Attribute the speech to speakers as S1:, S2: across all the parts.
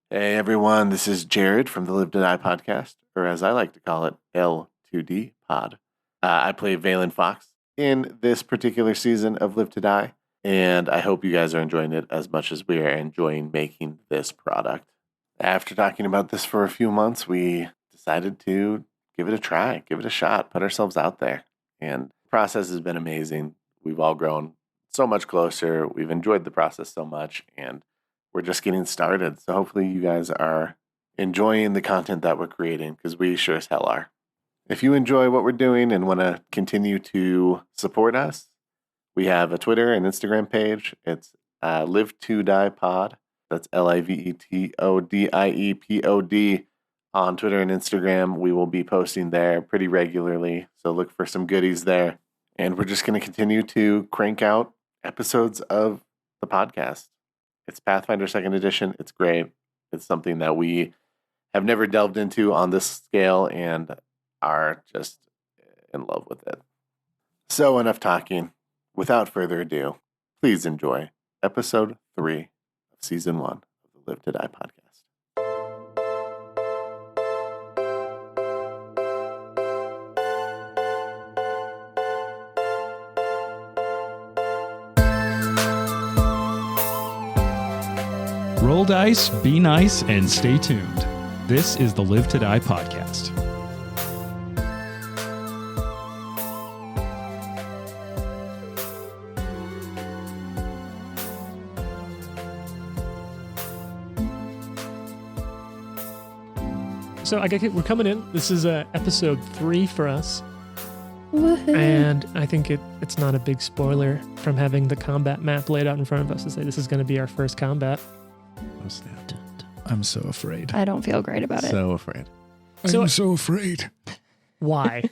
S1: Hey everyone, this is Jared from the Live to Die podcast, or as I like to call it, L2D pod. I play Valen Fox in this particular season of Live to Die, and I hope you guys are enjoying it as much as we are enjoying making this product. After talking about this for a few months, we decided to give it a try, give it a shot, put ourselves out there, and the process has been amazing. We've all grown so much closer. We've enjoyed the process so much, and we're just getting started. So hopefully you guys are enjoying the content that we're creating, because we sure as hell are. If you enjoy what we're doing and want to continue to support us, we have a Twitter and Instagram page. It's Live to Die Pod. That's LIVETODIEPOD on Twitter and Instagram. We will be posting there pretty regularly, so look for some goodies there. And we're just going to continue to crank out episodes of the podcast. It's Pathfinder 2nd Edition. It's great. It's something that we have never delved into on this scale and are just in love with it. So enough talking. Without further ado, please enjoy episode 3 of season 1 of the Live to Die podcast.
S2: Roll dice, be nice, and stay tuned. This is the Live to Die podcast.
S3: So we're coming in. This is episode 3 for us.
S4: Woohoo.
S3: And I think it's not a big spoiler from having the combat map laid out in front of us to say this is going to be our first combat.
S2: I'm so afraid.
S4: I don't feel great about it.
S1: So afraid.
S3: So-
S2: I'm so afraid.
S3: Why?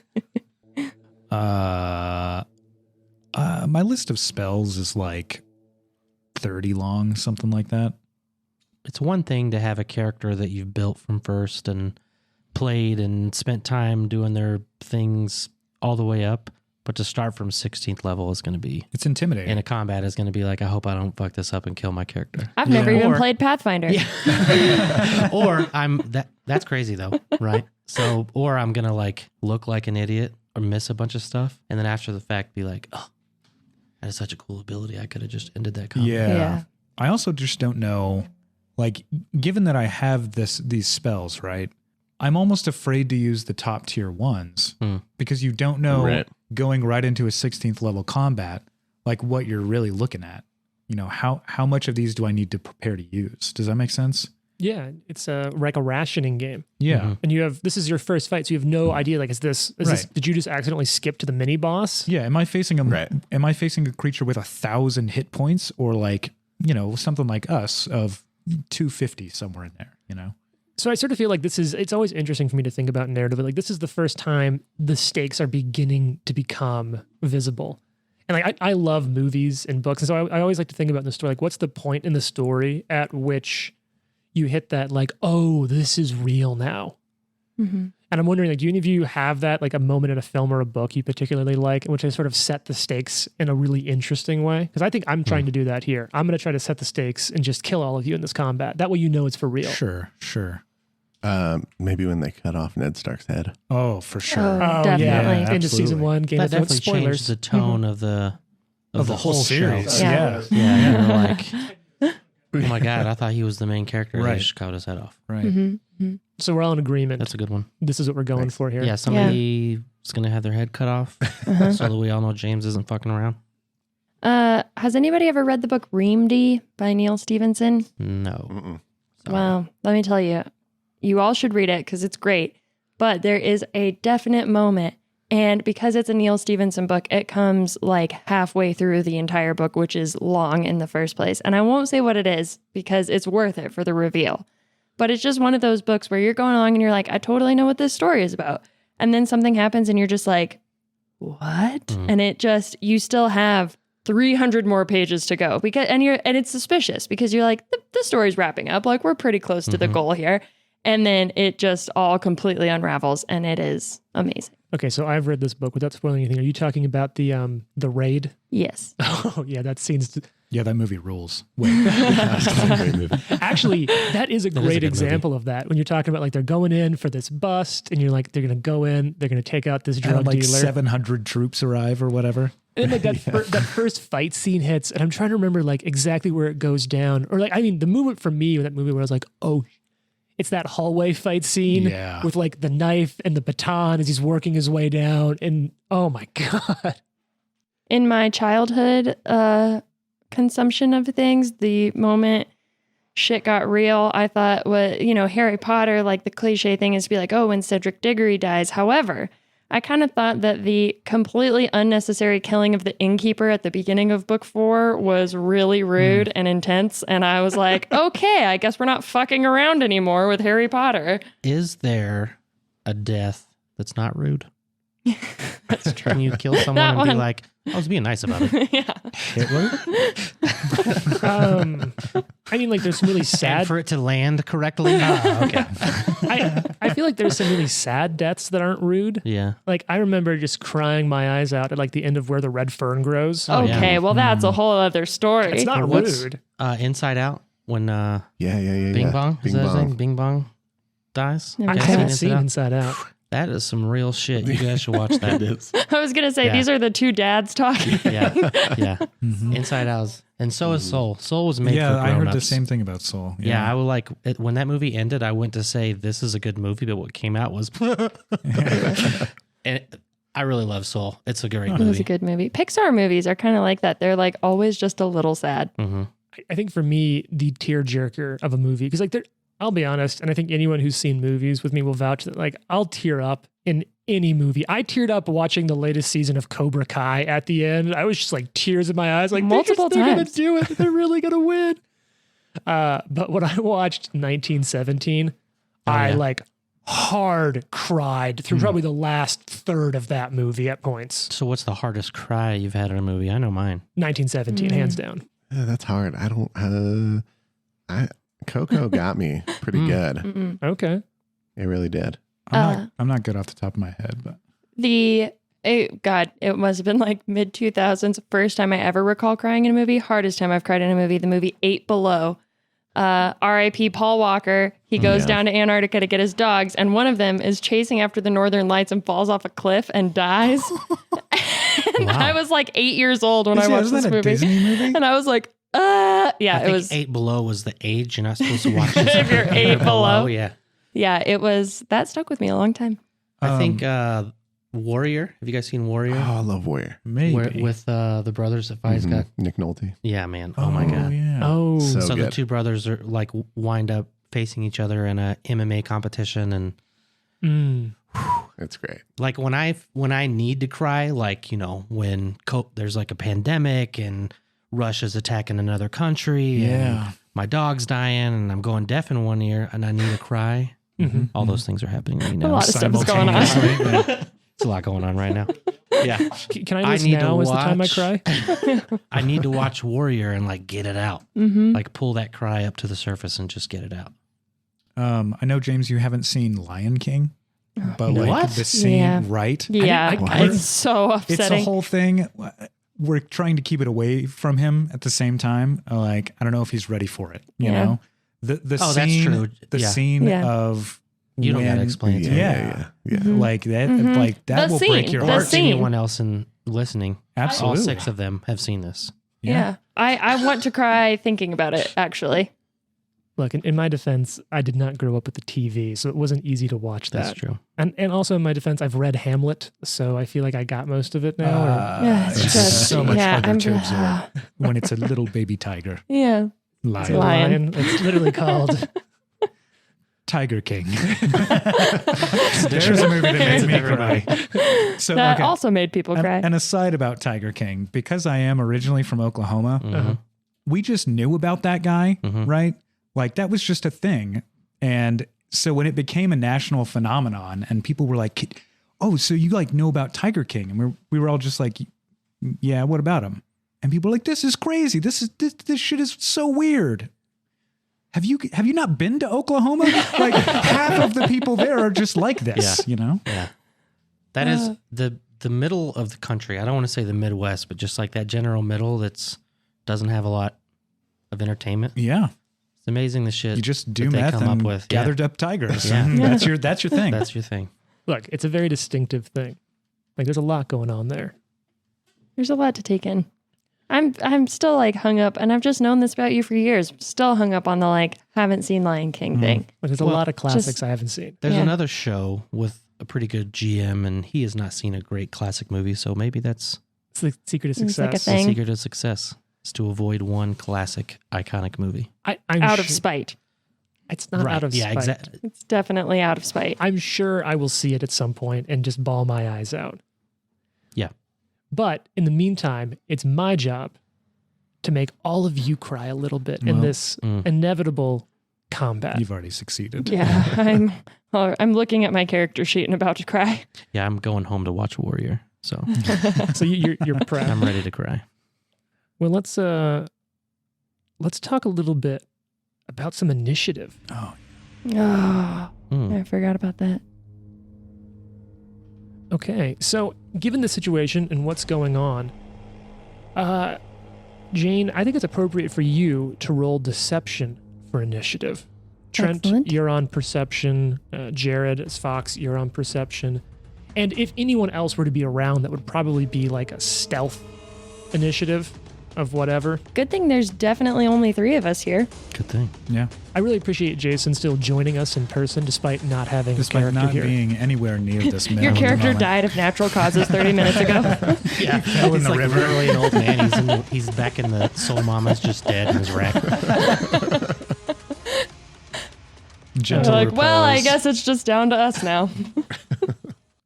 S2: My list of spells is like 30 long, something like that.
S5: It's one thing to have a character that you've built from first and played and spent time doing their things all the way up, but to start from 16th level is going to be,
S2: It's intimidating.
S5: in a combat is going to be like, I hope I don't fuck this up and kill my character.
S4: I've never
S2: Yeah.
S4: even
S5: Or-
S4: played Pathfinder.
S5: Or that's crazy though, right? So, or I'm going to like look like an idiot or miss a bunch of stuff. And then after the fact be like, oh, that is such a cool ability. I could have just ended that combat.
S4: Yeah.
S2: I also just don't know, like, given that I have these spells, right? I'm almost afraid to use the top tier ones because you don't know
S1: Right.
S2: going right into a 16th level combat, like what you're really looking at. You know, how much of these do I need to prepare to use? Does that make sense?
S3: Yeah, it's like a rationing game.
S2: Yeah.
S5: Mhm.
S3: And this is your first fight, so you have no idea, like, did you just accidentally skip to the mini boss?
S2: Yeah. Am I facing
S1: Right.
S2: am I facing a creature with 1,000 hit points, or like, you know, something like us of 250 somewhere in there, you know?
S3: So I sort of feel like it's always interesting for me to think about narratively. Like, this is the first time the stakes are beginning to become visible. And like, I love movies and books. And so I always like to think about in the story, like, what's the point in the story at which you hit that, like, oh, this is real now.
S4: Mm-hmm.
S3: And I'm wondering, like, do any of you have that, like, a moment in a film or a book you particularly like, in which I sort of set the stakes in a really interesting way? Because I think I'm trying to do that here. I'm going to try to set the stakes and just kill all of you in this combat. That way you know it's for real.
S2: Sure.
S1: Maybe when they cut off Ned Stark's head.
S2: Oh, for sure.
S4: Oh,
S3: Oh,
S4: definitely.
S3: yeah. Into
S2: absolutely.
S3: season 1, Game
S5: That
S3: of Thrones.
S5: definitely
S3: Spoilers.
S5: changed the tone of the
S2: whole series.
S5: show.
S4: Yeah.
S5: Yeah, you were like, oh my God, I thought he was the main character.
S2: Right.
S5: They just cut his head off.
S2: Right.
S4: Mm-hmm.
S3: So we're all in agreement.
S5: That's a good one.
S3: This is what we're going for here.
S5: Yeah, somebody is going to have their head cut off so that we all know James isn't fucking around.
S4: Has anybody ever read the book Reamdy by Neil Stevenson?
S5: No.
S1: Mm-mm.
S5: Sorry.
S4: Well, let me tell you, you all should read it because it's great. But there is a definite moment. And because it's a Neil Stevenson book, it comes like halfway through the entire book, which is long in the first place. And I won't say what it is because it's worth it for the reveal. But it's just one of those books where you're going along and you're like, I totally know what this story is about. And then something happens and you're just like, what?
S5: Mhm.
S4: And it just, you still have 300 more pages to go and it's suspicious because you're like, the story's wrapping up. Like, we're pretty close to the goal here. And then it just all completely unravels and it is amazing.
S3: Okay, so I've read this book without spoiling anything. Are you talking about the raid?
S4: Yes.
S3: Oh, yeah, that scene's
S2: Yeah, that movie rules. Wait,
S1: That's a great movie.
S3: Actually, that is a
S5: That is a
S3: great
S5: good
S3: example of that. When you're talking about like they're going in for this bust, and you're like, they're going to go in, they're going to take out this drug
S2: and like
S3: dealer.
S2: 700 troops arrive or whatever.
S3: And then like that first fight scene hits, and I'm trying to remember like exactly where it goes down. Or like, I mean, the moment for me with that movie where I was like, oh, it's that hallway fight scene
S2: Yeah.
S3: with like the knife and the baton as he's working his way down. And oh my God.
S4: In my childhood consumption of things, the moment shit got real, I thought, Harry Potter, like the cliche thing is to be like, oh, when Cedric Diggory dies. However, I kind of thought that the completely unnecessary killing of the innkeeper at the beginning of book 4 was really rude and intense. And I was like, okay, I guess we're not fucking around anymore with Harry Potter.
S5: Is there a death that's not rude?
S4: That's true.
S5: Can you kill someone
S4: That
S5: and be
S4: one.
S5: like, I was being nice about it?
S4: Yeah.
S2: Hitler?
S3: I mean, like there's some really
S5: And
S3: sad.
S5: for it to land correctly? Okay.
S3: I feel like there's some really sad deaths that aren't rude.
S5: Yeah.
S3: Like I remember just crying my eyes out at like the end of Where the Red Fern Grows.
S5: Oh, yeah.
S4: Okay, well, that's a whole other story.
S3: It's not
S5: Or what's-
S3: rude.
S5: Inside Out when
S1: Yeah.
S5: Bing Bong, is
S1: Bing
S5: that his
S1: Bong.
S5: name? Bing Bong dies?
S4: Never
S3: I
S5: You
S4: seen
S3: haven't
S5: Inside
S3: seen
S5: Out?
S3: Inside Out.
S5: That is some real shit. You guys should watch that.
S1: It is.
S4: I was going to say,
S5: Yeah.
S4: these are the two dads talking.
S5: Yeah. Yeah.
S2: Mhm.
S5: Inside Out. And so is Soul. Soul was made
S2: Yeah,
S5: for
S2: I heard the
S5: grown-ups.
S2: same thing about Soul.
S5: Yeah, I would like it, when that movie ended. I went to say this is a good movie, but what came out was, and I really love Soul. It's a great
S4: It was a
S5: movie.
S4: good movie. Pixar movies are kind of like that. They're like always just a little sad.
S5: Mm-hmm.
S3: I think for me, the tearjerker of a movie, because like I'll be honest, and I think anyone who's seen movies with me will vouch that like I'll tear up in any movie. I teared up watching the latest season of Cobra Kai at the end. I was just like tears in my eyes, like
S4: Multiple
S3: they're gonna
S4: times.
S3: do it. They're really gonna win. But when I watched 1917, I
S5: yeah.
S3: like hard cried through probably the last third of that movie at points.
S5: So what's the hardest cry you've had in a movie? I know mine.
S3: 1917, hands down.
S1: Yeah, that's hard. I don't. Coco got me pretty good.
S4: Mm-mm.
S3: Okay.
S1: It really did.
S2: I'm not good off the top of my head, but
S4: It must have been like mid 2000s. First time I ever recall crying in a movie. Hardest time I've cried in a movie. The movie 8 Below. R.I.P. Paul Walker. He goes
S1: Yeah.
S4: down to Antarctica to get his dogs, and one of them is chasing after the Northern Lights and falls off a cliff and dies. And
S5: Wow.
S4: I was like 8 years old when I watched
S2: isn't
S4: this
S2: that a
S4: movie,
S2: Disney movie?
S4: and I was like,
S5: I
S4: yeah,
S5: think
S4: it was.
S5: 8 Below was the age you're not supposed to watch this.
S4: If you're 8 below.
S5: Yeah.
S4: Yeah, it was. That stuck with me a long time.
S5: I think Warrior. Have you guys seen Warrior?
S1: Oh, I love Warrior.
S2: maybe
S5: Where, with the brothers that Fi's got.
S1: Nick Nolte.
S5: Yeah, man. Oh, my God.
S2: Yeah.
S3: Oh,
S1: So
S5: So the
S1: good.
S5: two brothers are like wind up facing each other in a MMA competition, and
S1: It's great.
S5: like when I need to cry, like when there's like a pandemic and Russia's attacking another country,
S2: Yeah.
S5: and my dog's dying, and I'm going deaf in one ear, and I need to cry.
S3: Mhm.
S5: All those things are happening right
S4: A
S5: now.
S4: lot of stuff is going on.
S2: Simultaneously.
S5: It's a lot going on right now. Yeah,
S3: Can I
S5: I
S3: list
S5: need to
S3: now is the time I
S5: watch-
S3: cry?
S5: I need to watch Warrior and like get it out,
S4: Mm-hmm.
S5: like pull that cry up to the surface and just get it out.
S2: I know, James, you haven't seen Lion King, but like
S5: What?
S2: the scene,
S4: Yeah.
S2: right?
S4: Yeah,
S1: What?
S4: it's so
S2: It's
S4: upsetting.
S2: a whole thing. We're trying to keep it away from him at the same time. Like, I don't know if he's ready for it. You
S4: Yeah.
S2: know, the
S5: Oh,
S2: scene,
S5: that's true.
S2: the
S5: Yeah.
S2: scene
S4: Yeah.
S2: of
S5: You don't gotta
S2: when-
S5: explain it to
S1: Yeah,
S5: me.
S2: Yeah.
S1: yeah.
S4: Mhm.
S2: like that,
S4: Mhm.
S2: like that
S4: The
S2: will break
S4: scene,
S2: your
S4: the
S5: Or
S2: heart.
S4: scene.
S5: anyone else in listening.
S2: Absolutely,
S5: All 6 of them have seen this.
S4: Yeah. I want to cry thinking about it, actually.
S3: Look, in my defense, I did not grow up with the TV, so it wasn't easy to watch that.
S5: That's true.
S3: And also in my defense, I've read Hamlet, so I feel like I got most of it now.
S4: Yeah, it's
S2: it's
S4: just-
S2: so much
S4: yeah,
S2: harder
S4: I'm
S2: to
S4: just-
S2: absorb when it's a little baby tiger.
S4: Yeah.
S3: It's
S2: Lion.
S3: a
S4: Lion.
S3: It's literally called.
S2: Tiger King. There's a movie that made me cry. So
S4: That
S2: okay.
S4: also made people cry.
S2: An aside about Tiger King, because I am originally from Oklahoma,
S5: Mhm.
S2: we just knew about that guy,
S5: Mhm.
S2: right? Like that was just a thing. And so when it became a national phenomenon and people were like, oh, so you like know about Tiger King? And we were all just like, yeah, what about him? And people were like, this is crazy. This shit is so weird. Have you not been to Oklahoma? Like half of the people there are just like this,
S5: Yeah.
S2: you know?
S5: Yeah. That is the middle of the country. I don't want to say the Midwest, but just like that general middle that's doesn't have a lot of entertainment.
S2: Yeah.
S5: It's amazing the shit
S2: You just do
S5: that they
S2: meth
S5: come
S2: and
S5: up with.
S2: gathered up tigers.
S5: Yeah.
S2: And that's your thing.
S5: That's your thing.
S3: Look, it's a very distinctive thing. Like there's a lot going on there.
S4: There's a lot to take in. I'm still like hung up, and I've just known this about you for years. Still hung up on the like haven't seen Lion King thing.
S3: But there's a lot of classics I haven't seen.
S5: There's
S4: Yeah.
S5: another show with a pretty good GM, and he has not seen a great classic movie, so maybe that's
S3: It's the secret of
S4: Seems like a
S3: success.
S4: thing.
S5: the secret of success, is to avoid one classic, iconic movie.
S3: I'm
S4: Out of
S3: sure-
S4: spite.
S3: It's not out of
S5: yeah,
S3: spite.
S5: exactly.
S4: It's definitely out of spite.
S3: I'm sure I will see it at some point and just bawl my eyes out.
S5: Yeah.
S3: But in the meantime, it's my job to make all of you cry a little bit in
S2: Well,
S3: this inevitable combat.
S2: You've already succeeded.
S4: Yeah, I'm looking at my character sheet and about to cry.
S5: Yeah, I'm going home to watch Warrior, so
S3: So you're prepped.
S5: I'm ready to cry.
S3: Well, let's talk a little bit about some initiative.
S2: Oh,
S4: Oh,
S5: Mm.
S4: I forgot about that.
S3: Okay, so given the situation and what's going on, Jane, I think it's appropriate for you to roll deception for initiative. Trent,
S4: Excellent.
S3: you're on perception. Jared, as Fox, you're on perception. And if anyone else were to be around, that would probably be like a stealth initiative of whatever.
S4: Good thing there's definitely only 3 of us here.
S5: Good thing.
S2: yeah.
S3: I really appreciate Jason still joining us in person despite not having a
S2: Despite
S3: character
S2: not
S3: here.
S2: being anywhere near this man.
S4: Your
S2: at the
S4: character
S2: moment.
S4: died of natural causes 30 minutes ago.
S5: Yeah,
S2: fell in
S5: he's
S2: the
S5: like
S2: river.
S5: literally an old man. He's back in the Soul Mama's just dead in his rack.
S2: Gentle
S4: They're like, well, I
S2: repose.
S4: guess it's just down to us now.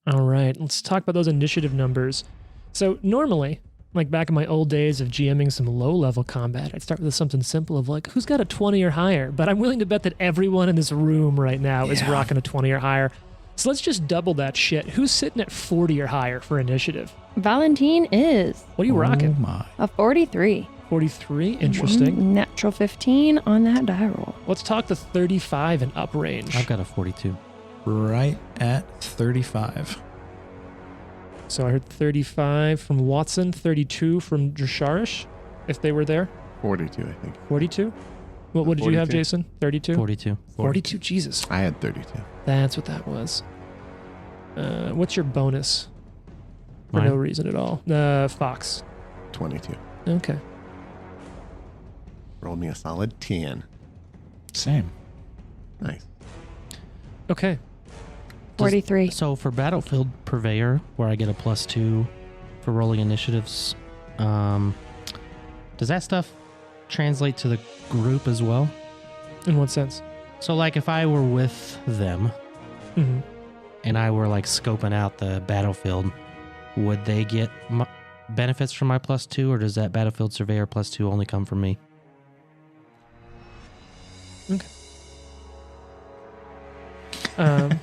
S3: All right, let's talk about those initiative numbers. So normally, like back in my old days of GMing some low-level combat, I'd start with something simple of like, who's got a 20 or higher? But I'm willing to bet that everyone in this room right now is
S2: Yeah.
S3: rocking a 20 or higher. So let's just double that shit. Who's sitting at 40 or higher for initiative?
S4: Valentine is
S3: What are you
S2: Oh
S3: rocking?
S2: my.
S4: a 43.
S3: 43? Interesting.
S4: Natural 15 on that die roll.
S3: Let's talk the 35 and up range.
S5: I've got a 42.
S2: Right at 35.
S3: So I heard 35 from Watson, 32 from Drasharish, if they were there.
S1: 42, I think.
S3: 42? What did you have,
S1: 42.
S3: Jason? 32?
S5: 42.
S3: 42, Jesus.
S1: I had 32.
S3: That's what that was. What's your bonus? For
S5: Mine?
S3: no reason at all. Fox.
S1: 22.
S3: Okay.
S1: Rolled me a solid 10.
S2: Same.
S1: Nice.
S3: Okay.
S4: 43.
S5: So for Battlefield Purveyor, where I get a +2 for rolling initiatives, does that stuff translate to the group as well?
S3: In what sense?
S5: So like if I were with them
S3: hmm
S5: and I were like scoping out the battlefield, would they get benefits from my +2, or does that Battlefield Surveyor +2 only come from me?
S3: Um,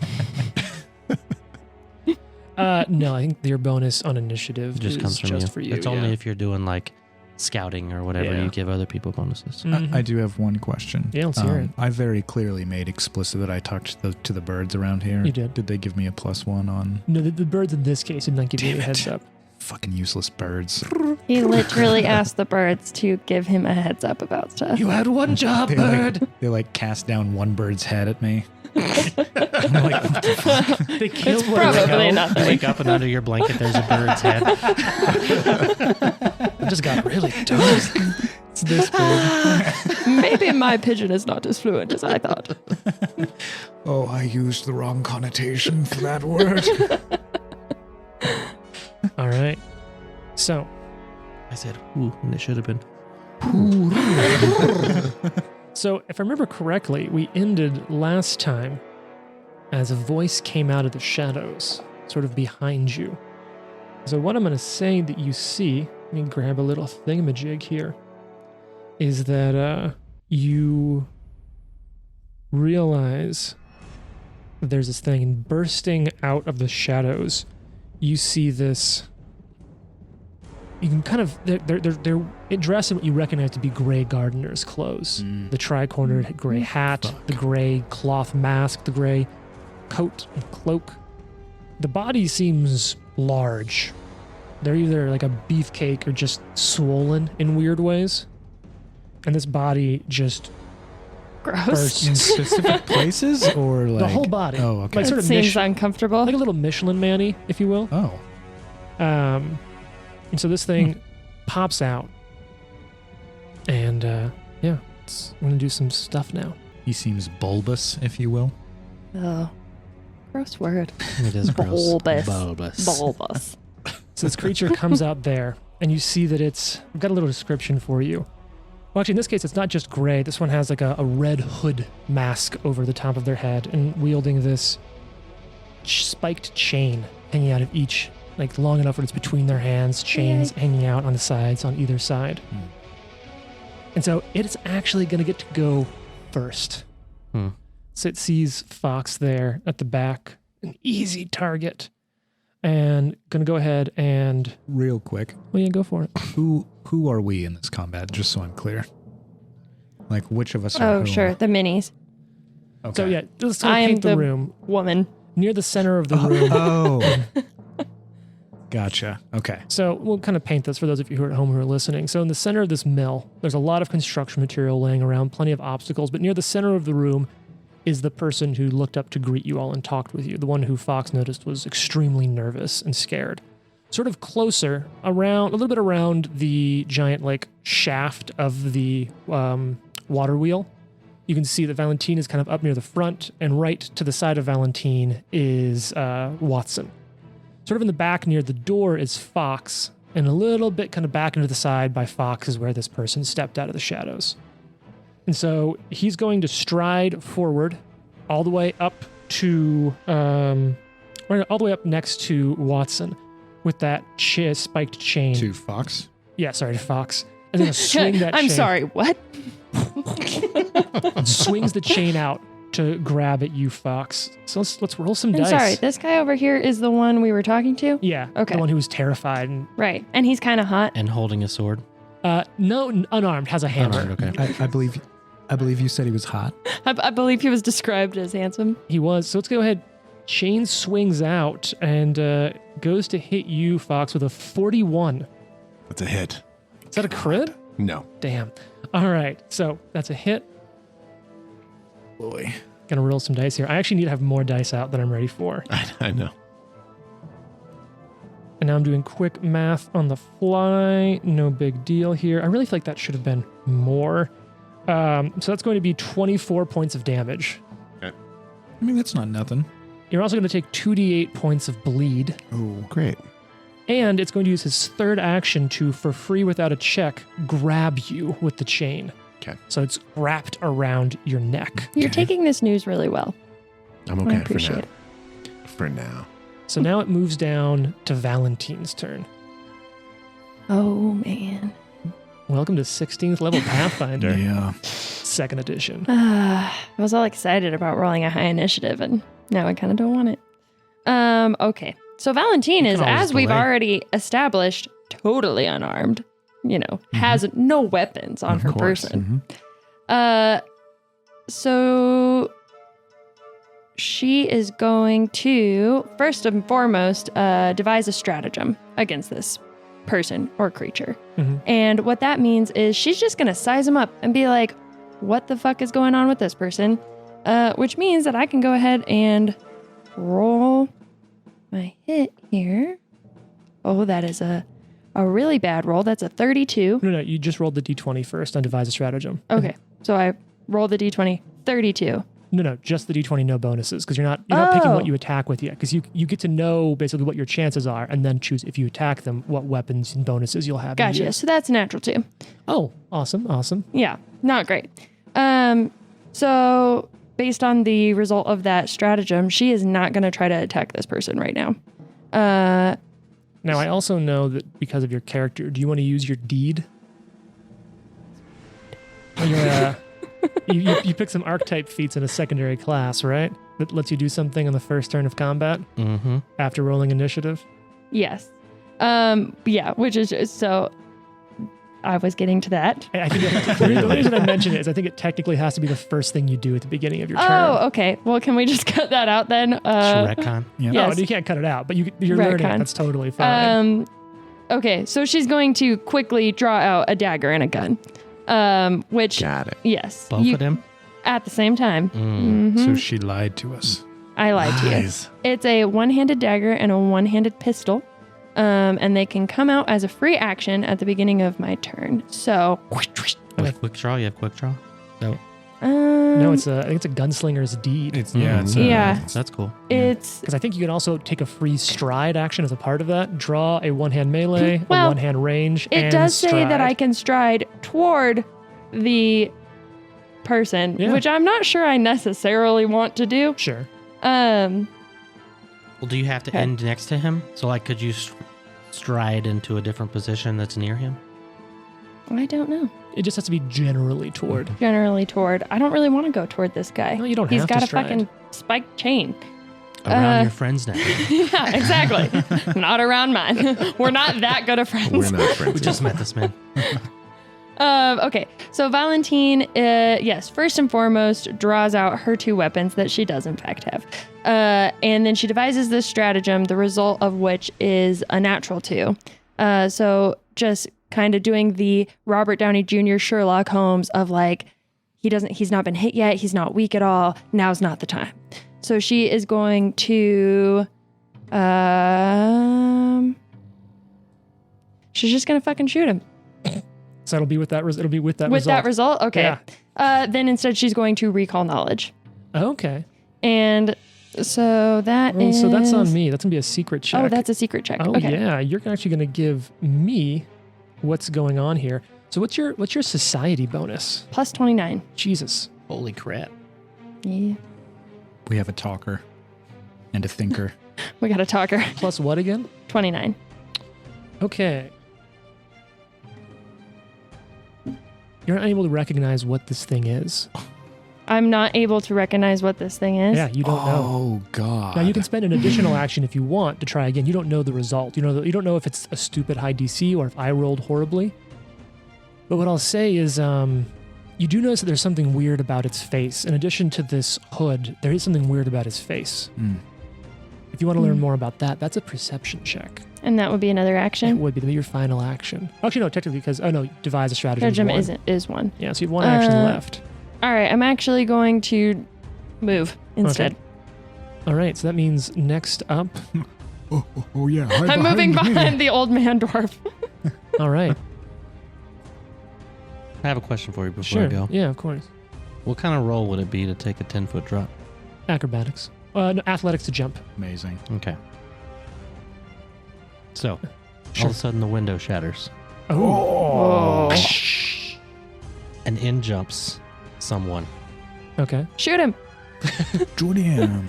S3: no, I think your bonus on initiative
S5: It just
S3: is
S5: comes from
S3: just
S5: you.
S3: for you.
S5: It's only
S3: yeah.
S5: if you're doing like scouting or whatever,
S3: Yeah.
S5: you give other people bonuses.
S3: Mhm.
S2: I do have one question.
S3: Yeah, let's hear it.
S2: I very clearly made explicit that I talked to the birds around here.
S3: You did.
S2: Did they give me a +1 on
S3: No, the birds in this case did not give you
S2: Damn
S3: a
S2: it.
S3: heads up.
S2: fucking useless birds?
S4: He literally asked the birds to give him a heads up about stuff.
S3: You had one job,
S2: They
S3: bird.
S2: they like cast down one bird's head at me. I'm like, what the fuck?
S3: They killed
S4: It's
S3: one of them.
S4: probably
S5: You
S4: nothing.
S5: wake up and under your blanket there's a bird's head.
S3: It just got really dark.
S2: It's this big.
S4: Maybe my pigeon is not as fluent as I thought.
S2: Oh, I used the wrong connotation for that word.
S3: All right. So,
S5: I said, ooh, and it should have been.
S3: so if I remember correctly, we ended last time as a voice came out of the shadows, sort of behind you. So what I'm going to say that you see, let me grab a little thingamajig here, is that you realize that there's this thing, and bursting out of the shadows, you see this. You can kind of they're dressed in what you recognize to be gray gardener's clothes. The tri-cornered gray hat, the gray cloth mask, the gray coat and cloak. The body seems large, They're either like a beefcake or just swollen in weird ways. And this body just
S4: Gross.
S3: bursts.
S2: In specific places or like
S3: The whole body.
S2: Oh, okay.
S3: Like
S4: It
S3: sort of
S4: seems uncomfortable.
S3: like a little Michelin Manny, if you will.
S2: Oh.
S3: And so this thing pops out. And yeah, I'm going to do some stuff now.
S2: He seems bulbous, if you will.
S4: Oh, gross word.
S5: It is gross.
S4: Bulbous.
S5: Bulbous.
S4: Bulbous.
S3: So this creature comes out there, and you see that I've got a little description for you. Well, actually, in this case, it's not just gray. This one has like a red hood mask over the top of their head and wielding this spiked chain hanging out of each, like long enough where it's between their hands, chains hanging out on the sides on either side. And so it's actually going to get to go first. So it sees Fox there at the back, an easy target, and going to go ahead and...
S2: Real quick,
S3: Well, yeah, go for it.
S2: who are we in this combat? Just so I'm clear. Like, which of us are
S4: Oh,
S2: who?
S4: sure. The minis.
S2: Okay.
S3: So yeah, let's
S4: I am
S3: paint the
S4: the-
S3: room.
S4: Woman.
S3: Near the center of the room.
S2: Oh. Gotcha. Okay.
S3: So we'll kind of paint this for those of you who are at home who are listening. So in the center of this mill, there's a lot of construction material laying around, plenty of obstacles, but near the center of the room is the person who looked up to greet you all and talked with you, the one who Fox noticed was extremely nervous and scared. Sort of closer, around a little bit around the giant like shaft of the water wheel, you can see that Valentine is kind of up near the front, and right to the side of Valentine is Watson. Sort of in the back near the door is Fox, and a little bit kind of back into the side by Fox is where this person stepped out of the shadows. And so he's going to stride forward all the way up to, all the way up next to Watson with that spiked chain.
S2: To Fox.
S3: Yeah, sorry, to Fox. And then swing that
S4: I'm
S3: chain.
S4: sorry, what?
S3: Swings the chain out to grab at you, Fox. So let's roll some
S4: I'm
S3: dice.
S4: sorry, this guy over here is the one we were talking to?
S3: Yeah,
S4: Okay.
S3: the one who was terrified and
S4: Right. And he's kind of hot.
S5: And holding a sword.
S3: no, unarmed, has a hammer.
S5: Unarmed, okay.
S2: I believe you said he was hot.
S4: I believe he was described as handsome.
S3: He was. So let's go ahead. Chain swings out and goes to hit you, Fox, with a 41.
S1: That's a hit.
S3: Is that a crit?
S1: No.
S3: Damn. All right. So that's a hit.
S2: Boy.
S3: Gonna roll some dice here. I actually need to have more dice out than I'm ready for.
S1: I know.
S3: And now I'm doing quick math on the fly. No big deal here. I really feel like that should have been more. So that's going to be 24 points of damage.
S2: I mean, that's not nothing.
S3: You're also going to take 2d8 points of bleed.
S2: Oh.
S1: Great.
S3: And it's going to use his third action to, for free without a check, grab you with the chain.
S1: Okay.
S3: So it's wrapped around your neck.
S4: You're
S1: Okay.
S4: taking this news really well.
S1: I'm
S4: I
S1: okay for
S4: appreciate
S1: now.
S4: it.
S1: For now.
S3: So now it moves down to Valentine's turn.
S4: Oh, man.
S3: Welcome to 16th level Pathfinder,
S2: Yeah.
S3: 2nd edition.
S4: I was all excited about rolling a high initiative, and now I kind of don't want it. Okay. So Valentine
S5: You
S4: is,
S5: can always
S4: as we've
S5: delay.
S4: already established, totally unarmed. You know, has no weapons on
S1: Of
S4: her
S1: course.
S4: person. So she is going to, first and foremost, devise a stratagem against this person or creature.
S3: Mhm.
S4: And what that means is she's just going to size him up and be like, what the fuck is going on with this person? Which means that I can go ahead and roll my hit here. Oh, that is a really bad roll. That's a 32.
S3: No, you just rolled the d20 first on devise a stratagem.
S4: Okay. So I roll the d20, 32.
S3: No, just the d20, no bonuses, because you're not picking what
S4: Oh.
S3: you attack with yet, because you get to know basically what your chances are, and then choose if you attack them what weapons and bonuses you'll have. to
S4: Gotcha.
S3: use.
S4: So that's natural too.
S3: Oh, awesome.
S4: Yeah, not great. So based on the result of that stratagem, she is not going to try to attack this person right now.
S3: Now I also know that because of your character, do you want to use your deed? Your, you pick some archetype feats in a secondary class, right? That lets you do something on the first turn of combat
S5: Mm-hmm.
S3: after rolling initiative.
S4: Yes. Yeah, which is so I was getting to that.
S3: I think the reason I mention it is I think it technically has to be the first thing you do at the beginning of your turn.
S4: Oh, okay. Well, can we just cut that out then?
S5: Retcon.
S2: Yeah.
S3: No,
S4: Yes.
S3: you can't cut it out, but you're learning it.
S4: Retcon.
S3: That's totally fine.
S4: Okay, so she's going to quickly draw out a dagger and a gun. Which,
S1: Got it.
S4: yes.
S5: Both of them?
S4: At the same time.
S2: So she lied to us.
S4: I lied to you.
S1: Nice.
S4: It's a one-handed dagger and a one-handed pistol. And they can come out as a free action at the beginning of my turn. So,
S5: With quick draw? You have quick draw? No.
S3: No, I think it's a gunslinger's deed.
S4: Yeah.
S5: That's cool.
S4: It's
S3: Because I think you can also take a free stride action as a part of that. Draw a one-hand melee,
S4: Well,
S3: a one-hand range,
S4: it
S3: and
S4: does say that
S3: stride.
S4: I can stride toward the person,
S3: Yeah.
S4: which I'm not sure I necessarily want to do.
S3: Sure.
S5: Well, do you have to
S4: Okay.
S5: end next to him? So, like, could you stride into a different position that's near him?
S4: I don't know.
S3: It just has to be generally toward.
S4: Generally toward. I don't really want to go toward this guy.
S3: No, you don't
S4: He's
S3: have
S4: got
S3: to
S4: a
S3: stride.
S4: fucking spiked chain.
S5: Around your friend's neck.
S4: Yeah, exactly. Not around mine. We're not that good of friends.
S1: We're not friends.
S5: We just met this man.
S4: Okay, so Valentine, yes, first and foremost, draws out her two weapons that she does in fact have. And then she devises this stratagem, the result of which is a natural 2. So just kind of doing the Robert Downey Jr. Sherlock Holmes of like, he's not been hit yet, he's not weak at all, now's not the time. So she is going to, she's just gonna fucking shoot him.
S3: So it'll be with that. It'll be with that.
S4: With
S3: result.
S4: that result? Okay.
S3: Yeah.
S4: Then instead she's going to recall knowledge.
S3: Okay.
S4: And so that is...
S3: So that's on me. That's gonna be a secret check.
S4: Oh, that's a secret check.
S3: Oh
S4: okay.
S3: yeah, you're actually gonna give me what's going on here. So what's your society bonus?
S4: Plus 29.
S3: Jesus.
S5: Holy crap.
S4: Yeah.
S2: We have a talker and a thinker.
S4: We got a talker.
S3: Plus what again?
S4: 29.
S3: Okay. You're not able to recognize what this thing is.
S4: I'm not able to recognize what this thing is.
S3: Yeah, you don't know.
S2: Oh God.
S3: Now you can spend an additional action if you want to try again. You don't know the result. You don't know if it's a stupid high DC or if I rolled horribly. But what I'll say is, you do notice that there's something weird about its face. In addition to this hood, there is something weird about his face. If you want to learn more about that, that's a perception check.
S4: And that would be another
S3: It
S4: action.
S3: would be your final action. Actually, no, technically, because devise a strategy.
S4: Stratagem is one.
S3: Yeah, so you have one action left.
S4: All right, I'm actually going to move instead.
S3: Okay. All right, so that means next up.
S2: Oh yeah.
S4: I'm moving behind the old man dwarf.
S3: All right,
S5: I have a question for you before
S3: sure.
S5: I go.
S3: Yeah, of course.
S5: What kind of roll would it be to take a 10-foot drop?
S3: Acrobatics. No, athletics to jump.
S2: Amazing.
S5: Okay. So,
S3: Sure.
S5: all of a sudden the window shatters.
S4: Oh.
S5: And in jumps someone.
S3: Okay.
S4: Shoot him.
S2: Jordan.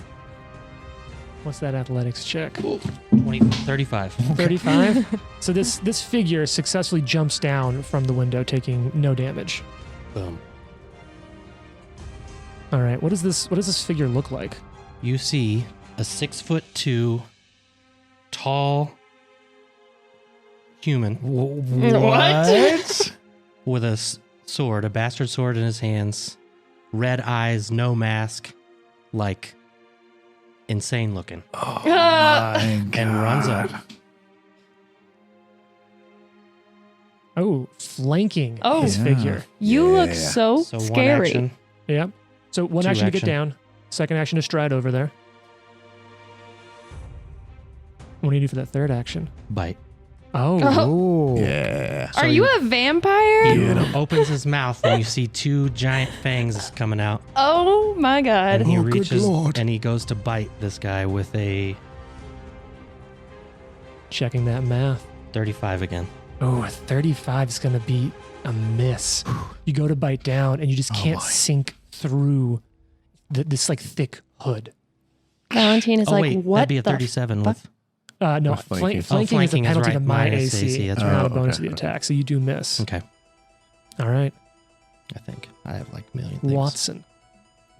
S3: What's that athletics check?
S5: 35.
S3: 35. So this figure successfully jumps down from the window, taking no damage.
S5: Boom.
S3: All right. What does this figure look like?
S5: You see a 6'2" tall human
S4: What?
S5: with a sword, a bastard sword in his hands, red eyes, no mask, like insane looking,
S2: Oh my God.
S5: and runs up.
S3: Oh, flanking
S4: Oh.
S3: his
S2: Yeah.
S3: you
S4: You look
S2: Yeah.
S4: so,
S5: So
S4: scary.
S5: one action.
S3: Yep. So one
S5: Two
S3: action to get
S5: action.
S3: down. Second action to stride over there. What do you do for that third action?
S5: Bite.
S3: Oh.
S2: Oh.
S1: Yeah.
S4: Are you a vampire?
S5: He opens his mouth and you see two giant fangs coming out.
S4: Oh my God.
S5: And he
S2: Oh, good
S5: reaches
S2: Lord.
S5: and he goes to bite this guy with a
S3: Checking that math.
S5: 35 again.
S3: Oh, a 35 is going to be a miss. You go to bite down and you just can't
S2: boy.
S3: sink through this like thick hood.
S4: Valentine is
S5: Oh
S4: like,
S5: wait,
S4: what
S5: that'd be a
S4: the
S5: 37
S4: fuck?
S5: with.
S3: No,
S1: Oh, flanking.
S3: flanking is a
S5: flanking is
S3: penalty
S5: right,
S3: to my
S5: minus
S3: AC.
S5: AC, that's
S3: It's not a
S1: right.
S3: bonus
S1: Okay,
S3: to the
S1: okay.
S3: attack, so you do miss.
S5: Okay,
S3: All right.
S5: I think I have like a million things.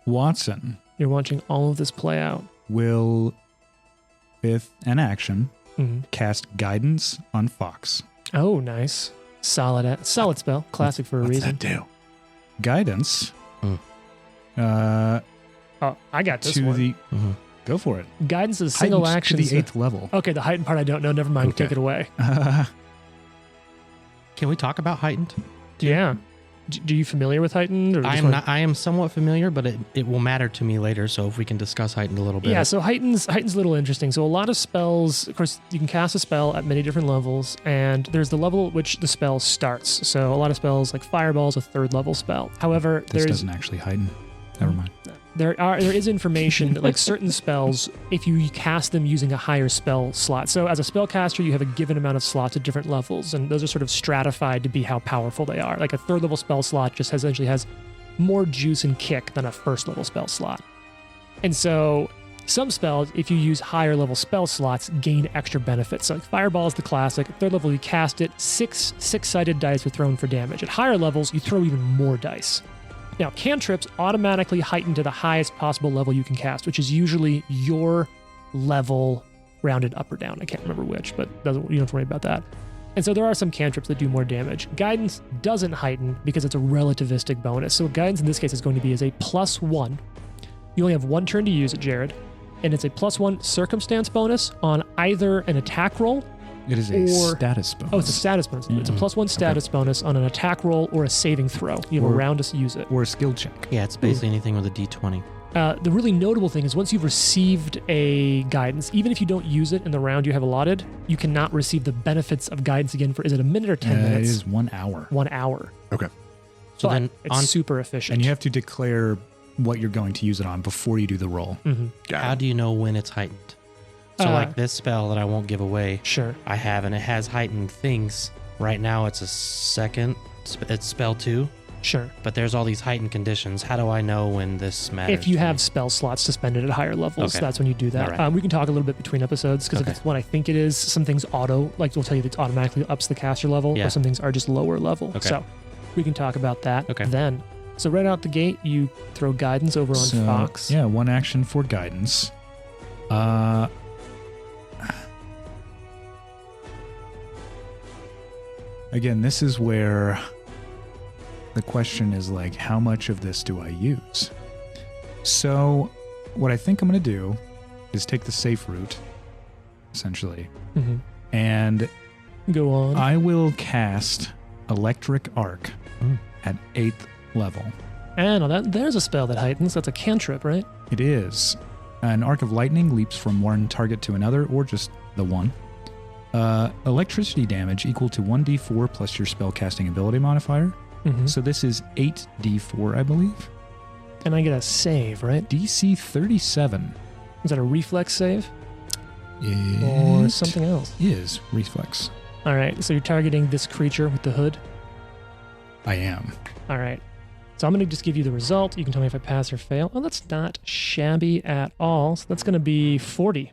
S2: Watson
S3: You're watching all of this play out.
S2: will, with an action,
S3: Mhm.
S2: cast guidance on Fox.
S3: Oh, nice. Solid spell. Classic for a
S1: What's
S3: reason.
S1: that do?
S2: Guidance.
S5: Hmm.
S3: Oh, I got this
S2: To
S3: one.
S2: the
S5: Mhm.
S2: go for it.
S3: Guidance is a single
S2: Heightened
S3: action.
S2: to the 8th level.
S3: Okay, the heightened part I don't know. Never mind.
S1: Okay.
S3: Take it away.
S5: Can we talk about heightened?
S3: Yeah. Do you familiar with heightened? Or just wanna-
S5: I am somewhat familiar, but it will matter to me later. So if we can discuss heightened a little bit.
S3: Yeah, so heightened's a little interesting. So a lot of spells, of course, you can cast a spell at many different levels, and there's the level at which the spell starts. So a lot of spells, like Fireball, is a 3rd level spell. However,
S2: This doesn't actually heighten. Never mind.
S3: there is information that like certain spells, if you cast them using a higher spell slot. So as a spellcaster, you have a given amount of slots at different levels, and those are sort of stratified to be how powerful they are. Like a 3rd level spell slot just essentially has more juice and kick than a 1st level spell slot. And so some spells, if you use higher level spell slots, gain extra benefits. So like Fireball is the classic. At 3rd level, you cast it, six-sided dice are thrown for damage. At higher levels, you throw even more dice. Now, cantrips automatically heighten to the highest possible level you can cast, which is usually your level rounded up or down. I can't remember which, but you don't have to worry about that. And so there are some cantrips that do more damage. Guidance doesn't heighten because it's a relativistic bonus. So guidance in this case is going to be as a +1. You only have 1 turn to use it, Jared. And it's a +1 circumstance bonus on either an attack roll.
S2: It is a status bonus.
S3: Oh, it's a status bonus. It's a
S2: Mhm.
S3: +1 status bonus on an attack roll or a saving throw. You have a
S2: Or-
S3: round to use it.
S2: Or a skill check.
S5: Yeah, it's basically anything with a D20.
S3: The really notable thing is once you've received a guidance, even if you don't use it in the round you have allotted, you cannot receive the benefits of guidance again for, is it a minute or 10
S2: It
S3: minutes?
S2: is 1 hour.
S3: 1 hour.
S1: Okay.
S5: So
S3: But
S5: then
S3: it's
S5: on
S3: super efficient.
S2: And you have to declare what you're going to use it on before you do the roll.
S3: Mhm.
S5: how do you know when it's heightened? So like this spell that I won't give away,
S3: Sure.
S5: I have, and it has heightened things. Right now it's a second, it's spell 2,
S3: Sure.
S5: but there's all these heightened conditions. How do I know when this matters?
S3: If you
S5: to
S3: have
S5: me?
S3: spell slots suspended at higher levels,
S5: Okay.
S3: that's when you do that.
S5: All right.
S3: We can talk a little bit between episodes because
S5: Okay.
S3: if it's what I think it is, some things we'll tell you that it automatically ups the caster level,
S5: Yeah.
S3: or some things are just lower level.
S5: Okay.
S3: So we can talk about that
S5: Okay.
S3: then. So right out the gate, you throw guidance over on
S2: So,
S3: Fox.
S2: yeah, 1 action for guidance. Again, this is where the question is like, how much of this do I use? So, what I think I'm going to do is take the safe route, essentially,
S3: Mhm.
S2: and
S3: Go on.
S2: I will cast Electric Arc
S5: Mm.
S2: at 8th level.
S3: And there's a spell that heightens. That's a cantrip, right?
S2: It is. An Arc of Lightning leaps from one target to another, or just the one. Electricity damage equal to 1d4 plus your spellcasting ability modifier.
S3: Mhm.
S2: So this is 8d4, I believe.
S3: And I get a save, right?
S2: DC 37
S3: Is that a reflex save or
S2: It
S3: something else?
S2: is reflex.
S3: All right. So you're targeting this creature with the hood.
S2: I am.
S3: All right. So I'm going to just give you the result. You can tell me if I pass or fail. Oh, that's not shabby at all. So that's going to be 40.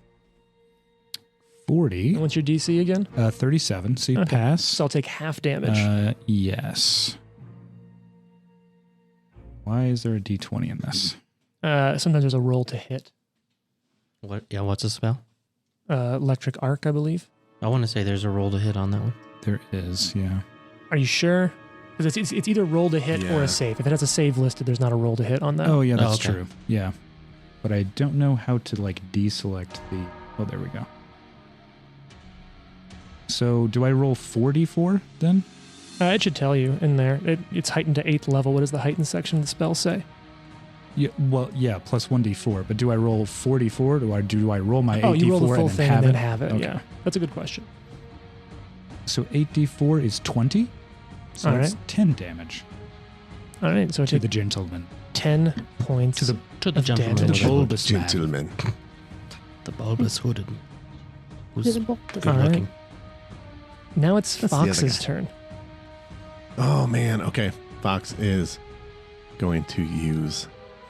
S2: 40.
S3: And what's your DC again?
S2: 37. So you
S3: Okay.
S2: pass.
S3: So I'll take half damage.
S2: Yes. Why is there a d20 in this?
S3: Sometimes there's a roll to hit.
S5: What? Yeah, what's a spell?
S3: Electric arc, I believe.
S5: I want to say there's a roll to hit on that one.
S2: There is, yeah.
S3: Are you sure? Because it's either roll to hit or
S1: Yeah.
S3: a save. If it has a save listed, there's not a roll to hit on that.
S2: Oh, yeah, that's
S5: okay.
S2: true. Yeah. But I don't know how to, like, deselect the... Oh, there we go. So, do I roll 4d4 then?
S3: It should tell you in there. It's heightened to 8th level. What does the heightened section of the spell say?
S2: Yeah, well, yeah, plus 1d4. But do I roll 4d4? Do I roll my 8d4
S3: Oh, you roll the full
S2: and
S3: thing
S2: then
S3: and then
S2: have it?
S3: have it.
S2: Okay.
S3: Yeah, that's a good question.
S2: So 8d4 is 20. So
S3: All
S2: that's
S3: right.
S2: 10 damage
S3: All right, so
S2: to
S3: take
S2: the gentleman.
S3: 10 points.
S2: To the
S3: Of
S5: gentleman
S3: damage.
S5: with
S2: The bulbous man.
S1: Gentleman.
S5: the bulbous hooded. Who's good
S3: All right.
S5: looking?
S3: Now it's
S1: That's the other
S3: Fox's
S1: guy.
S3: turn.
S1: Oh man. Okay. Fox is going to use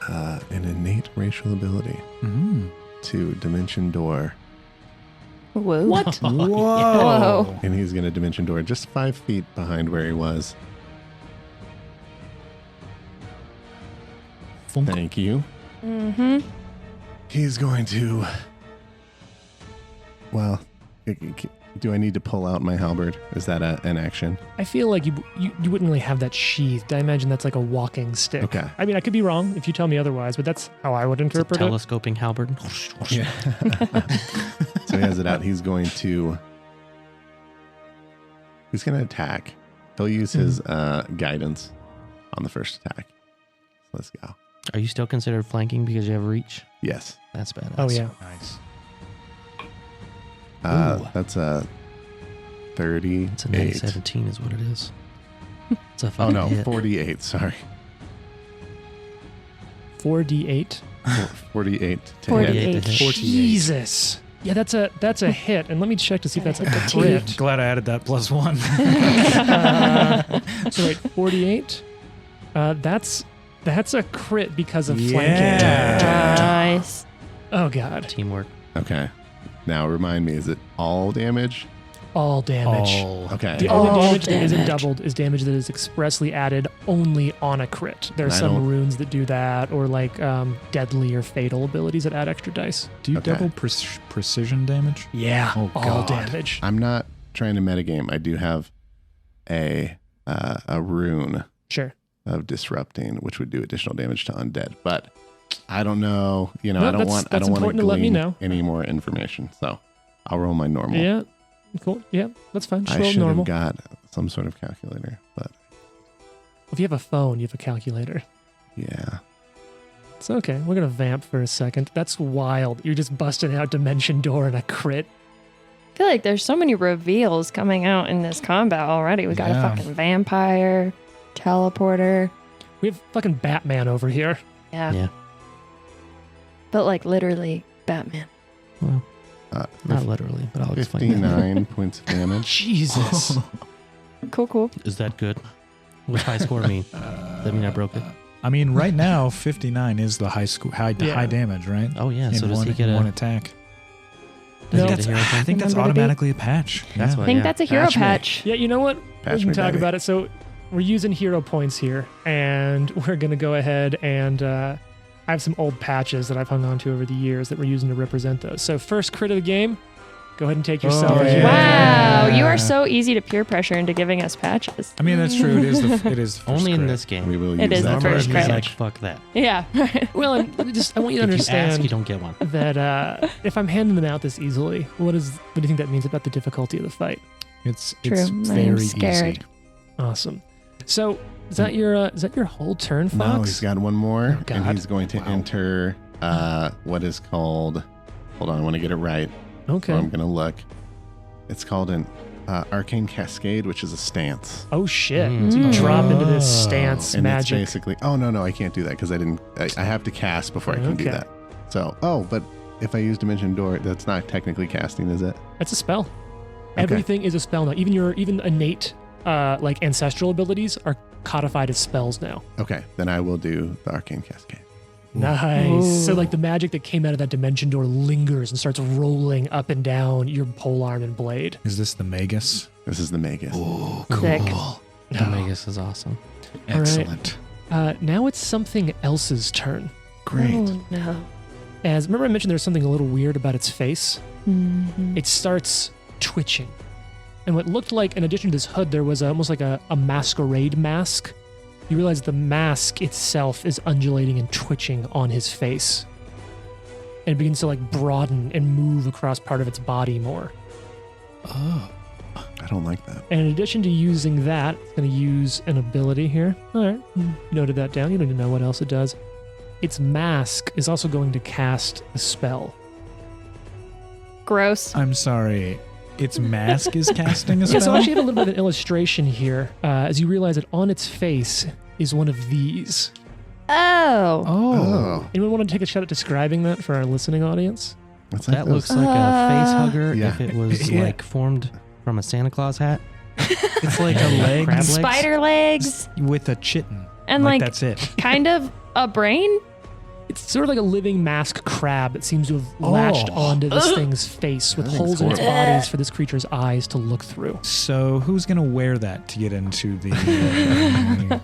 S1: an innate racial ability
S2: Mm.
S1: to dimension door,
S4: Whoa.
S3: What?
S2: Whoa.
S1: and he's going to dimension door just 5 feet behind where he was.
S2: Funk.
S1: Thank you.
S4: Mm-hmm.
S1: He's going to. Well, do I need to pull out my halberd? Is that an action?
S3: I feel like you wouldn't really have that sheathed. I imagine that's like a walking stick.
S1: Okay.
S3: I mean, I could be wrong if you tell me otherwise, but that's how I would
S5: It's a
S3: interpret it.
S5: telescoping halberd.
S1: Yeah. So he has it out. He's going to attack He'll use his guidance on the first attack. Let's go.
S5: Are you still considered flanking because you have reach?
S1: Yes.
S5: That's badass.
S3: Oh yeah.
S2: Nice.
S1: That's a 38.
S5: It's a net 17 is what it is. It's a
S1: Oh
S5: fucking
S1: no,
S5: hit.
S1: 48. Sorry,
S3: 4d8.
S1: 48 to
S4: 48.
S1: hit.
S5: to hit.
S3: Jesus. Yeah, that's a hit. And let me check to see if that's a crit.
S2: Glad I added that +1.
S3: So wait, 48. That's a crit because of flanking.
S4: Nice.
S3: Oh god.
S5: Teamwork.
S1: Okay. Now remind me, is it all damage?
S3: All damage.
S1: Okay.
S3: The only
S4: All
S3: damage that isn't
S4: damage.
S3: doubled is damage that is expressly added only on a crit. There are
S1: I
S3: some
S1: don't-
S3: runes that do that, or like deadly or fatal abilities that add extra dice.
S2: Do you
S1: Okay.
S2: double precision damage?
S3: Yeah,
S2: Oh,
S3: all
S2: God.
S3: damage.
S1: I'm not trying to metagame. I do have a rune
S3: Sure.
S1: of disrupting, which would do additional damage to undead. But I don't know. You know,
S3: No,
S1: I don't
S3: that's-
S1: want. I
S3: that's
S1: don't want
S3: important to let me know.
S1: any more information. So I'll roll my normal.
S3: Yeah. Cool. Yeah, that's fine. Just
S1: I
S3: roll
S1: should
S3: normal.
S1: have got some sort of calculator, but
S3: If you have a phone, you have a calculator.
S1: yeah.
S3: It's okay. We're gonna vamp for a second. That's wild. You're just busting out Dimension Door and a crit.
S4: I feel like there's so many reveals coming out in this combat already. We got
S2: Yeah.
S4: a fucking vampire, teleporter.
S3: We have fucking Batman over here.
S4: Yeah.
S5: Yeah.
S4: But like literally Batman.
S5: Well,
S1: Uh,
S5: not literally, but I'll explain that.
S1: 59 points of damage.
S3: Jesus.
S4: Cool.
S5: Is that good? What's high score mean? Does that mean I broke it?
S2: I mean, right now 59 is the high
S3: Yeah.
S2: damage, right?
S5: Oh yeah.
S2: In
S5: So does
S2: one,
S5: he get
S2: in one
S5: a?
S2: attack?
S5: Does he
S2: That's-
S5: get a hero
S2: I
S5: point?
S2: think that's
S4: Remember to be-
S2: automatically a patch.
S5: That's
S2: Yeah.
S5: what-
S4: I think
S5: yeah.
S4: that's a hero
S1: Patch me.
S4: patch.
S3: Yeah, you know what?
S1: Patch
S3: We can
S1: me,
S3: talk
S1: baby.
S3: about it. So we're using hero points here, and we're going to go ahead and I have some old patches that I've hung on to over the years that we're using to represent those. So first crit of the game, go ahead and take yourself.
S2: Oh,
S3: a hero.
S2: yeah.
S4: Wow, you are so easy to peer pressure into giving us patches.
S2: I mean, that's true. It is the first
S5: Only in
S2: crit.
S5: this game.
S1: We will
S4: It
S1: use
S4: is the
S1: that.
S4: first
S5: Normally, he's
S4: crit.
S5: like, fuck that.
S4: Yeah.
S3: Well, and just I want you to
S5: If you ask,
S3: understand
S5: you don't get one.
S3: that if I'm handing them out this easily, what do you think that means about the difficulty of the fight?
S2: It's
S4: True.
S2: it's
S4: I am
S2: very
S4: scared.
S2: easy.
S3: Awesome. So is that your whole turn, Fox?
S1: No, he's got one more,
S3: Oh, God.
S1: and he's going to enter what is called. Hold on, I want to get it right.
S3: Okay.
S1: So I'm going to look. It's called an arcane cascade, which is a stance.
S3: Oh shit!
S5: Mm.
S3: So you drop into this
S2: Oh.
S3: stance
S1: And
S3: magic.
S1: it's basically, oh no, I can't do that because I have to cast before I can do
S3: Okay.
S1: that. So, but if I use Dimension Door, that's not technically casting, is it?
S3: That's a spell.
S1: Okay.
S3: Everything is a spell now. Even innate like ancestral abilities are codified as spells now.
S1: Okay, then I will do the arcane cascade.
S3: Nice. So
S4: Ooh.
S3: like the magic that came out of that dimension door lingers and starts rolling up and down your polearm and blade.
S2: Is this the Magus?
S1: This is the Magus.
S2: Oh,
S4: Sick.
S5: The Magus is awesome.
S3: All right.
S2: Excellent.
S3: Now it's something else's turn.
S1: Great.
S4: Oh, no.
S3: As remember I mentioned there's something a little weird about its face?
S4: Mhm.
S3: It starts twitching. And what looked like, in addition to this hood, there was almost like a masquerade mask. You realize the mask itself is undulating and twitching on his face. And it begins to like broaden and move across part of its body more.
S2: Oh.
S1: I don't like that.
S3: And in addition to using that, it's going to use an ability here. All right, noted that down. You don't need to know what else it does. Its mask is also going to cast a spell.
S4: Gross.
S2: I'm sorry. Its mask is casting a
S3: Yeah, so I
S2: spell?
S3: actually have a little bit of an illustration here as you realize that on its face is one of these.
S4: Oh.
S2: Oh.
S3: Anyone want to take a shot at describing that for our listening audience?
S1: It's like
S5: That
S1: those-
S5: looks like a face
S4: Uh,
S5: hugger
S1: Yeah.
S5: if it was
S2: Yeah.
S5: like formed from a Santa Claus hat.
S2: It's like a leg
S5: Crab legs.
S4: Spider legs
S2: with a chitin.
S4: and like
S2: that's it.
S4: kind of a brain.
S3: It's sort of like a living mask crab that seems to have latched
S2: Oh.
S3: onto this thing's face with
S1: That
S3: holes
S1: thing's
S3: in its
S4: horrible.
S3: bodies for this creature's eyes to look through.
S2: So who's gonna wear that to get into the?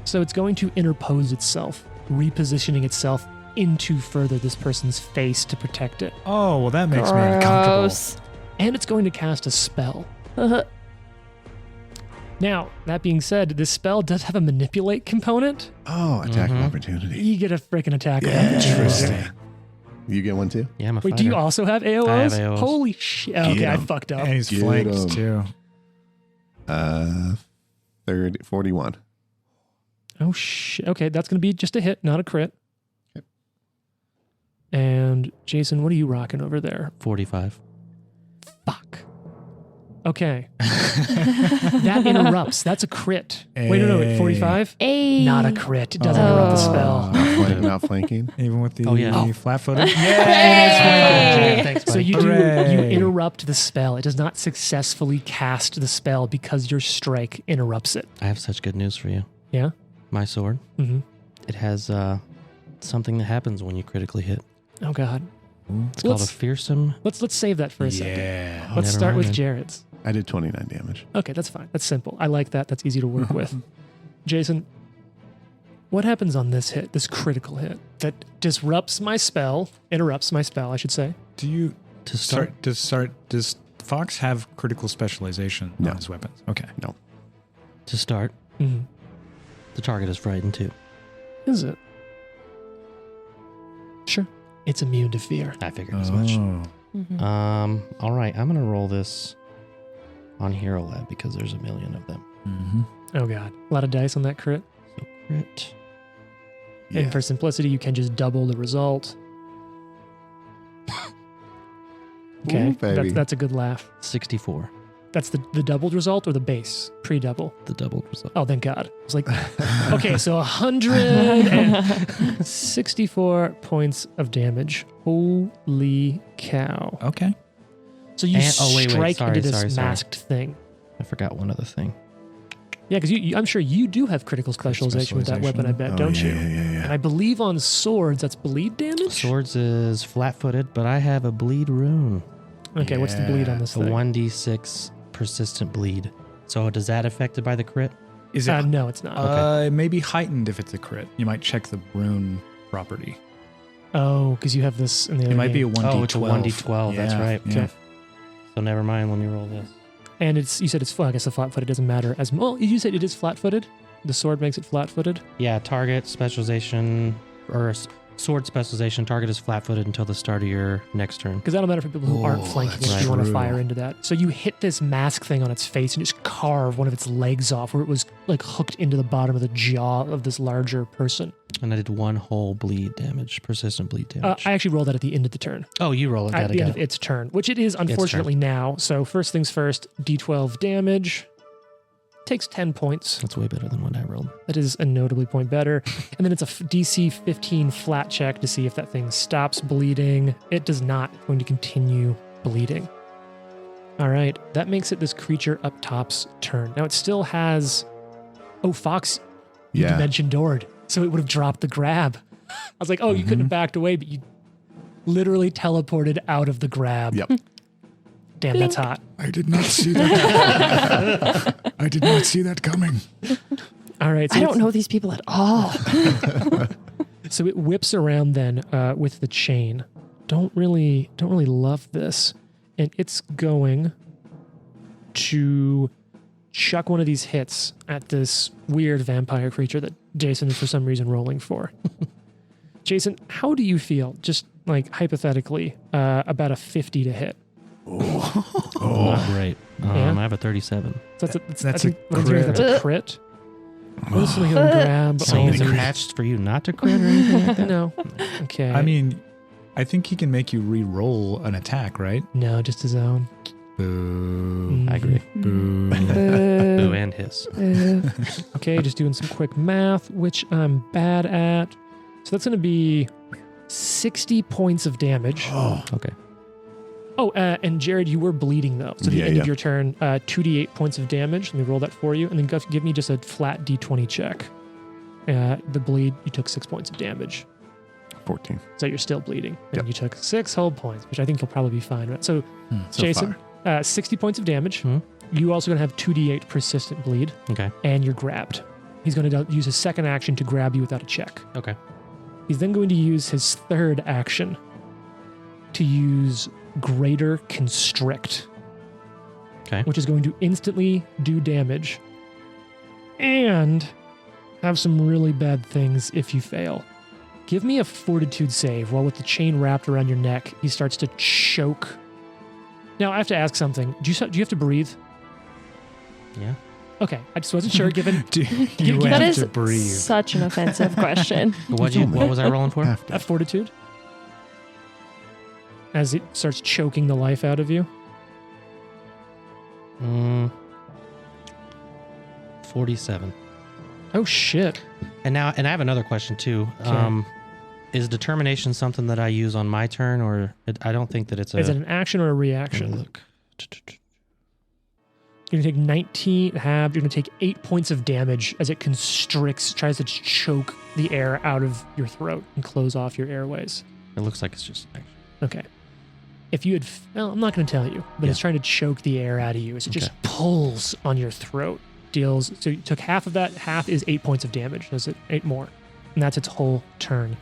S3: So it's going to interpose itself, repositioning itself into further this person's face to protect it.
S2: Oh well, that makes me uncomfortable.
S4: Gross.
S3: And it's going to cast a spell. Now, that being said, this spell does have a manipulate component.
S1: Oh, attack of
S5: Mhm.
S1: opportunity.
S3: You get a freaking attack. of
S1: Yeah.
S3: opportunity.
S2: Interesting.
S1: You get one too?
S5: Yeah, I'm a
S3: Wait,
S5: fighter.
S3: do you also have AOs?
S5: I have AOs.
S3: Holy shit. Okay, I
S1: him.
S3: fucked up.
S2: And he's
S1: Get
S2: flanked
S1: 'em.
S2: too.
S1: 41.
S3: Oh, shit. Okay, that's going to be just a hit, not a crit.
S1: Okay.
S3: And Jason, what are you rocking over there?
S5: 45.
S3: Fuck. Okay. That interrupts. That's a crit. Wait, no, 45?
S4: Hey.
S3: Not a crit. It doesn't interrupt the spell.
S1: Not flanking.
S2: Even with the flat-footed?
S3: Yay!
S5: Thanks,
S3: So
S5: buddy.
S3: you
S2: Hooray.
S3: interrupt the spell. It does not successfully cast the spell because your strike interrupts it.
S5: I have such good news for you.
S3: Yeah?
S5: My sword,
S3: Mm-hmm.
S5: it has something that happens when you critically hit.
S3: Oh, God.
S5: It's called a fearsome.
S3: Let's save that for a second.
S2: Yeah.
S3: Let's
S5: Never
S3: start
S5: mind,
S3: with
S5: man.
S3: Jared's.
S1: I did 29 damage.
S3: Okay, that's fine. That's simple. I like that. That's easy to work with. Jason, what happens on this hit, this critical hit, that disrupts my spell, interrupts my spell, I should say?
S2: Do you
S5: To start,
S2: does Fox have critical specialization
S1: No.
S2: on his weapons? Okay.
S1: No.
S5: to start,
S3: Mm-hmm.
S5: the target is frightened too.
S3: Is it? Sure. It's immune to fear.
S5: I figured as much.
S2: Oh.
S4: Mhm.
S5: All right, I'm gonna roll this on Hero Lab because there's a million of them.
S2: Mm-hmm.
S3: Oh, God. A lot of dice on that crit.
S5: So crit.
S1: Yeah.
S3: And for simplicity, you can just double the result. Okay,
S1: Ooh, baby.
S3: that's a good laugh.
S5: 64.
S3: That's the doubled result or the base pre-double?
S5: The doubled result.
S3: Oh, thank God. I was like, okay, so 164 points of damage. Holy cow.
S2: Okay.
S3: So you
S5: And- oh, wait,
S3: strike
S5: sorry,
S3: into this
S5: sorry.
S3: masked thing.
S5: I forgot one other thing.
S3: Yeah, because I'm sure you do have critical specialization with that weapon, I bet,
S1: Oh,
S3: don't
S1: yeah,
S3: you?
S1: Yeah, yeah,
S3: And I believe on swords, that's bleed damage?
S5: Swords is flat-footed, but I have a bleed rune.
S3: Okay, what's the bleed on this
S5: A
S3: thing?
S5: 1d6 persistent bleed. So does that affected by the crit?
S2: Is it?
S3: No, it's not.
S2: It may be heightened if it's a crit. You might check the rune property.
S3: Oh, because you have this in the other
S2: It might be a
S3: game.
S2: 1d12.
S5: Oh, it's a 1d12. That's
S2: Yeah,
S5: right.
S2: yeah.
S3: Okay.
S5: So never mind. Let me roll this.
S3: And you said it's, I guess the flat-footed doesn't matter as well. You said it is flat-footed? The sword makes it flat-footed?
S5: Yeah, target specialization or sword specialization. Target is flat-footed until the start of your next turn.
S3: Because that'll matter for people who aren't
S2: Oh,
S3: flanking
S2: that's
S3: if you want to
S2: true.
S3: fire into that. So you hit this mask thing on its face and just carve one of its legs off where it was like hooked into the bottom of the jaw of this larger person.
S5: And I did one whole bleed damage, persistent bleed damage.
S3: I actually rolled that at the end of the turn.
S5: Oh, you roll it.
S3: At
S5: Got it,
S3: the
S5: got
S3: end of
S5: it.
S3: its turn, which it is unfortunately now. So first things first, D12 damage. Takes 10 points.
S5: That's way better than what I rolled.
S3: That is a notably point better. And then it's a DC 15 flat check to see if that thing stops bleeding. It does not. It's going to continue bleeding. All right. That makes it this creature up top's turn. Now it still has... Oh, Fox, you
S1: Yeah.
S3: dimension doored. So it would have dropped the grab. I was like, oh, you couldn't have backed away, but you literally teleported out of the grab.
S1: Yep.
S3: Damn, that's hot.
S2: I did not see that. I did not see that coming.
S3: All right. So
S4: I
S3: it's-
S4: don't know these people at all.
S3: So it whips around then with the chain. Don't really love this, and it's going to chuck one of these hits at this weird vampire creature that Jason is for some reason rolling for. Jason, how do you feel, just like hypothetically, about a 50 to hit?
S5: Not great.
S3: Yeah.
S5: I have a 37.
S3: So
S2: That's
S3: I
S2: a
S3: think what I'm hearing is that's a crit. What is something gonna grab?
S5: So
S3: all
S5: is it
S3: these-
S5: hatched for you not to crit or anything like that?
S3: No. Okay.
S2: I mean, I think he can make you re-roll an attack, right?
S3: no, just his own.
S2: Boo.
S5: I agree.
S2: Boo.
S5: Boo and hiss.
S3: Okay, just doing some quick math, which I'm bad at. So that's going to be 60 points of damage.
S5: Okay.
S3: Oh, and Jared, you were bleeding though. So at the
S1: Yeah,
S3: end
S1: yeah.
S3: of your turn, 2d8 points of damage. Let me roll that for you. And then give me just a flat d20 check. The bleed, you took 6 points of damage.
S1: 14.
S3: So you're still bleeding. And
S1: Yep.
S3: you took 6 whole points, which I think you'll probably be fine with. So,
S1: So
S3: Jason,
S1: far.
S3: 60 points of damage.
S5: Hmm.
S3: You also going to have 2d8 persistent bleed.
S5: Okay.
S3: And you're grabbed. He's going to use his second action to grab you without a check.
S5: Okay.
S3: He's then going to use his third action to use Greater Constrict.
S5: Okay.
S3: Which is going to instantly do damage and have some really bad things if you fail. Give me a fortitude save while with the chain wrapped around your neck, he starts to choke. Now, I have to ask something. Do you have to breathe?
S5: Yeah.
S3: Okay, I just wasn't sure. Given
S2: Do you
S3: That
S4: That
S2: have
S4: is
S2: to breathe?
S4: such an offensive question.
S5: What was I rolling for?
S2: Have to.
S3: a fortitude, as it starts choking the life out of you.
S5: 47.
S3: Oh shit!
S5: And I have another question too.
S3: Okay.
S5: Is determination something that I use on my turn, or I don't think that it's a.
S3: Is it an action or a
S5: Let me
S3: reaction?
S5: look.
S3: You're gonna take 19 halved. You're gonna take 8 points of damage as it constricts, tries to choke the air out of your throat and close off your airways.
S5: It looks like it's just action.
S3: Okay. If you had, well, I'm not gonna tell you, but it's trying to choke the air out of you as it just pulls on your throat. Deals. So you took half of that. Half is 8 points of damage. Does it 8 more? And that's its whole turn.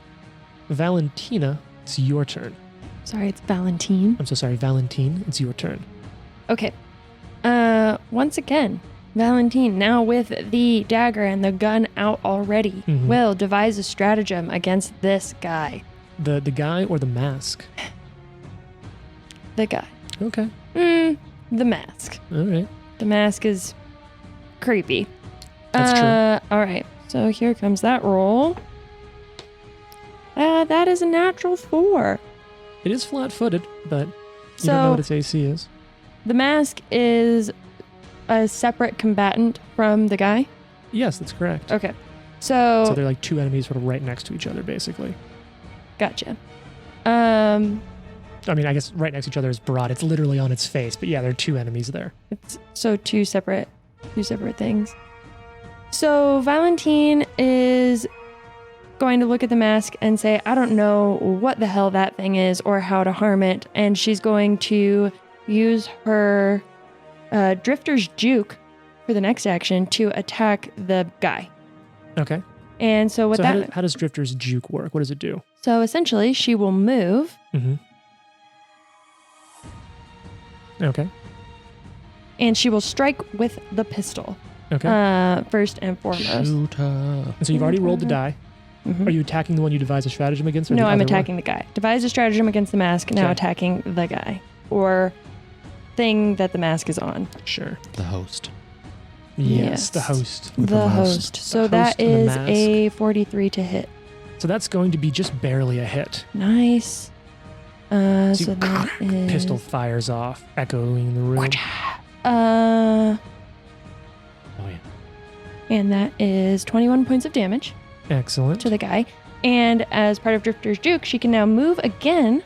S3: Valentina, it's your turn.
S4: Sorry, it's Valentine.
S3: I'm so sorry, Valentine. It's your turn.
S4: Okay. Once again, Valentine, now with the dagger and the gun out already, will devise a stratagem against this guy.
S3: The guy or the mask?
S4: The guy.
S3: Okay.
S4: The mask.
S3: All right.
S4: The mask is creepy.
S3: That's true.
S4: All right. So here comes that roll. That is a natural 4.
S3: It is flat-footed, but you
S4: So
S3: don't know what its AC is.
S4: the mask is a separate combatant from the guy.
S3: Yes, that's correct.
S4: Okay.
S3: So
S4: So
S3: they're like two enemies sort of right next to each other, basically.
S4: gotcha.
S3: I mean, I guess right next to each other is broad. It's literally on its face, but yeah, there are two enemies there.
S4: It's so two separate things. So Valentine is going to look at the mask and say, I don't know what the hell that thing is or how to harm it. And she's going to use her Drifter's Juke for the next action to attack the guy.
S3: Okay.
S4: And so
S3: How does Drifter's Juke work? What does it do?
S4: So essentially she will move.
S3: Mm-hmm. Okay.
S4: And she will strike with the pistol.
S3: Okay.
S4: First and foremost.
S5: Shoot her.
S3: And so you've already rolled the die.
S4: Mhm.
S3: Are you attacking the one you devise a stratagem against? Or
S4: No,
S3: the
S4: I'm
S3: other
S4: attacking the guy. Devise a stratagem against the mask, now
S3: Okay.
S4: attacking the guy. Or thing that the mask is on.
S3: one? Sure.
S5: The host.
S3: Yes, the
S4: Yes.
S3: host.
S2: With
S4: The
S2: the
S4: host.
S2: host.
S4: So
S3: The
S4: that
S3: host and the
S4: is
S3: mask.
S4: a 43 to hit.
S3: So that's going to be just barely a hit.
S4: Nice.
S3: So
S4: So that is...
S3: Pistol fires off, echoing the room.
S5: Oh yeah.
S4: And that is 21 points of damage
S3: Excellent.
S4: to the guy. And as part of Drifter's Juke, she can now move again,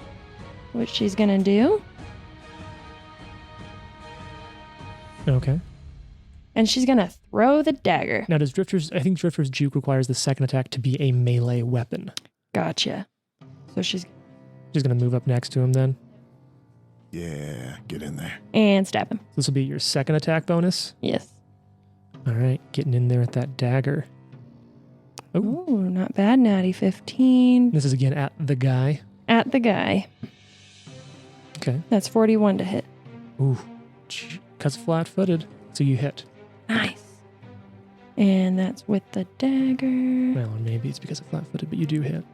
S4: which she's going to do.
S3: Okay.
S4: And she's going to throw the dagger.
S3: Now, I think Drifter's Juke requires the second attack to be a melee weapon.
S4: Gotcha. So she's...
S3: She's going to move up next to him then.
S1: Yeah, get in there.
S4: And stab him.
S3: This will be your second attack bonus.
S4: Yes.
S3: All right, getting in there with that dagger. Oh,
S4: Oh, not bad, natty 15.
S3: this is again at the guy.
S4: At the guy.
S3: Okay.
S4: That's 41 to hit.
S3: Ooh, cuts flat-footed, so you hit.
S4: Nice. And that's with the dagger.
S3: Well, maybe it's because of flat-footed, but you do hit.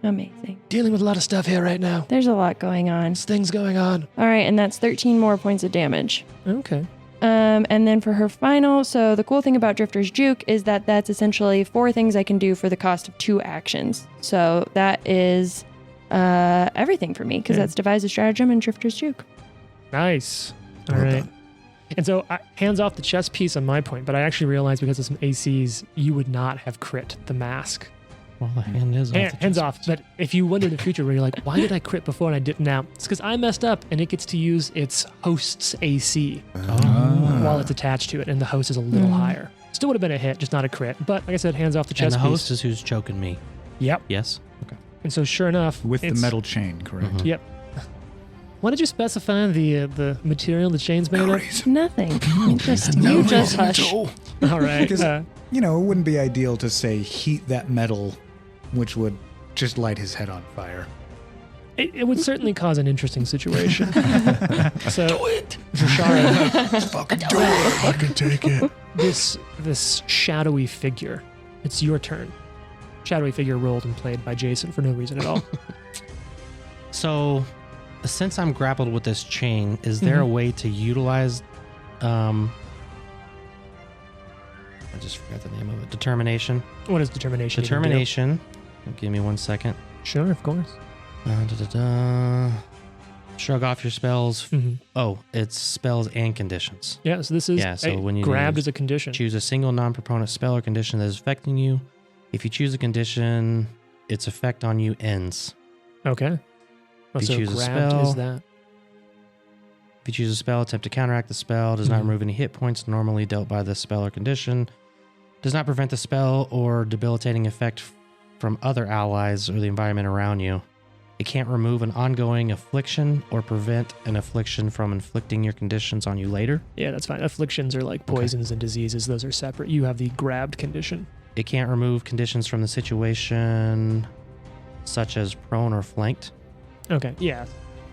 S4: Amazing.
S3: Dealing with a lot of stuff here right now.
S4: There's a lot going on.
S3: There's things going on.
S4: All right, and that's 13 more points of damage.
S3: Okay.
S4: And then for her final, so the cool thing about Drifter's Juke is that that's essentially 4 things I can do for the cost of 2 actions. So that is everything for me, because
S3: Yeah.
S4: that's Devise a Stratagem and Drifter's Juke.
S3: Nice. All
S1: Well
S3: right.
S1: done.
S3: And so, hands off the chess piece on my point, but I actually realized because of some ACs, you would not have crit the mask.
S5: Well, the hand is off. the
S3: Hands
S5: chest.
S3: off. But if you wonder in the future where you're like, why did I crit before and I didn't now? It's because I messed up and it gets to use its host's AC while it's attached to it, and the host is a little higher. Still would have been a hit, just not a crit. But like I said, hands off the
S5: And
S3: chess
S5: the
S3: piece.
S5: host is who's choking me.
S3: Yep.
S5: Yes.
S3: And so sure enough,
S2: With the
S3: it's-
S2: metal chain, correct?
S5: Mhm.
S3: Yep. Why did you specify the material the chain's made of?
S4: Nothing. You just hush.
S3: All right.
S2: Because, you know, it wouldn't be ideal to say heat that metal, which would just light his head on fire.
S3: it would certainly cause an interesting situation. So, Shara,
S1: Fucking do it. I can take it.
S3: this shadowy figure, it's your turn. Shadowy figure rolled and played by Jason for no reason at all.
S5: So, since I'm grappled with this chain, is there a way to utilize just forgot the name of it. Determination.
S3: What is determination? even do?
S5: Determination. Give me 1 second.
S3: Sure, of course.
S5: Shrug off your spells.
S3: Mm-hmm.
S5: Oh, it's spells and conditions.
S3: Yeah, so this is
S5: when you
S3: grabbed as a condition.
S5: choose a single non-proponent spell or condition that is affecting you. If you choose a condition, its effect on you ends.
S3: Okay. Oh,
S5: If you
S3: so
S5: choose a
S3: grabbed
S5: spell-
S3: is that.
S5: If you choose a spell, attempt to counteract the spell, does not remove any hit points normally dealt by the spell or condition, does not prevent the spell or debilitating effect from other allies or the environment around you. It can't remove an ongoing affliction or prevent an affliction from inflicting your conditions on you later.
S3: Yeah, that's fine. Afflictions are like poisons and diseases. Those are separate. You have the grabbed condition.
S5: It can't remove conditions from the situation, such as prone or flanked.
S3: Okay, yeah.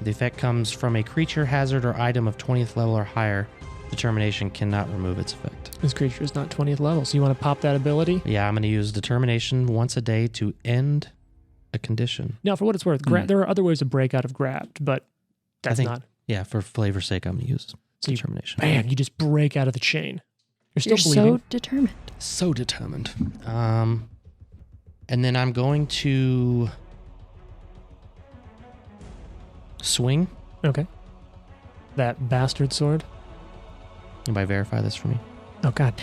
S5: The effect comes from a creature, hazard, or item of 20th level or higher. Determination cannot remove its effect.
S3: This creature is not 20th level, so you want to pop that ability?
S5: Yeah, I'm going to use Determination once a day to end a condition.
S3: Now, for what it's worth, there are other ways to break out of grabbed, but that's
S5: think-
S3: not.
S5: Yeah, for flavor's sake, I'm going to use
S3: So you-
S5: Determination.
S3: Bam, you just break out of the chain. You're
S4: You're
S3: still bleeding.
S4: so determined.
S5: So determined. And then I'm going to swing.
S3: Okay. That bastard sword.
S5: Anybody verify this for me?
S3: Oh, God.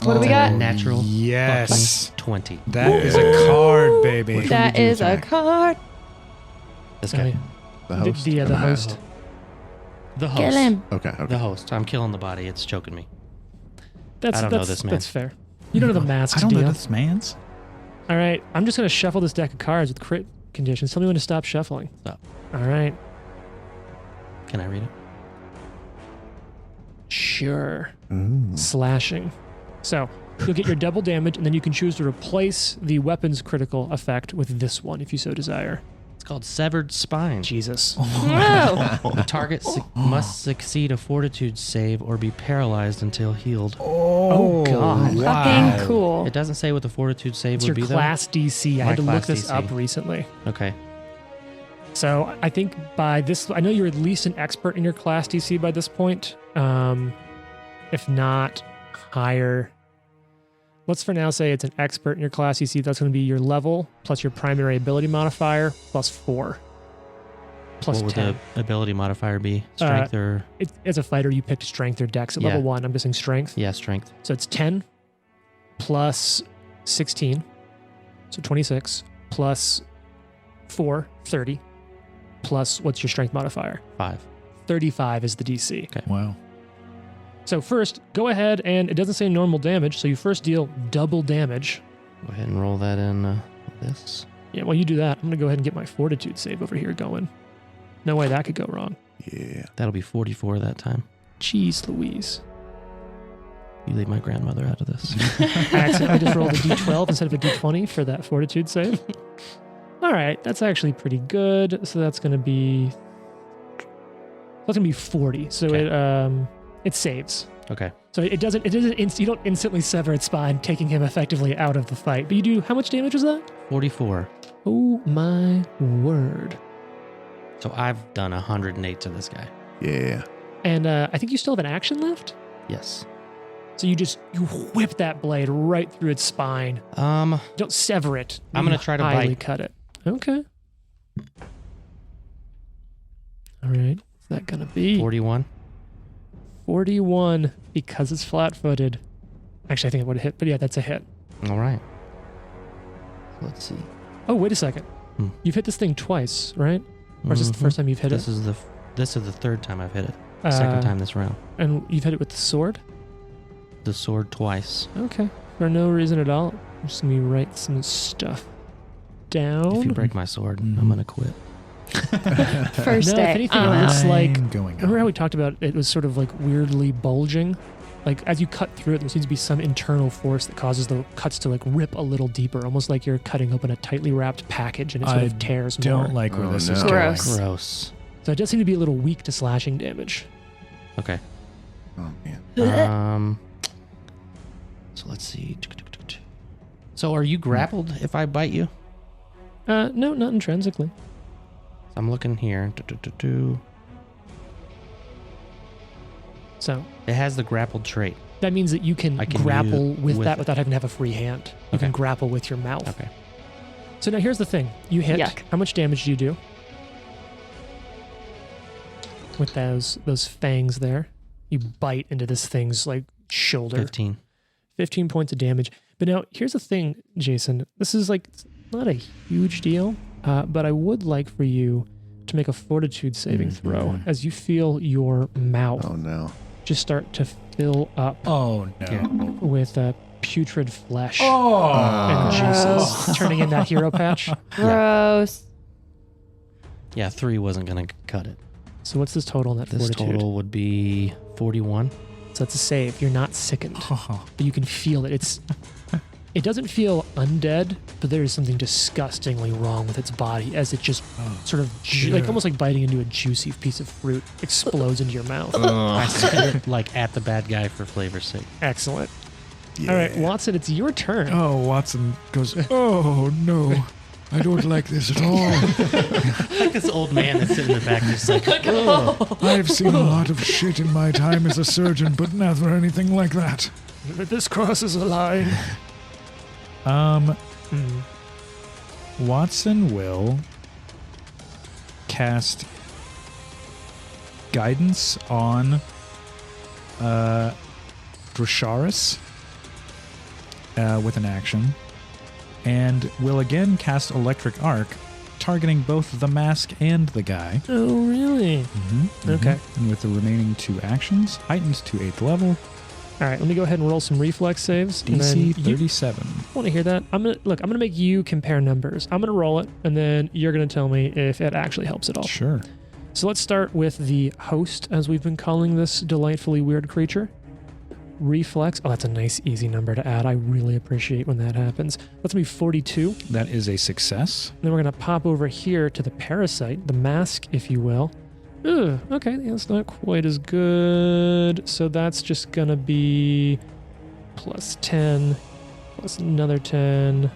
S4: What do we got?
S5: Natural
S2: Yes.
S5: fucking 20.
S2: That is a card, baby.
S1: Which one
S4: That
S1: did you
S4: is a
S1: attack?
S4: card.
S5: This
S3: Oh,
S5: guy.
S3: yeah.
S1: The host?
S3: The
S1: or the
S3: host.
S5: The host.
S4: Kill him.
S1: Okay, okay.
S5: The host. I'm killing the body. It's choking me.
S3: That's,
S5: I don't know
S3: that's,
S5: this man.
S3: That's fair. You don't know the Masques
S2: I don't
S3: deal.
S2: know this man's.
S3: All right. I'm just going to shuffle this deck of cards with crit conditions. Tell me when to stop shuffling.
S5: Stop.
S3: All right.
S5: Can I read it?
S3: Sure.
S1: Ooh.
S3: Slashing. So you'll get your double damage, and then you can choose to replace the weapon's critical effect with this one if you so desire.
S5: It's called Severed Spine.
S3: Jesus.
S4: Whoa.
S5: The target must succeed a fortitude save or be paralyzed until healed.
S3: Oh, God.
S4: Fucking cool.
S5: It doesn't say what the fortitude save
S3: It's
S5: would
S3: your
S5: be,
S3: class DC. I
S5: My
S3: had to look
S5: class
S3: this
S5: DC.
S3: up recently.
S5: though? Okay.
S3: So I think by this, I know you're at least an expert in your class DC by this point. If not higher. Let's for now say it's an expert in your class DC. That's going to be your level plus your primary ability modifier plus 4. Plus
S5: What would
S3: 10.
S5: the ability modifier be? Strength or...
S3: As a fighter, you picked strength or dex at
S5: Yeah.
S3: level 1. I'm guessing strength.
S5: Yeah, strength.
S3: So it's 10 plus 16. So 26 plus 4, 30. Plus what's your strength modifier?
S5: 5.
S3: 35 is the DC.
S2: Wow.
S3: So first, go ahead and it doesn't say normal damage, so you first deal double damage.
S5: Go ahead and roll that in this.
S3: Yeah, while you do that, I'm going to go ahead and get my fortitude save over here going. No way that could go wrong.
S1: Yeah.
S5: That'll be 44 that time.
S3: Jeez Louise.
S5: You leave my grandmother out of this.
S3: I accidentally just rolled a d12 instead of a d20 for that fortitude save. All right, that's actually pretty good. So that's going to be 40. So
S5: Okay.
S3: it saves.
S5: Okay.
S3: So you don't instantly sever its spine, taking him effectively out of the fight. But you do, how much damage was that?
S5: 44.
S3: Oh my word.
S5: So I've done 108 to this guy.
S1: Yeah.
S3: And I think you still have an action left.
S5: Yes.
S3: So you whip that blade right through its spine. Don't sever it.
S5: I'm gonna try to
S3: highly
S5: bite.
S3: cut it. Okay. All right. What's that gonna be?
S5: 41.
S3: 41 because it's flat-footed. Actually, I think it would have hit, but yeah, that's a hit.
S5: All right. Let's see.
S3: Oh, wait a second. You've hit this thing twice, right? Or is this the first time you've hit
S5: This
S3: it?
S5: is the third time I've hit it. Second time this round.
S3: And you've hit it with the sword?
S5: The sword twice.
S3: Okay. For no reason at all. I'm just going to write some stuff down.
S5: If you break my sword, I'm gonna quit.
S4: First
S3: No,
S4: day.
S3: if anything,
S4: I'm
S3: it looks
S4: out.
S3: like-
S2: I'm going
S3: Remember
S2: on.
S3: how we talked about it was sort of like weirdly bulging? Like as you cut through it, there seems to be some internal force that causes the cuts to like rip a little deeper, almost like you're cutting open a tightly wrapped package and it sort
S2: I
S3: of tears
S2: Don't
S3: more.
S2: like where
S1: Oh,
S2: this
S1: no.
S2: is going.
S4: Gross.
S5: Gross.
S3: So it does seem to be a little weak to slashing damage.
S5: Okay.
S1: Oh, man.
S5: So let's see. So are you grappled if I bite you?
S3: No, not intrinsically.
S5: I'm looking here.
S3: So
S5: It has the grappled trait.
S3: That means that you can
S5: I can
S3: grapple
S5: use
S3: with
S5: with
S3: that
S5: it.
S3: without having to have a free hand. You can
S5: Okay.
S3: grapple with your mouth.
S5: Okay.
S3: So now here's the thing. You hit.
S4: Yuck.
S3: How much damage do you do? With those fangs there. You bite into this thing's like shoulder.
S5: 15.
S3: 15 points of damage. But now here's the thing, Jason. This is like not a huge deal, but I would like for you to make a fortitude saving throw as you feel your mouth
S1: Oh no.
S3: just start to fill up
S2: Oh no.
S5: Yeah.
S3: with putrid flesh
S2: Oh.
S3: and
S4: Gross.
S3: juices, turning in that hero patch.
S4: Gross.
S5: Yeah, 3 wasn't going to cut it.
S3: So what's this total on that
S5: This
S3: fortitude?
S5: total would be 41.
S3: So that's a save. You're not sickened,
S2: Oh.
S3: but you can feel it. It doesn't feel undead, but there is something disgustingly wrong with its body as it just sort of like almost like biting into a juicy piece of fruit explodes into your mouth.
S5: I spit it like at the bad guy for flavor's sake.
S3: Excellent.
S1: Yeah.
S3: All right, Watson, it's your turn.
S2: Oh, Watson goes, oh no, I don't like this at all.
S5: Like this old man that's sitting in the back just like, oh.
S2: I've seen a lot of shit in my time as a surgeon, but never anything like that.
S3: This crosses a line.
S2: Watson will cast guidance on Drasharis with an action, and will again cast Electric Arc, targeting both the mask and the guy.
S3: Oh, really? Okay.
S2: And with the remaining 2 actions, heightened to 8th level,
S3: All right, let me go ahead and roll some reflex saves. and then
S2: DC
S3: you
S2: 37.
S3: want to hear that? I'm gonna make you compare numbers. I'm gonna roll it, and then you're gonna tell me if it actually helps at all.
S2: Sure.
S3: So let's start with the host, as we've been calling this delightfully weird creature. Reflex. Oh, that's a nice, easy number to add. I really appreciate when that happens. That's gonna be 42.
S2: That is a success.
S3: Then we're gonna pop over here to the parasite, the mask, if you will. Ugh, okay, that's not quite as good. So that's just gonna be plus 10, plus another 10,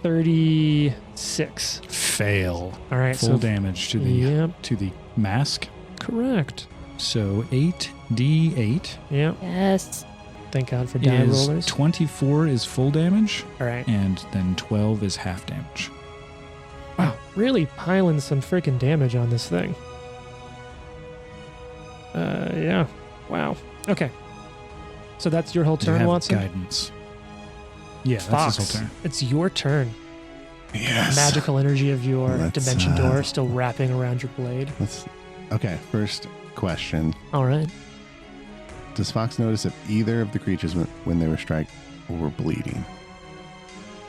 S3: 36.
S2: Fail.
S3: All right,
S2: Full
S3: so
S2: damage to the
S3: Yep,
S2: to the mask.
S3: correct.
S2: So 8d8
S3: Yep.
S4: Yes.
S3: Thank God for die
S2: is
S3: rollers.
S2: 24 is full damage,
S3: All right.
S2: and then 12 is half damage.
S3: Wow, really piling some freaking damage on this thing. Yeah. Wow. Okay. So that's your whole
S2: Do you
S3: turn,
S2: have
S3: Watson?
S2: guidance? Yeah, that's
S3: Fox,
S2: his whole turn.
S3: it's your turn.
S1: Yes.
S3: Magical energy of your
S1: Let's,
S3: dimension door still wrapping around your blade.
S1: Okay, first question.
S3: All right.
S1: Does Fox notice if either of the creatures when they were struck were bleeding?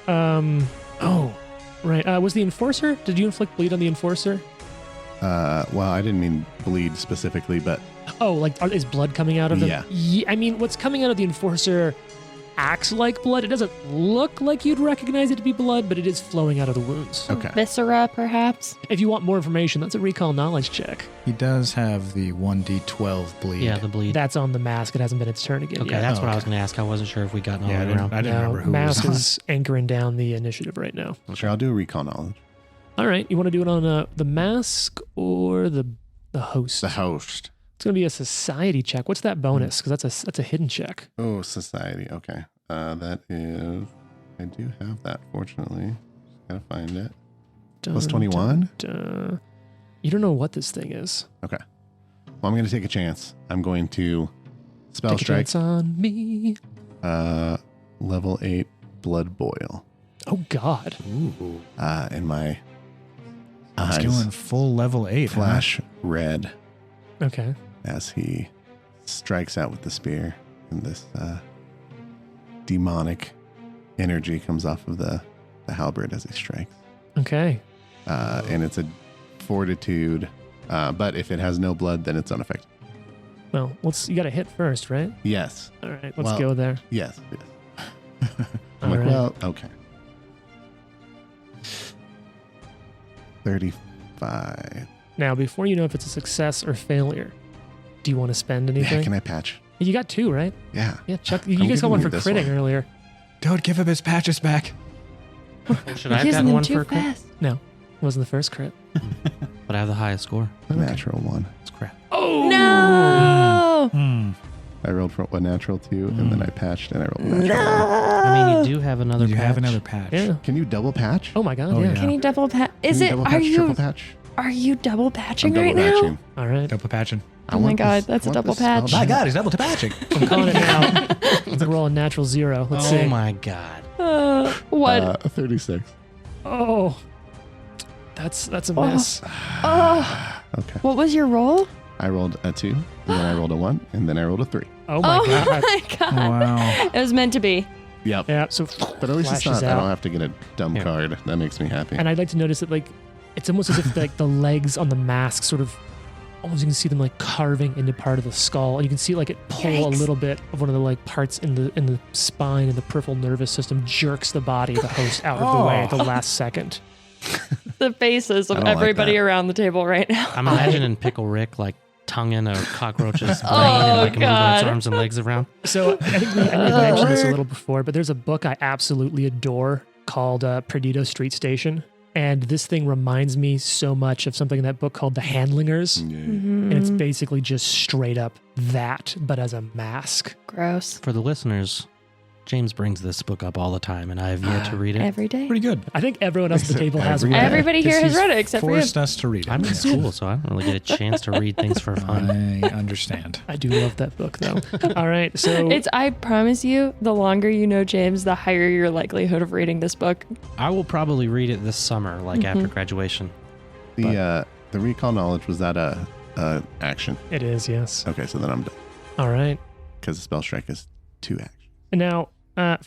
S3: Oh, right. Was the Enforcer? Did you inflict bleed on the Enforcer?
S1: Well, I didn't mean bleed specifically, but
S3: Oh, like is blood coming out of them?
S1: Yeah.
S3: I mean, what's coming out of the Enforcer acts like blood. It doesn't look like you'd recognize it to be blood, but it is flowing out of the wounds.
S1: okay.
S4: Viscera, perhaps.
S3: If you want more information, that's a recall knowledge check.
S2: He does have the 1d12 bleed.
S5: Yeah, the bleed.
S3: That's on the mask. It hasn't been its turn again
S5: Okay,
S3: yet.
S5: that's
S2: Oh,
S5: what I was
S2: okay.
S5: going to ask. I wasn't sure if we got all
S2: Yeah,
S5: the way around.
S2: I didn't remember who
S3: Mask
S2: was on.
S3: is anchoring down the initiative right now.
S1: Sure, I'll do a recall knowledge.
S3: All right, you want to do it on the mask or the host?
S1: The host.
S3: It's going to be a society check. What's that bonus? Because that's a hidden check.
S1: Oh, society. Okay. That is. I do have that, fortunately. Just gotta find it. Plus 21?
S3: You don't know what this thing is.
S1: Okay. Well, I'm gonna take a chance. I'm going to spell
S3: Take a
S1: strike.
S3: chance on me.
S1: Level 8 blood boil.
S3: Oh God.
S2: Ooh.
S1: And my
S2: He's
S1: eyes
S2: going full level 8.
S1: flash red
S3: Okay.
S1: as he strikes out with the spear, and this demonic energy comes off of the halberd as he strikes.
S3: Okay.
S1: And it's a fortitude, but if it has no blood, then it's unaffected.
S3: Well, you got to hit first, right?
S1: Yes.
S3: All right. Let's
S1: Well,
S3: go there.
S1: Yes.
S3: All
S1: I'm like,
S3: right.
S1: well, okay. 35.
S3: Now, before you know if it's a success or failure, do you want to spend anything?
S1: Yeah, can I patch?
S3: You got 2, right?
S1: Yeah.
S3: Yeah, Chuck. You
S1: I'm
S3: guys got
S1: giving
S3: one
S1: you
S3: for
S1: this
S3: critting
S1: one.
S3: earlier.
S2: Don't give him his patches back.
S5: Should I have
S4: Using
S5: gotten
S4: them
S5: one
S4: too
S5: for a crit?
S4: fast.
S3: No, it wasn't the first crit.
S5: But I have the highest score.
S1: A natural one.
S5: It's crap.
S3: Oh
S4: No.
S6: I rolled for a natural 2, and then I patched, and I rolled a natural 1.
S5: I mean, you do have another
S2: You
S5: patch.
S2: have another patch.
S3: Yeah.
S6: Can you double patch?
S3: Oh my god.
S2: Oh,
S3: yeah.
S2: yeah.
S4: Can you double patch?
S6: Can you double patch, triple patch?
S4: Are you double
S6: I'm
S4: patching
S6: double
S4: right now?
S6: patching.
S3: All right.
S2: Double patching.
S4: Oh my God, that's a double patch.
S2: My God, he's double patching.
S3: I'm calling it now. Let's roll a natural 0. Let's
S5: Oh
S3: see.
S5: my god.
S4: What?
S6: 36.
S3: Oh. That's a mess.
S4: Oh,
S6: Okay.
S4: what was your roll?
S6: I rolled a 2, and then I rolled a 1, and then I rolled a 3.
S3: Oh my
S4: Oh
S3: god.
S4: my God.
S2: Wow.
S4: It was meant to be.
S6: Yep.
S3: Yeah, so
S6: But at least it's
S3: flashes
S6: not. I
S3: out.
S6: don't have to get a dumb
S5: Yeah.
S6: card. That makes me happy.
S3: And I'd like to notice that like it's almost as if like the legs on the mask sort of almost you can see them like carving into part of the skull. And you can see like it pull a
S4: Yikes.
S3: little bit of one of the like parts in the spine and the peripheral nervous system jerks the body of the host out of the way at the last second.
S4: The faces of
S6: I don't like
S4: everybody
S6: that.
S4: around the table right now.
S5: I'm imagining Pickle Rick like tonguing a cockroach's brain
S4: Oh,
S5: and like moving
S4: God.
S5: its arms and legs around.
S3: So I think I mentioned this a little before, but there's a book I absolutely adore called Perdido Street Station. And this thing reminds me so much of something in that book called The Handlingers.
S6: Yeah.
S3: And it's basically just straight up that, but as a mask.
S4: Gross.
S5: For the listeners, James brings this book up all the time, and I have yet to read it.
S4: Every day.
S2: Pretty good.
S3: I think everyone else at the table has one.
S4: Everybody here has
S2: He's
S4: read it except for you.
S2: forced us to read it.
S5: I'm in
S2: Yeah.
S5: school, so I don't really get a chance to read things for fun.
S2: I understand.
S3: I do love that book though. All right, so
S4: I promise you, the longer you know James, the higher your likelihood of reading this book.
S5: I will probably read it this summer, like after graduation.
S6: The recall knowledge, was that a action?
S3: it is, yes.
S6: Okay, so then I'm done.
S3: All right.
S6: Because the spell strike is 2 actions.
S3: And now,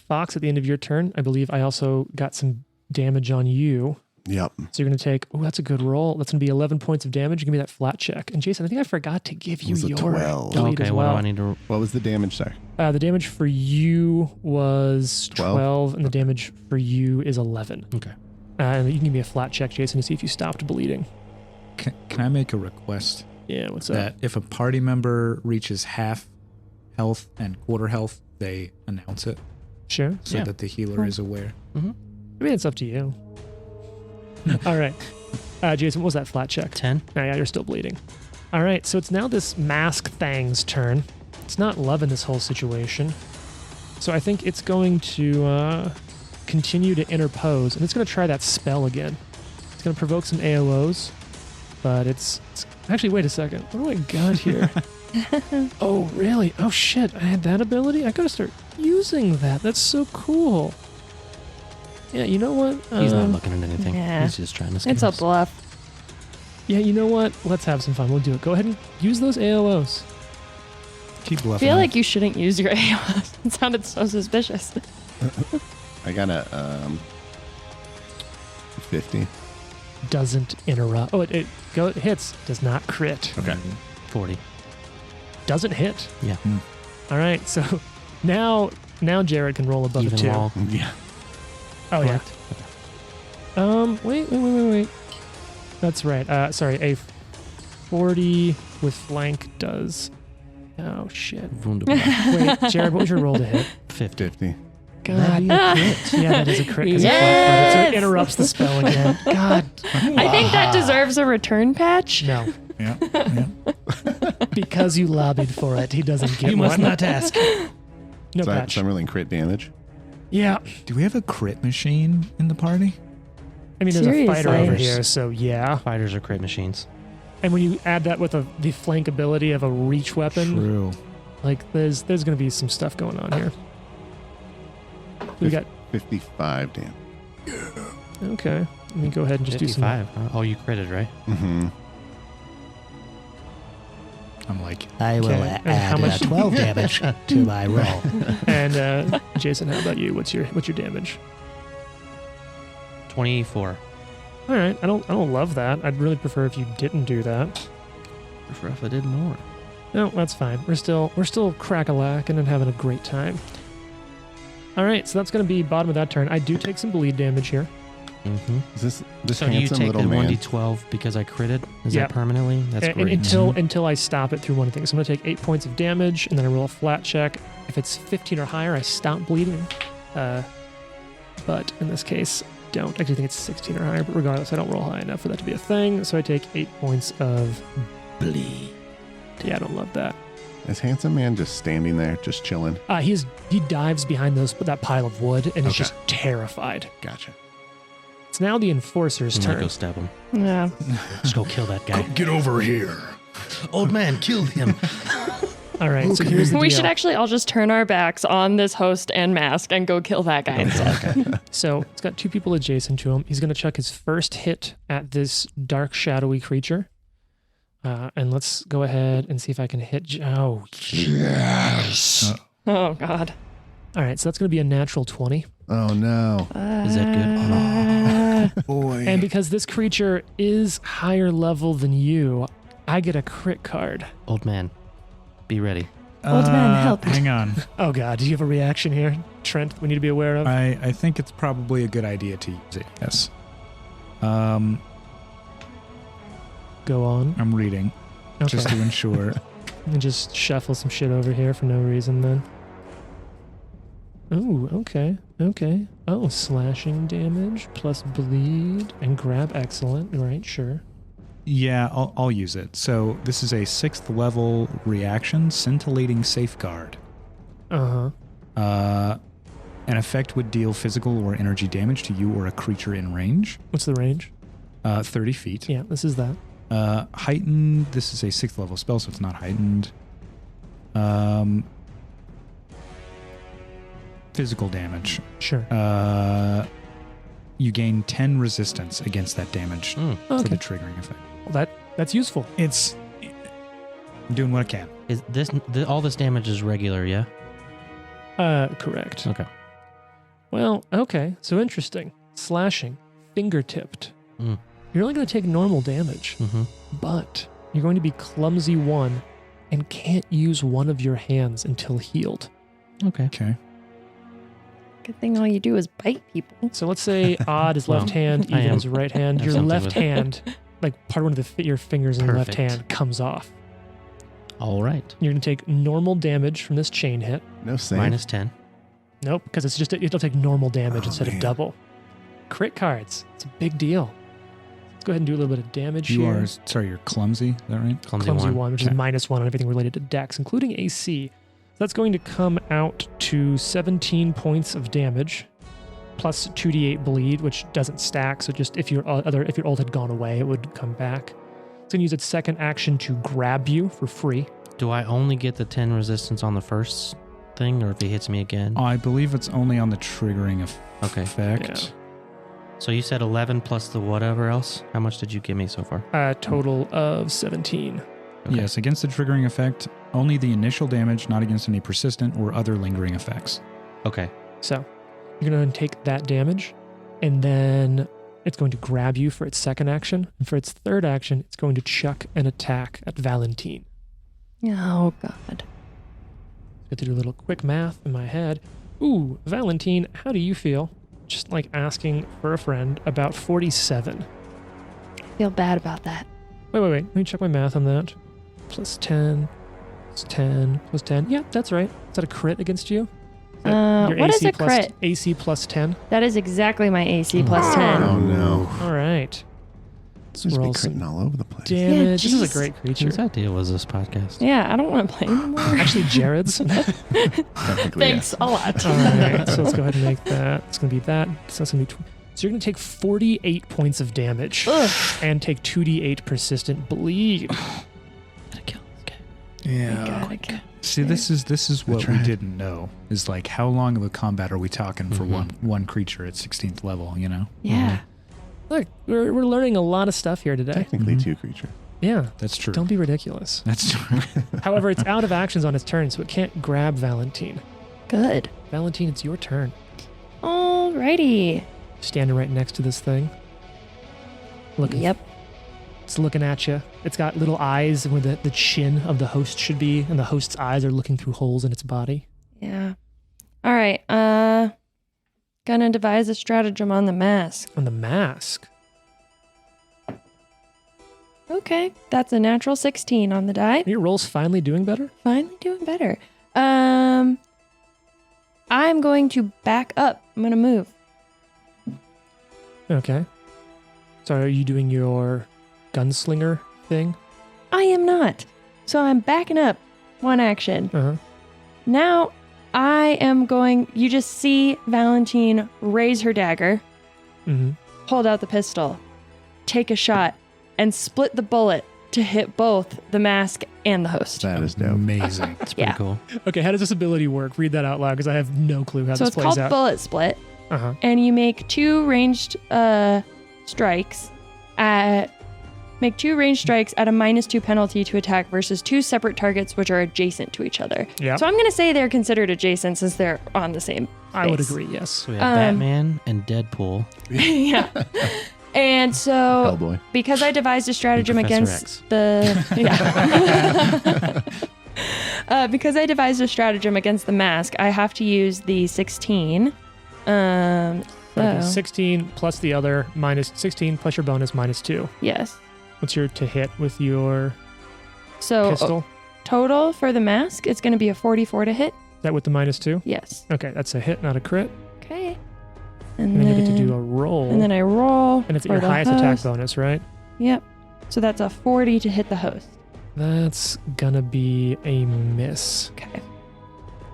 S3: Fox, at the end of your turn, I believe I also got some damage on you.
S6: Yep.
S3: So you're going to take, oh, that's a good roll. That's going to be 11 points of damage. Give me that flat check. And Jason, I think I forgot to give you
S6: was a
S3: your
S6: 12.
S3: delete
S5: Okay,
S3: as
S5: what
S3: well.
S5: do I need to?
S6: What was the damage, sir?
S3: The damage for you was 12, and the damage for you is 11.
S5: Okay.
S3: And you can give me a flat check, Jason, to see if you stopped bleeding.
S2: Can I make a request
S3: Yeah, what's up?
S2: that if a party member reaches half health and quarter health, they announce it
S3: Sure.
S2: so
S5: Yeah.
S2: that the healer is aware?
S3: I mean, it's up to you. All right. Jason, what was that flat check?
S5: 10.
S3: Oh, yeah, you're still bleeding. All right, so it's now this mask thing's turn. It's not loving this whole situation. So I think it's going to continue to interpose, and it's going to try that spell again. It's going to provoke some AOs, but it's actually, wait a second. What do I got here? Oh, really? Oh, shit. I had that ability? I got to start using that. That's so cool. Yeah, you know what?
S5: He's not looking at anything.
S4: yeah.
S5: He's just trying to scare
S4: It's a
S5: us.
S4: bluff.
S3: Yeah, you know what? Let's have some fun. We'll do it. Go ahead and use those AOs.
S2: Keep
S4: I
S2: bluffing.
S4: feel like you shouldn't use your AOS. It sounded so suspicious.
S6: I got a 50.
S3: Doesn't interrupt. Oh, it hits. Does not crit.
S6: Okay.
S5: 40.
S3: Doesn't hit.
S5: Yeah.
S3: All right. So now Jared can roll above a
S5: Even
S3: 2.
S5: wall.
S6: Yeah.
S3: Oh yeah.
S5: correct?
S3: Wait. That's right. Sorry. A 40 with flank does. Oh shit.
S5: Wunderbar.
S3: Wait, Jared, what was your roll to hit?
S5: 50.
S6: 50.
S4: God.
S3: Yeah, that is a crit. 'Cause
S4: Yes!
S3: it's flat-footed, so it interrupts the spell again. God.
S4: I think that deserves a return patch.
S3: No.
S2: Yeah.
S3: Because you lobbied for it, he doesn't get
S5: You
S3: one.
S5: must not ask.
S3: No
S6: So,
S3: patch.
S6: so I'm rolling crit damage.
S3: Yeah.
S2: Do we have a crit machine in the party?
S3: I mean, there's a fighter
S4: Seriously?
S3: over here, so yeah.
S5: Fighters are crit machines.
S3: And when you add that with the flank ability of a reach weapon,
S2: True.
S3: like there's going to be some stuff going on here. We got
S6: 55 damage.
S3: okay. Let me go ahead and just do some.
S5: 55. Huh? Oh, you critted, right?
S6: Mm-hmm.
S2: I'm like,
S5: I
S3: will Okay, and how add, much-
S5: 12 damage to my roll.
S3: And Jason, how about you? What's your damage?
S5: 24.
S3: All right. I don't love that. I'd really prefer if you didn't do that.
S5: Prefer if I did more.
S3: No, that's fine. We're still crack-a-lacking and having a great time. All right, so that's going to be bottom of that turn. I do take some bleed damage here.
S5: Mm-hmm.
S6: Is this
S5: So do you
S6: handsome
S5: take the
S6: little man?
S5: 1d12 because I critted? Is
S3: Yep.
S5: that permanently? That's
S3: And
S5: great.
S3: until I stop it through one thing. So I'm going to take 8 points of damage, and then I roll a flat check. If it's 15 or higher, I stop bleeding. But in this case, don't. I actually think it's 16 or higher, but regardless, I don't roll high enough for that to be a thing. So I take 8 points of bleed. Yeah, I don't love that.
S6: Is Handsome Man just standing there, just chilling?
S3: He dives behind that pile of wood and is just terrified.
S6: Gotcha.
S3: It's now the Enforcer's
S5: I'm gonna
S3: turn.
S5: go stab him.
S4: Yeah.
S5: Just go kill that guy.
S6: Get over here.
S5: Old man killed him.
S3: All right, so here's the
S4: We
S3: deal.
S4: should actually all just turn our backs on this host and mask and go kill that guy instead.
S3: So it's got 2 people adjacent to him. He's going to chuck his first hit at this dark, shadowy creature. And let's go ahead and see if I can hit. Oh, yes.
S4: Oh, God.
S3: All right, so that's going to be a natural 20.
S6: Oh, no.
S5: Is that good?
S6: Boy.
S3: And because this creature is higher level than you, I get a crit card.
S5: Old man, be ready.
S4: Old man, help.
S2: Hang on.
S3: Oh, God. Do you have a reaction here, Trent, we need to be aware of?
S2: I think it's probably a good idea to use it. Yes.
S3: Go on.
S2: I'm reading
S3: Okay.
S2: just to ensure.
S3: And just shuffle some shit over here for no reason then. Ooh, okay. Okay. Oh, slashing damage plus bleed and grab. Excellent. Right, sure.
S2: Yeah, I'll use it. So this is a 6th level reaction, scintillating safeguard.
S3: Uh-huh.
S2: An effect would deal physical or energy damage to you or a creature in range.
S3: What's the range?
S2: 30 feet.
S3: Yeah, this is that.
S2: Heightened. This is a 6th level spell, so it's not heightened. Physical damage.
S3: Sure.
S2: You gain 10 resistance against that damage for
S3: Okay.
S2: the triggering effect.
S3: Well, that's useful.
S2: I'm doing what I can.
S5: Is this all this damage is regular? Yeah.
S3: Correct.
S5: Okay.
S3: Well, okay. So interesting. Slashing. Finger-tipped.
S5: Mm.
S3: You're only going to take normal damage,
S5: Mm-hmm.
S3: but you're going to be clumsy 1 and can't use one of your hands until healed.
S5: Okay.
S2: Okay.
S4: Good thing all you do is bite people.
S3: So let's say odd is left
S5: Well,
S3: hand,
S5: I
S3: even
S5: am-
S3: is right hand.
S5: have
S3: Your
S5: something
S3: left
S5: with-
S3: hand, like part of one of your fingers in your left
S5: Perfect.
S3: hand, comes off.
S5: All right.
S3: You're going to take normal damage from this chain hit.
S6: No save.
S5: Minus 10.
S3: Nope, because it's just it'll take normal damage
S6: Oh,
S3: instead of
S6: man.
S3: double. Crit cards. It's a big deal. Let's go ahead and do a little bit of damage
S2: You
S3: here.
S2: are, sorry, you're clumsy. Is that right?
S5: Clumsy,
S3: Clumsy
S5: one.
S3: 1, which
S2: Okay.
S3: is -1 on everything related to dex, including AC. So that's going to come out to 17 points of damage, plus 2d8 bleed, which doesn't stack. So just if your ult had gone away, it would come back. It's going to use its second action to grab you for free.
S5: Do I only get the 10 resistance on the first thing, or if he hits me again?
S2: I believe it's only on the triggering
S5: Okay.
S2: effect.
S3: Yeah.
S5: So you said 11 plus the whatever else? How much did you give me so far?
S3: A total of 17.
S5: Okay.
S2: Yes, against the triggering effect, only the initial damage, not against any persistent or other lingering effects.
S5: Okay.
S3: So you're going to take that damage, and then it's going to grab you for its second action. And for its third action, it's going to chuck an attack at Valentine.
S4: Oh, God.
S3: Got to do a little quick math in my head. Ooh, Valentine, how do you feel? Just like asking for a friend about 47.
S4: I feel bad about that.
S3: Wait. Let me check my math on that. Plus 10, plus 10, plus 10. Yeah, that's right. Is that a crit against you? Is that your
S4: What is a
S3: plus-
S4: crit?
S3: AC plus 10.
S4: That is exactly my AC plus 10.
S6: Oh, no.
S3: All right. Let's
S6: Seems to be
S3: roll some
S6: critting all over the place.
S3: damage. This is a
S4: jeez.
S3: great creature.
S5: Whose idea was this podcast?
S4: Yeah, I don't want to play anymore.
S3: Actually, Jared's.
S6: Technically,
S4: Thanks a lot.
S3: All right, so let's go ahead and make that. It's going to be that. So that's going to be. So you're going to take 48 points of damage
S4: Ugh.
S3: and take 2d8 persistent bleed.
S5: Gotta kill this guy.
S2: Yeah.
S4: God.
S2: See, this is what we
S6: tried.
S2: didn't know. Is like how long of a combat are we talking for one creature at 16th level? You know,
S4: Yeah.
S3: Look, we're learning a lot today.
S6: Technically, two creature.
S3: Yeah.
S2: that's true.
S3: Don't be ridiculous.
S2: That's true.
S3: However, it's out of actions on its turn, so it can't grab Valentine.
S4: Good.
S3: Valentine, it's your turn.
S4: Alrighty.
S3: Standing right next to this thing. Looking.
S4: Yep.
S3: It's looking at you. It's got little eyes where the chin of the host should be, and the host's eyes are looking through holes in its body.
S4: Yeah. All right. Gonna devise a stratagem on the mask.
S3: On the mask.
S4: Okay. That's a natural 16 on the die.
S3: Your roll's finally doing better?
S4: Finally doing better. I'm going to back up. I'm gonna move.
S3: Okay. So are you doing your gunslinger thing?
S4: I am not. So I'm backing up One action.
S3: Uh-huh.
S4: Now I am going. You just see Valentine raise her dagger,
S3: Mm-hmm.
S4: hold out the pistol, take a shot, and split the bullet to hit both the mask and the host.
S6: That is dope.
S2: Amazing.
S5: It's pretty
S4: Yeah.
S5: cool.
S3: Okay, how does this ability work? Read that out loud because I have no clue how
S4: So
S3: this
S4: it's
S3: plays
S4: called
S3: out.
S4: bullet split,
S3: Uh-huh.
S4: and you make two ranged strikes at a -2 penalty to attack versus two separate targets which are adjacent to each other.
S3: Yeah,
S4: So I'm gonna say they're considered adjacent since they're on the same.
S3: I would
S4: space.
S3: agree, yes.
S5: So we have Batman and Deadpool.
S4: Yeah. And so
S6: Hellboy.
S4: because I devised a stratagem
S5: Professor
S4: against
S5: X.
S4: the because I devised a stratagem against the mask, I have to use the 16.
S3: That'd be
S4: So,
S3: 16 plus the other minus 16 plus your bonus -2.
S4: yes.
S3: What's your to hit with your
S4: So
S3: pistol?
S4: total for the mask, it's going to be a 44 to hit.
S3: Is that with the -2?
S4: Yes.
S3: Okay, that's a hit, not a crit.
S4: Okay.
S3: And then you get to do a roll.
S4: And then I roll.
S3: And it's
S4: for
S3: your
S4: the
S3: highest attack
S4: host.
S3: bonus, right?
S4: Yep. So that's a 40 to hit the host.
S3: That's gonna be a miss.
S4: Okay.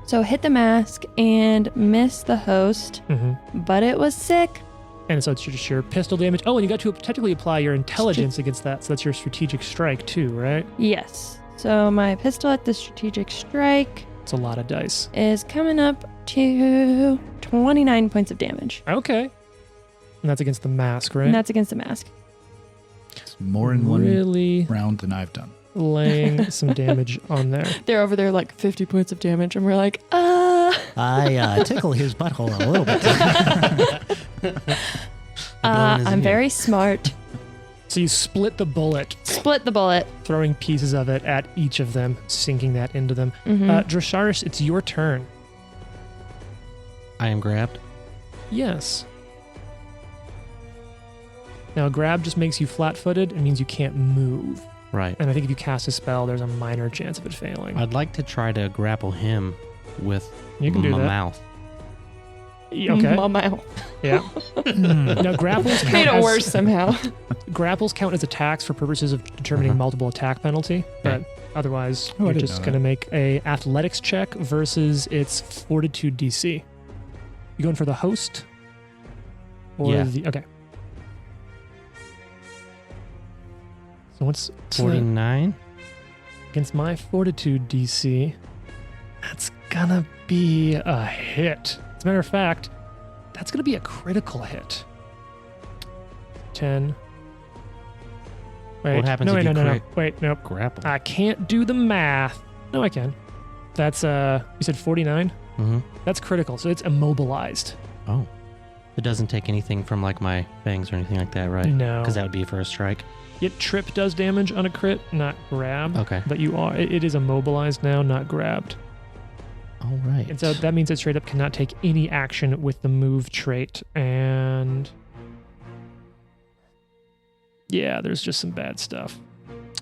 S4: So hit the mask and miss the host,
S3: Mm-hmm.
S4: but it was sick.
S3: And so it's just your pistol damage. Oh, and you got to technically apply your intelligence against that. So that's your strategic strike too, right?
S4: Yes. So my pistol at the strategic strike
S3: It's a lot of dice.
S4: is coming up to 29 points of damage.
S3: Okay. And that's against the mask, right?
S4: And that's against the mask.
S2: It's more in one
S3: really
S2: round than I've done.
S3: laying some damage on there.
S4: They're over there like 50 points of damage, and we're like,
S5: I tickle his butthole a little bit.
S4: I'm very smart.
S3: So you split the bullet,
S4: Split the bullet.
S3: throwing pieces of it at each of them, sinking that into them.
S4: Mhm.
S3: Drasharis, it's your turn.
S5: I am grabbed.
S3: Yes. Now, grab just makes you flat-footed. It means you can't move.
S5: Right.
S3: And I think if you cast a spell, there's a minor chance of it failing.
S5: I'd like to try to grapple him with
S3: You can do
S5: my
S3: that.
S5: mouth.
S3: Okay.
S4: My mouth.
S3: Yeah. Now, grapples count
S4: Made it
S3: as,
S4: worse somehow.
S3: Grapples count as attacks for purposes of determining
S5: Uh-huh.
S3: multiple attack penalty, but
S5: Okay.
S3: otherwise,
S2: Oh, I
S3: you're
S2: didn't
S3: just
S2: know
S3: going to make a athletics check versus its fortitude DC. You going for the host? Or
S5: Yeah.
S3: okay. So what's
S5: 49.
S3: against my fortitude DC? That's gonna be a hit. As a matter of fact, that's gonna be a critical hit. 10. Wait,
S5: What happens
S3: no,
S5: if
S3: wait,
S5: you
S3: no, no, no.
S5: crit?
S3: Wait, nope.
S5: Grapple.
S3: I can't do the math. No, I can. That's you said 49?
S5: Mm-hmm.
S3: That's critical, so it's immobilized.
S5: Oh. It doesn't take anything from like my fangs or anything like that, right?
S3: No.
S5: Because that would be a first strike.
S3: Yet trip does damage on a crit, not grab.
S5: Okay.
S3: But it is immobilized now, not grabbed.
S5: All right.
S3: And so that means it straight up cannot take any action with the move trait. And yeah, there's just some bad stuff.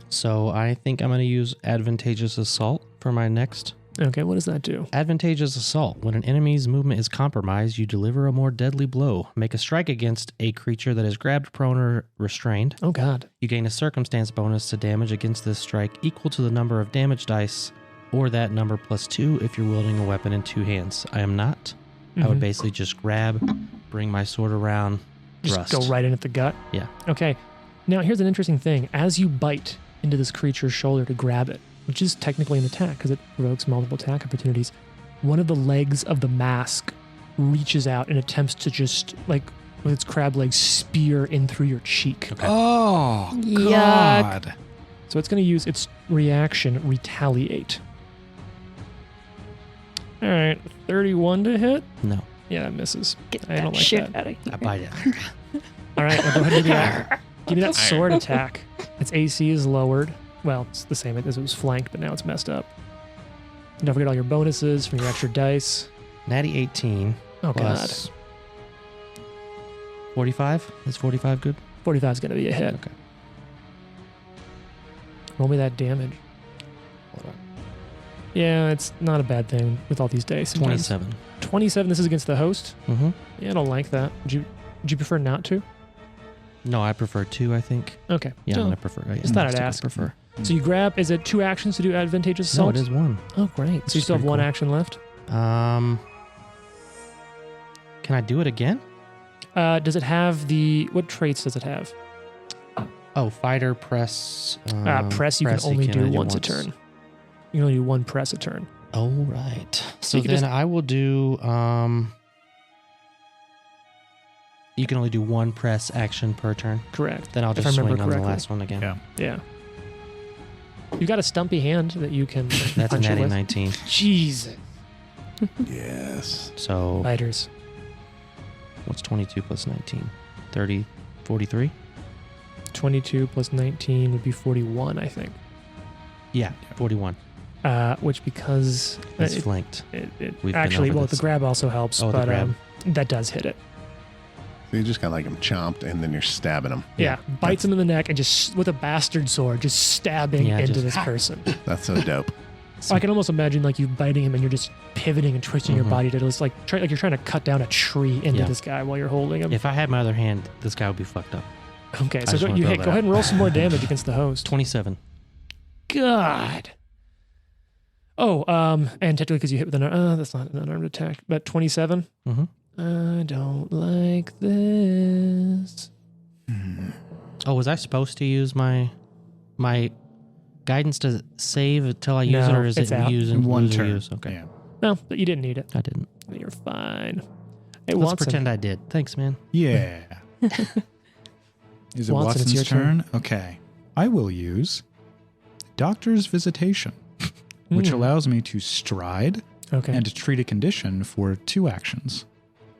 S5: So I think I'm going to use Advantageous Assault for my next.
S3: Okay, what does that do?
S5: Advantageous Assault. When an enemy's movement is compromised, you deliver a more deadly blow. Make a strike against a creature that is grabbed, prone, or restrained.
S3: Oh, God.
S5: You gain a circumstance bonus to damage against this strike equal to the number of damage dice, or that number plus 2 if you're wielding a weapon in two hands. I am not. I would
S3: Mhm.
S5: basically just grab, bring my sword around,
S3: Just
S5: thrust.
S3: go right in at the gut?
S5: Yeah.
S3: Okay. Now, here's an interesting thing. As you bite into this creature's shoulder to grab it, which is technically an attack because it provokes multiple attack opportunities, one of the legs of the mask reaches out and attempts to just, like, with its crab legs, spear in through your cheek.
S5: Okay.
S2: Oh,
S4: Yuck.
S2: God.
S3: So it's going to use its reaction, retaliate. All right, 31 to hit.
S5: No.
S3: Yeah, that misses.
S4: Get
S3: I
S4: that
S3: don't like
S4: shit
S3: that.
S4: out of here.
S5: I bite it.
S3: All right, now go ahead and give me that sword attack. Its AC is lowered. Well, it's the same as it was flanked, but now it's messed up. And don't forget all your bonuses from your extra dice.
S5: Natty 18
S3: Oh,
S5: plus 45. Is 45 good?
S3: God. 45 is going to be a hit.
S5: Okay.
S3: Roll me that damage.
S5: Hold on.
S3: Yeah, it's not a bad thing with all these dice. sometimes.
S5: 27.
S3: 27, this is against the host.
S5: Mm-hmm.
S3: Yeah, I don't like that. Would you prefer not to?
S5: No, I prefer 2, I think.
S3: Okay.
S5: Yeah,
S3: No,
S5: I prefer. Yeah,
S3: Just thought I'd
S5: stick with
S3: ask.
S5: prefer.
S3: So you grab, is it 2 actions to do advantageous
S5: No,
S3: assault?
S5: it is 1.
S3: Oh, great. So you
S5: That's
S3: still have
S5: pretty
S3: 1
S5: cool.
S3: action left?
S5: Can I do it again?
S3: Does it have what traits does it have?
S5: Oh, fighter, press.
S3: Press you can only do once a turn. You can only do 1 press a turn.
S5: Oh, right. So
S3: you can
S5: then
S3: just-
S5: I will do. You can only do 1 press action per turn.
S3: Correct.
S5: Then I'll
S3: If I
S5: just
S3: remember
S5: swing on the
S3: correctly.
S5: last one again.
S2: Yeah.
S3: Yeah. You've got a stumpy hand that you can
S5: That's a
S3: punch it
S5: natty
S3: with.
S5: 19.
S3: Jesus.
S6: Yes.
S5: So
S3: Fighters.
S5: what's 22 plus 19? 30, 43?
S3: 22 plus 19 would be 41, I think.
S5: Yeah, 41.
S3: Which because
S5: It's flanked.
S3: it
S5: We've been
S3: actually,
S5: over
S3: well,
S5: this.
S3: the grab also helps,
S5: Oh, the
S3: but
S5: grab.
S3: that does hit it.
S6: So you just got like him chomped and then you're stabbing him.
S3: Yeah, bites him in the neck and just with a bastard sword, just stabbing
S5: Yeah,
S3: into
S5: just-
S3: this person.
S6: That's so dope.
S3: I can almost imagine like you biting him and you're just pivoting and twisting your
S5: Mhm.
S3: body to just like like you're trying to cut down a tree into
S5: Yeah.
S3: this guy while you're holding him.
S5: If I had my other hand, this guy would be fucked up.
S3: Okay, so
S5: just
S3: go,
S5: wanna
S3: you
S5: throw
S3: hit,
S5: that
S3: go
S5: out.
S3: ahead and roll some more damage against the host.
S5: 27.
S3: God. Oh, and technically because you hit with that's not an unarmed attack, but 27.
S5: Mm-hmm.
S3: I don't like this.
S5: Oh, was I supposed to use my guidance to save until I use it,
S3: No,
S5: or is
S3: it's
S5: it
S3: out.
S5: use and
S2: One
S5: lose or
S2: turn.
S5: use? Okay,
S2: Yeah.
S3: No, but you didn't need it.
S5: I didn't.
S3: You're fine. Hey,
S5: Let's
S3: Watson.
S5: pretend I did. Thanks, man.
S2: Yeah. Is it
S3: Watson, it's
S2: Watson's
S3: your
S2: turn? Okay. I will use Doctor's Visitation, which
S3: Mm.
S2: allows me to stride
S3: Okay.
S2: and to treat a condition for 2 actions.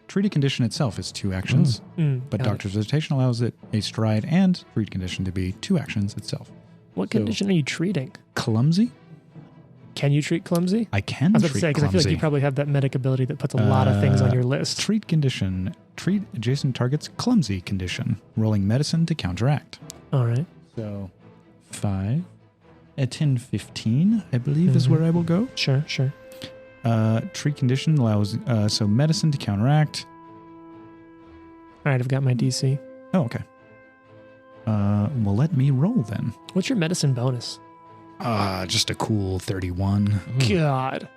S2: Treat a condition itself is 2 actions, but
S3: got it.
S2: Doctor's Visitation allows it a stride and treat condition to be 2 actions itself.
S3: What
S2: so-
S3: condition are you treating?
S2: Clumsy?
S3: Can you treat clumsy?
S2: I can
S3: I was about to
S2: treat
S3: say, because I feel like
S2: clumsy.
S3: you probably have that medic ability that puts a lot of things on your list.
S2: Treat condition. Treat adjacent target's clumsy condition. Rolling medicine to counteract.
S3: All right.
S2: So 5. At 10, 15, I believe, is
S3: Mhm.
S2: where I will go.
S3: Sure.
S2: Treat condition allows so medicine to counteract.
S3: All right, I've got my DC.
S2: Oh, okay. Well, let me roll then.
S3: What's your medicine bonus?
S2: Just a cool 31.
S3: God.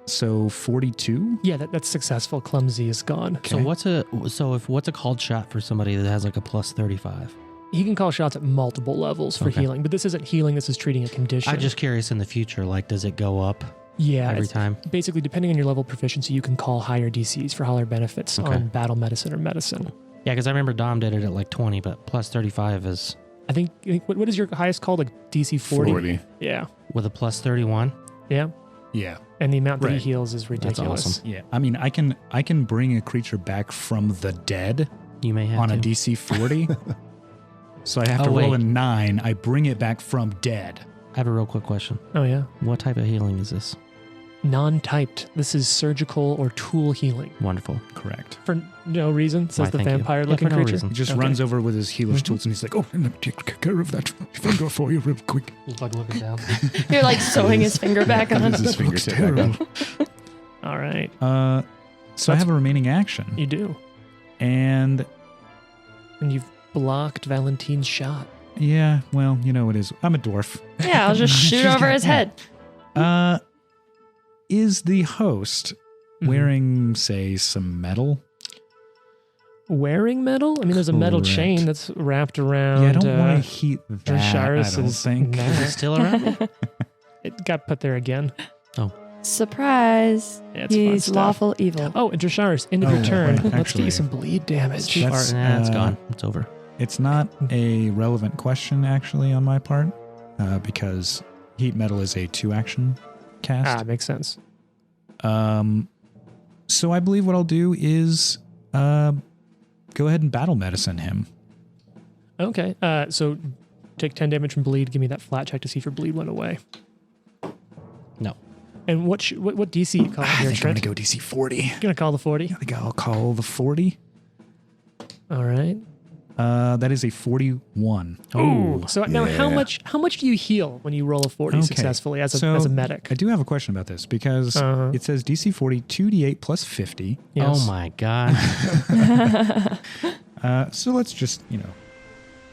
S2: So 42.
S3: Yeah, that's successful. Clumsy is gone.
S5: So what's a called shot for somebody that has like a plus 35?
S3: He can call shots at multiple levels for
S5: Okay.
S3: healing, but this isn't healing. This is treating a condition.
S5: I'm just curious in the future, like, does it go up
S3: yeah,
S5: every
S3: it's-
S5: time?
S3: basically, depending on your level of proficiency, you can call higher DCs for higher benefits
S5: Okay.
S3: on battle medicine or medicine.
S5: Yeah, because I remember Dom did it at like 20, but plus 35 is
S3: I think what is your highest called? Like DC 40?
S6: 40.
S3: Yeah.
S5: with a plus 31.
S3: Yeah.
S2: Yeah.
S3: And the amount that he
S2: Right.
S3: heals is ridiculous.
S5: awesome.
S2: Yeah. I mean, I can bring a creature back from the dead
S5: You may have
S2: on
S5: to.
S2: a DC 40. So I have
S5: Oh,
S2: to roll
S5: wait.
S2: a 9. I bring it back from dead.
S5: I have a real quick question.
S3: Oh yeah.
S5: What type of healing is this?
S3: Non-typed. This is surgical or tool healing.
S5: Wonderful.
S2: Correct.
S3: For no reason, says
S5: Why,
S3: the
S5: thank you.
S3: vampire-looking
S5: Yeah, for no
S3: creature.
S5: reason.
S2: He just
S3: Okay.
S2: runs over with his healer's tools and he's like, oh, I'm going to take care of that finger for you real quick.
S5: Looks like looking down.
S4: You're like sewing his finger back on.
S6: This is
S2: looks
S6: fingertip back on.
S3: All right.
S2: So I have a remaining action.
S3: You do.
S2: And
S3: And you've blocked Valentine's shot.
S2: yeah, well, you know it is. I'm a dwarf.
S4: Yeah, I'll just shoot
S2: She's
S4: over
S2: got-
S4: his
S2: yeah.
S4: head.
S2: Is the host
S3: Mhm.
S2: wearing, say, some metal?
S3: Wearing metal? I mean, there's a metal
S2: Correct.
S3: chain that's wrapped around.
S2: Yeah, I don't want to heat that.
S3: Drasharis
S2: I don't
S3: is
S2: think.
S3: not-
S5: Is it still around?
S3: It got put there again.
S4: Surprise.
S3: Yeah, it's fun
S4: He's
S3: stuff.
S4: lawful evil.
S3: Oh, and Drasharis, end of your
S2: Oh,
S3: turn.
S2: wait,
S3: Let's get
S2: actually-
S3: you some bleed damage.
S5: Too far.
S2: That's,
S5: Nah, it's
S2: uh,
S5: gone. It's over.
S2: It's not a relevant question, actually, on my part, because heat metal is a 2-action cast.
S3: Makes sense.
S2: So I believe what I'll do is go ahead and battle medicine him.
S3: Okay. So take 10 damage from bleed. Give me that flat check to see if your bleed went away.
S5: No.
S3: And what DC you call
S2: I
S3: here,
S2: think I'm
S3: Trent?
S2: going to go DC 40.
S3: You're gonna call the 40.
S2: I think I'll call the 40.
S3: All right.
S2: That is a 41.
S3: Ooh. So now, how
S6: yeah.
S3: much do you heal when you roll a 40
S2: Okay.
S3: successfully as
S2: So,
S3: a medic?
S2: I do have a question about this because
S3: Uh-huh.
S2: it says DC 40, 2d8 plus 50.
S3: Yes.
S5: Oh my God.
S2: So let's just,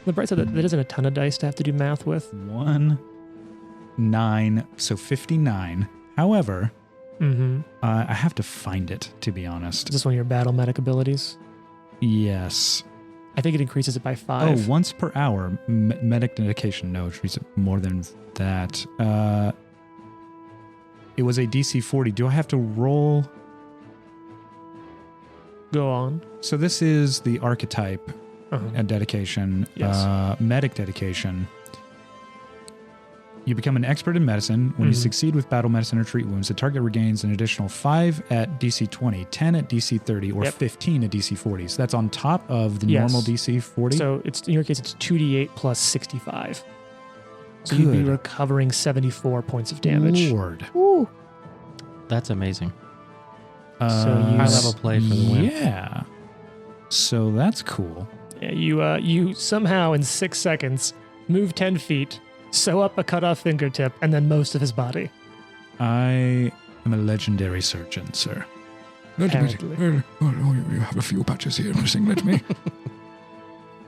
S3: The bright side that isn't a ton of dice to have to do math with.
S2: 1, 9, so 59. However, I have to find it, to be honest.
S3: Is this one of your battle medic abilities?
S2: Yes.
S3: I think it increases it by 5.
S2: Oh, once per hour. Medic dedication. No, it's more than that. It was a DC 40. Do I have to roll?
S3: Go on.
S2: So this is the archetype dedication.
S3: Yes.
S2: Medic dedication. You become an expert in medicine. When you succeed with battle medicine or treat wounds, the target regains an additional 5 at DC 20, 10 at DC 30, or 15 at DC 40. So that's on top of the normal DC 40?
S3: So it's in your case, it's 2d8 plus 65. So you'd be recovering 74 points of damage.
S2: Lord.
S4: Ooh.
S5: That's amazing.
S3: So
S5: High level play for the win.
S2: Yeah. So that's cool.
S3: Yeah, you somehow in 6 seconds move 10 feet, sew up a cut off fingertip, and then most of his body.
S2: I am a legendary surgeon, sir.
S3: Apparently.
S2: You have a few patches here missing, let me.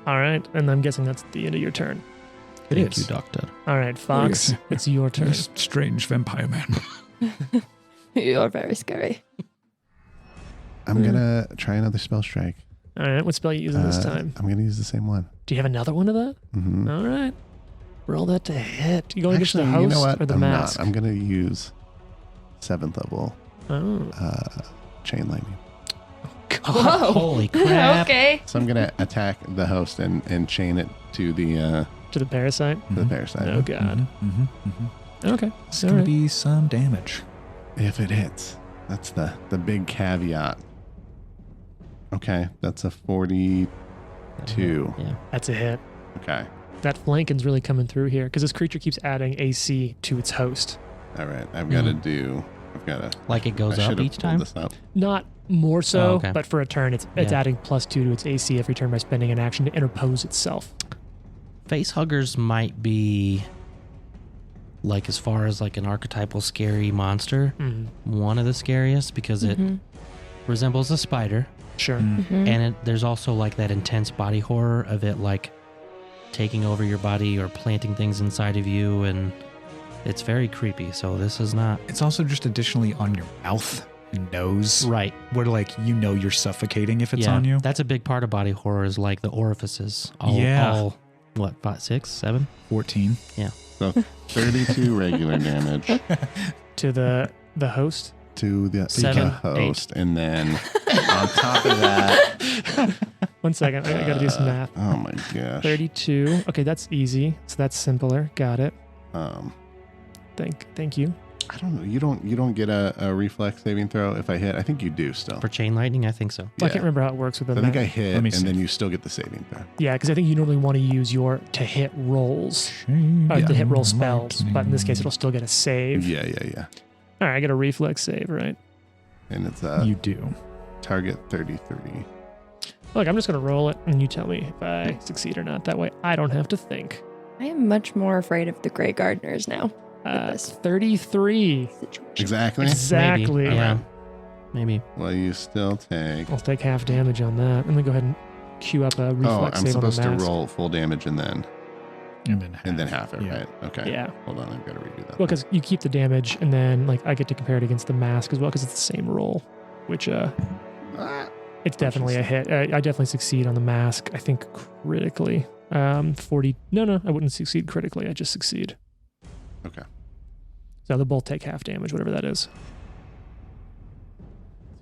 S3: All right, and I'm guessing that's the end of your turn.
S5: Thank you, Doctor.
S3: All right, Fox,
S2: yes.
S3: it's your turn.
S2: This strange vampire man.
S4: You're very scary.
S6: I'm gonna try another spell strike.
S3: All right, what spell are you using this time?
S6: I'm gonna use the same one.
S3: Do you have another one of that?
S6: Mm-hmm.
S3: All right. Roll that to hit. You going against the
S6: Actually,
S3: host
S6: you know what?
S3: or the
S6: I'm
S3: mask?
S6: not. I'm gonna use 7th level
S3: Oh.
S6: chain lightning.
S4: Whoa.
S5: Holy crap.
S4: Okay.
S6: So I'm gonna attack the host and chain it to the
S3: To the parasite?
S6: parasite.
S3: Oh, God. Okay.
S2: It's
S3: All
S2: going
S3: right.
S2: to be some damage.
S6: If it hits, that's the big caveat. Okay, that's a 42.
S5: Yeah.
S3: That's a hit.
S6: Okay,
S3: That flanking's really coming through here because this creature keeps adding AC to its host.
S6: all right. I've got to
S5: Like it goes
S6: I
S5: up
S6: should have
S5: each
S6: pulled
S5: time?
S6: this up.
S3: Not more so,
S5: Oh, okay.
S3: but for a turn, it's
S5: Yeah.
S3: adding +2 to its AC every turn by spending an action to interpose itself.
S5: Facehuggers might be, like, as far as like an archetypal scary monster, one of the scariest because it resembles a spider.
S3: Sure.
S5: And there's also like that intense body horror of it like taking over your body or planting things inside of you, and it's very creepy. So this is not
S2: It's also just additionally on your mouth and nose.
S5: right.
S2: Where you're suffocating if it's
S5: yeah,
S2: on you.
S5: that's a big part of body horror is like the orifices.
S2: Yeah.
S5: All what, 5, 6, 7?
S2: 14.
S6: So 32 regular damage
S3: To the host.
S6: to the
S5: 7,
S6: host, and then on top of that,
S3: 1 second. I got to do some math.
S6: oh my gosh.
S3: 32. Okay, that's easy. So that's simpler. Got it. Thank you.
S6: I don't know. You don't get a reflex saving throw if I hit. I think you do still.
S5: For chain lightning, I think so.
S3: Well, I can't remember how it works with the
S6: I think
S3: math.
S6: I hit,
S2: Let me
S6: and
S2: see.
S6: then you still get the saving throw.
S3: Yeah, because I think you normally want to use your to hit rolls, to hit roll spells, but in this case, it'll still get a save.
S6: Yeah.
S3: All right, I get a reflex save, right?
S6: And it's
S2: You do.
S6: target 33.
S3: Look, I'm just going to roll it, and you tell me if I succeed or not. That way, I don't have to think.
S4: I am much more afraid of the Grey Gardeners now. This
S3: 33.
S4: situation.
S6: Exactly.
S3: Exactly.
S5: Maybe. Yeah. Maybe.
S6: Well, you still take.
S3: I'll take half damage on that. Let me go ahead and queue up a
S6: Oh,
S3: reflex
S6: I'm
S3: save on the
S6: supposed to
S3: mask.
S6: roll full damage and then
S2: And then
S6: half it,
S2: Yeah.
S6: right? Okay.
S3: Yeah.
S6: Hold on, I've got to redo that.
S3: Well, because you keep the damage, and then like I get to compare it against the mask as well, because it's the same roll, which
S6: Ah,
S3: it's definitely a hit. I definitely succeed on the mask. I think critically. 40. No, I wouldn't succeed critically. I just succeed.
S6: okay.
S3: So they'll both take half damage, whatever that is.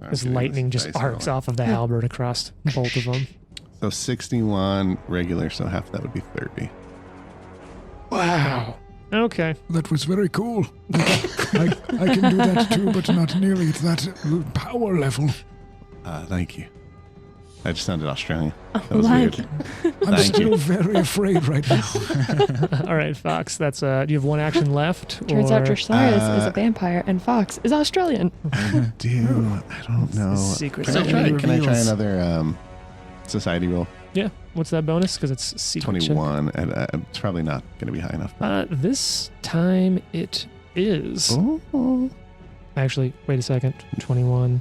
S6: So I'm
S3: This
S6: getting
S3: lightning
S6: this
S3: just
S6: dice
S3: arcs
S6: rolling.
S3: off of the halberd across both of them.
S6: So 61 regular, so half that would be 30.
S3: Wow. Okay.
S7: That was very cool. I can do that too, but not nearly at that power level.
S6: Thank you. I just sounded Australian.
S4: Oh,
S6: That was
S4: like,
S6: weird.
S7: I'm
S6: Thank
S7: still
S6: you.
S7: very afraid right now.
S3: All right, Fox. That's do you have one action left?
S4: turns out
S3: or-
S4: Drosarius is a vampire and Fox is Australian.
S6: I do. I don't know.
S3: Secret
S6: Can I
S3: society
S6: try
S3: reveals.
S6: another society roll?
S3: Yeah. What's that bonus? Because it's secret. check.
S6: 21. And, it's probably not going to be high enough.
S3: This time it is.
S6: Oh.
S3: Actually, wait a second. 21.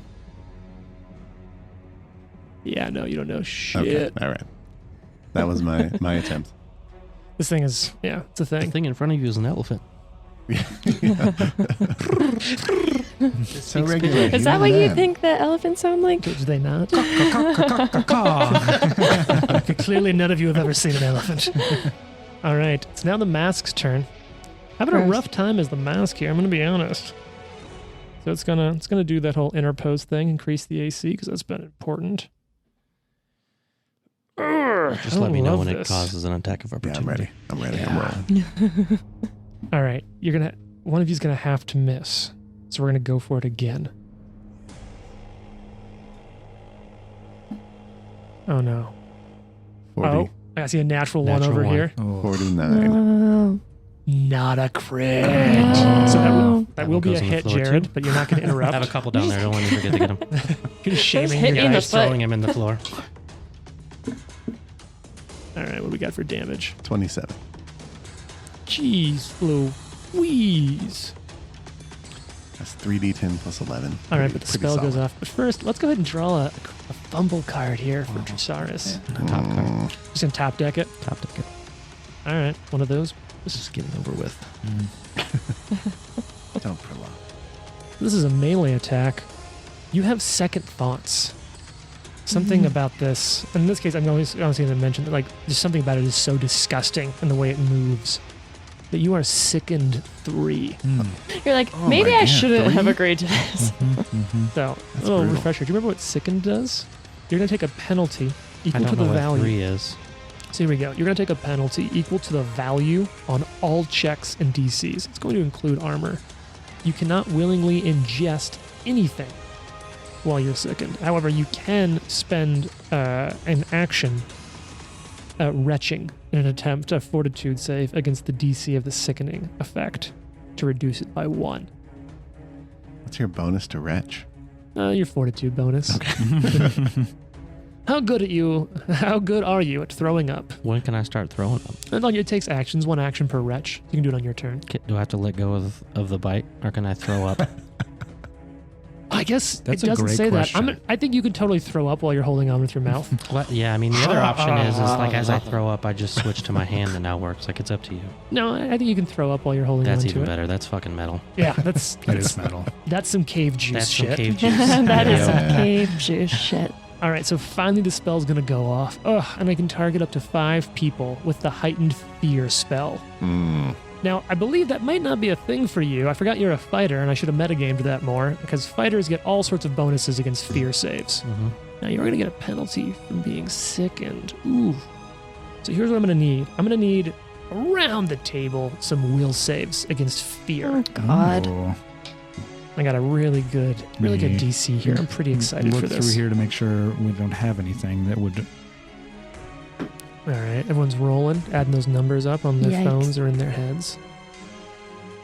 S3: Yeah, no, you don't know shit.
S6: Okay. All right. That was my attempt.
S3: This thing is, it's a
S5: The
S3: thing.
S5: thing in front of you is an elephant.
S6: So regular.
S4: Is that what you think that elephants sound like?
S3: Do they not?
S2: Caw.
S3: Clearly, none of you have ever seen an elephant. All right, it's now the Masques' turn. Having a
S4: Gross.
S3: rough time as the Mask here. I'm going to be honest. So it's gonna do that whole interpose thing, increase the AC because that's been important.
S5: Just let me know when it causes an attack of
S6: Yeah,
S5: opportunity.
S6: I'm ready. I'm rolling.
S3: All right, one of you's gonna have to miss. So we're gonna go for it again. Oh no.
S6: 40,
S3: Oh, I see a natural one
S5: Natural
S3: over
S5: one.
S3: here.
S2: Oh.
S6: 49.
S4: Oh.
S3: Not a crit.
S4: No.
S3: So that
S5: That
S3: will
S5: one
S3: be a
S5: goes on the
S3: hit,
S5: floor, too.
S3: Jared, but you're not going to
S5: I have a
S3: interrupt.
S5: couple down there. Don't let me forget to get them.
S3: You're just shaming
S4: hit
S3: your
S4: me in the
S3: guys.
S4: foot.
S5: Throwing him in the floor.
S3: All right, what do we got for damage?
S6: 27.
S3: Jeez, Louise.
S6: That's 3d10 plus 11.
S3: All right, but the
S6: Pretty
S3: spell goes
S6: solid.
S3: off. But first, let's go ahead and draw a fumble card here for Drasaris.
S5: Top card.
S3: Just gonna top deck it.
S5: Top deck it.
S3: All right, one of those.
S5: This is getting over with.
S6: Don't prolong.
S3: This is a melee attack. You have second thoughts. Something about this. In this case, I'm honestly going to mention that, like, there's something about it is so disgusting in the way it moves that you are sickened 3.
S4: You're like,
S6: Oh
S4: maybe
S6: my
S4: I
S6: God,
S4: shouldn't have
S6: 3?
S4: agreed to this.
S3: So,
S6: That's
S3: a little
S6: brutal.
S3: refresher. Do you remember what sickened does? You're going to take a penalty
S5: I
S3: equal to
S5: don't
S3: the
S5: know what
S3: value.
S5: 3 is.
S3: So here we go. You're going to take a penalty equal to the value on all checks and DCs. It's going to include armor. You cannot willingly ingest anything while you're sickened. However, you can spend an action retching in an attempt at fortitude save against the DC of the sickening effect to reduce it by 1.
S6: What's your bonus to retch?
S3: Your fortitude bonus. How good are you at throwing up?
S5: When can I start throwing them?
S3: And it takes actions, 1 action per retch. You can do it on your turn.
S5: Do I have to let go of the bite, or can I throw up?
S3: I guess
S2: That's
S3: it
S2: a
S3: doesn't
S2: great
S3: say
S2: question.
S3: that. I think you could totally throw up while you're holding on with your mouth.
S5: Well, yeah, I mean, the other option is like as I throw up, I just switch to my hand and now works. Like, it's up to you.
S3: No, I think you can throw up while you're holding
S5: That's
S3: on to
S5: even
S3: it.
S5: better. That's fucking metal.
S3: Yeah, that's
S2: That is metal.
S3: that's some cave juice
S5: That's
S3: shit.
S5: some cave juice.
S4: That is some
S6: Yeah.
S4: cave juice shit.
S3: All right, so finally the spell's gonna go off. Ugh, and I can target up to 5 people with the heightened fear spell. Now, I believe that might not be a thing for you. I forgot you're a fighter, and I should have metagamed that more, because fighters get all sorts of bonuses against fear saves.
S5: Mm-hmm.
S3: Now, you're going to get a penalty from being sickened. Ooh. So here's what I'm going to need. I'm going to need, around the table, some will saves against fear.
S4: Oh, God.
S2: Oh.
S3: I got a really good DC here. I'm pretty excited
S2: Look
S3: for this.
S2: through here to make sure we don't have anything that would.
S3: All right, everyone's rolling, adding those numbers up on their
S4: Yikes.
S3: phones or in their heads.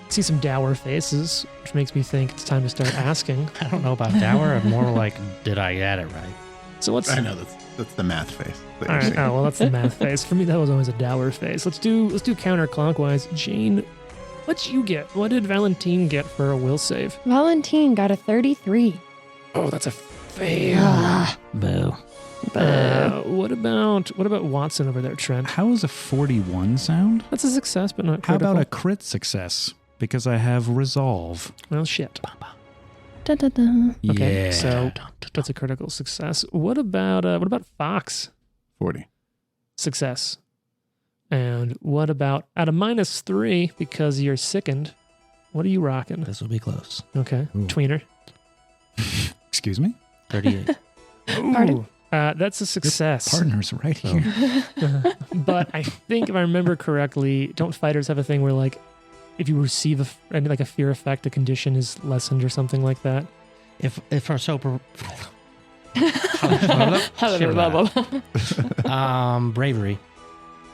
S3: See some dour faces, which makes me think it's time to start asking.
S5: I don't know about dour. I'm more like, did I get it right?
S3: So let's.
S6: I know that's the math face. that
S3: All
S6: you're
S3: right.
S6: seeing.
S3: Oh well, that's the math face. For me, that was always a dour face. Let's do counterclockwise. Jane, what'd you get? What did Valentine get for a will save?
S4: Valentine got a 33.
S3: Oh, that's a fail.
S4: Ah,
S5: Boo.
S3: What about Watson over there, Trent?
S2: How does a 41 sound?
S3: That's a success, but not
S2: How
S3: critical.
S2: about a crit success? Because I have resolve.
S3: Well, shit.
S4: da, da, da.
S3: Okay,
S2: Yeah.
S3: so that's a critical success. What about Fox?
S6: 40.
S3: Success. And what about at a -3 because you're sickened? What are you rocking?
S5: This will be close.
S3: Okay,
S2: Ooh.
S3: tweener.
S2: Excuse me?
S5: 38.
S4: Pardon?
S3: That's a success.
S2: Partners right
S5: Oh.
S2: here.
S3: But I think if I remember correctly, don't fighters have a thing where, like, if you receive a fear effect, the condition is lessened or something like that?
S5: if our sober bravery.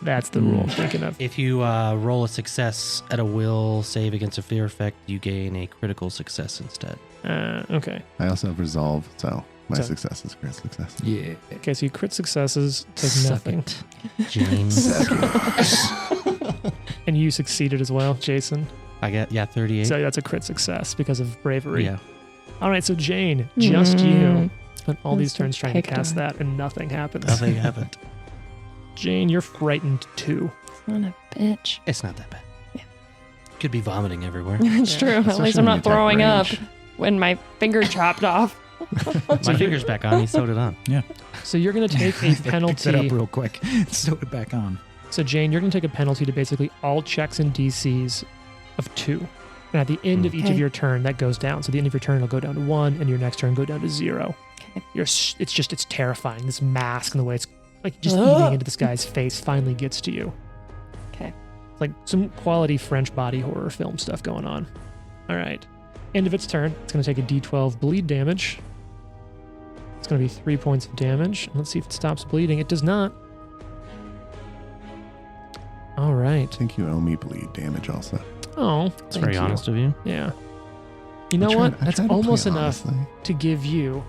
S3: That's the rule I'm thinking of.
S5: If you roll a success at a will save against a fear effect, you gain a critical success instead.
S3: Okay.
S6: I also have resolve, so my
S3: So-
S6: success is great success.
S2: Yeah.
S3: Okay, so you crit successes, take
S5: Suck
S3: nothing.
S5: it, James.
S3: And you succeeded as well, Jason.
S5: I get 38.
S3: So that's a crit success because of bravery.
S5: Yeah.
S3: All right, so Jane, just you.
S4: Mm.
S3: Spent all these
S4: That's
S3: turns trying to
S4: picked
S3: cast
S4: on.
S3: that and nothing happens.
S5: Nothing happened.
S3: Jane, you're frightened too.
S4: Son of a bitch.
S5: It's not that bad.
S4: Yeah.
S5: Could be vomiting everywhere.
S4: It's true. At
S6: Especially
S4: least I'm
S6: when
S4: not
S6: you attack
S4: throwing up
S6: range.
S4: when my finger chopped off.
S5: My finger's back on. He sewed it on.
S3: So you're going to take a
S2: Pick that
S3: penalty.
S2: up real quick. Sew it back on.
S3: So Jane, you're going to take a penalty to basically all checks and DCs of 2. And at the end of each of
S4: Okay.
S3: your turn, that goes down. So the end of your turn, it'll go down to 1, and your next turn go down to 0.
S4: Okay.
S3: It's terrifying. This mask and the way it's like just eating into this guy's face finally gets to you.
S4: Okay.
S3: It's like some quality French body horror film stuff going on. All right. End of its turn, it's going to take a D12 bleed damage. It's going to be 3 points of damage. Let's see if it stops bleeding. It does not. All right.
S6: I think you owe me bleed damage also.
S3: Oh,
S5: It's very honest of you.
S3: yeah. You know what? That's
S6: I tried to play
S3: almost enough
S6: honestly.
S3: to give you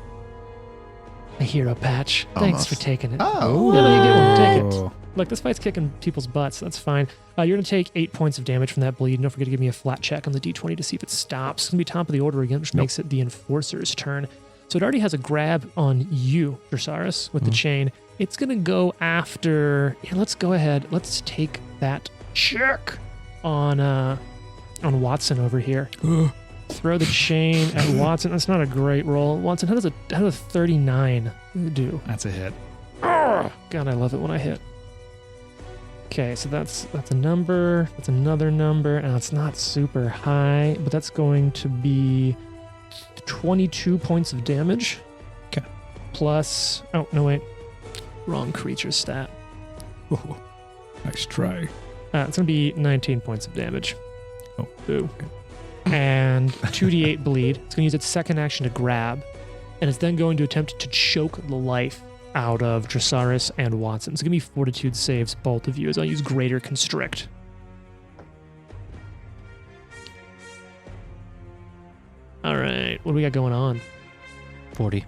S3: a hero patch. Thanks for
S6: Almost.
S3: taking it.
S6: Oh.
S3: Yeah, no, you get one. Take it.
S2: Oh.
S3: Look, this fight's kicking people's butts. That's fine. You're going to take 8 points of damage from that bleed. And don't forget to give me a flat check on the d20 to see if it stops. It's going to be top of the order again, which makes it the Enforcer's turn. So it already has a grab on you, Dressaris, with the chain. It's going to go after... Yeah, let's go ahead. Let's take that check on Watson over here. Throw the chain at Watson. That's not a great roll. Watson, how does a 39 do?
S2: That's a hit.
S3: God, I love it when I hit. Okay, so that's a number. That's another number, and it's not super high, but that's going to be 22 points of damage.
S2: Okay.
S3: Plus, oh no wait, wrong creature stat.
S2: Oh, nice try.
S3: It's gonna be 19 points of damage.
S2: Oh,
S3: boo. And 2d8 bleed. It's gonna use its second action to grab, and it's then going to attempt to choke the life out of Dressaris and Watson. It's going to be fortitude saves, both of you, as I use Greater Constrict. All right, what do we got going on?
S5: 40.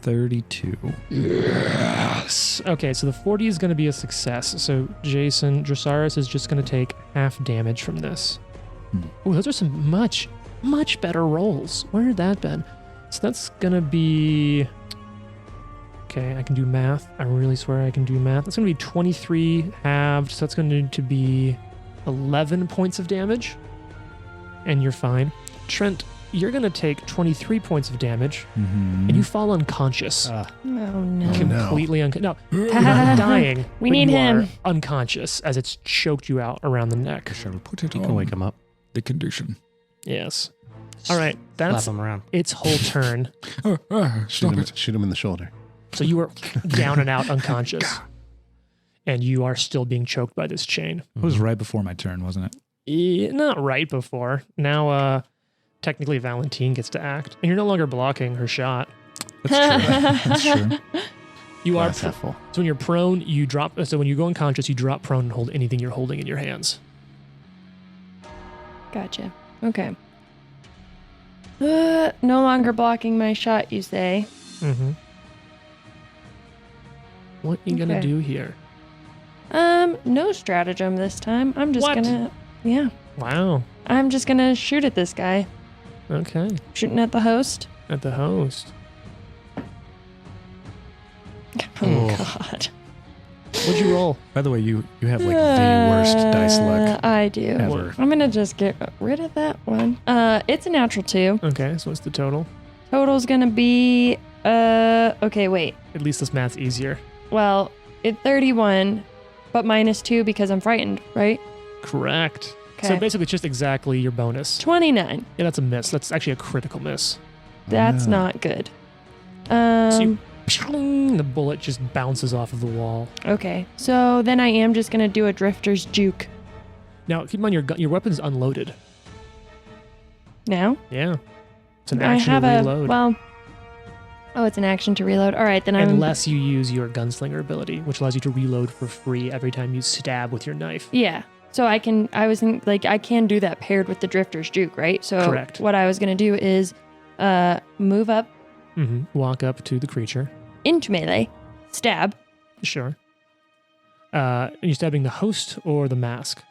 S2: 32.
S3: Yes. Okay, so the 40 is going to be a success. So Jason, Dressaris is just going to take half damage from this. Oh, those are some much, much better rolls. Where had that been? So that's going to be... Okay, I can do math. I really swear I can do math. That's going to be 23 halved, so that's going to be 11 points of damage. And you're fine. Trent, you're going to take 23 points of damage, and you fall unconscious.
S4: Oh no.
S3: Completely unconscious. No, you're not dying.
S4: We
S3: but
S4: need
S3: you
S4: him.
S3: are unconscious as it's choked you out around the neck.
S7: Shall we put it
S5: You
S7: on
S5: can wake him up.
S7: the condition?
S3: Yes. All right,
S5: Slap
S3: that's
S5: him around.
S3: its whole turn.
S7: Stop it.
S6: Shoot him in the shoulder.
S3: So you are down and out unconscious. And you are still being choked by this chain.
S2: It was right before my turn, wasn't it?
S3: Not right before. Now, technically, Valentine gets to act. And you're no longer blocking her shot.
S2: That's true.
S3: You are.
S6: Glass half full.
S3: So when you're prone, you drop. So when you go unconscious, you drop prone and hold anything you're holding in your hands.
S4: Gotcha. Okay. No longer blocking my shot, you say?
S3: Mm-hmm. What are you going to
S4: Okay.
S3: do here?
S4: No stratagem this time. I'm just
S3: What?
S4: gonna... Yeah.
S3: Wow.
S4: I'm just gonna shoot at this guy.
S3: Okay.
S4: Shooting at the host.
S3: At the host.
S4: Oh, God.
S3: What'd you roll?
S2: By the way, you have like the worst dice luck
S4: I do.
S2: ever.
S4: I'm gonna just get rid of that one. It's a natural 2.
S3: Okay, so what's the total?
S4: Total's gonna be... Okay, wait.
S3: At least this math's easier.
S4: Well, it's 31, but minus 2 because I'm frightened, right?
S3: Correct. So
S4: Okay.
S3: basically, it's just exactly your bonus.
S4: 29.
S3: Yeah, that's a miss. That's actually a critical miss.
S4: That's
S6: Yeah.
S4: not good.
S3: So you, the bullet just bounces off of the wall.
S4: Okay. So then I am just gonna do a drifter's juke.
S3: Now, keep in mind your weapon's unloaded.
S4: Now?
S3: Yeah. It's an
S4: I
S3: action
S4: have
S3: to reload.
S4: Oh, it's an action to reload. All right, then
S3: Unless you use your gunslinger ability, which allows you to reload for free every time you stab with your knife.
S4: Yeah. So I can do that paired with the drifter's juke, right? So
S3: Correct.
S4: what I was gonna do is move up
S3: Mm-hmm. Walk up to the creature.
S4: into melee, stab.
S3: Sure. Are you stabbing the host or the mask?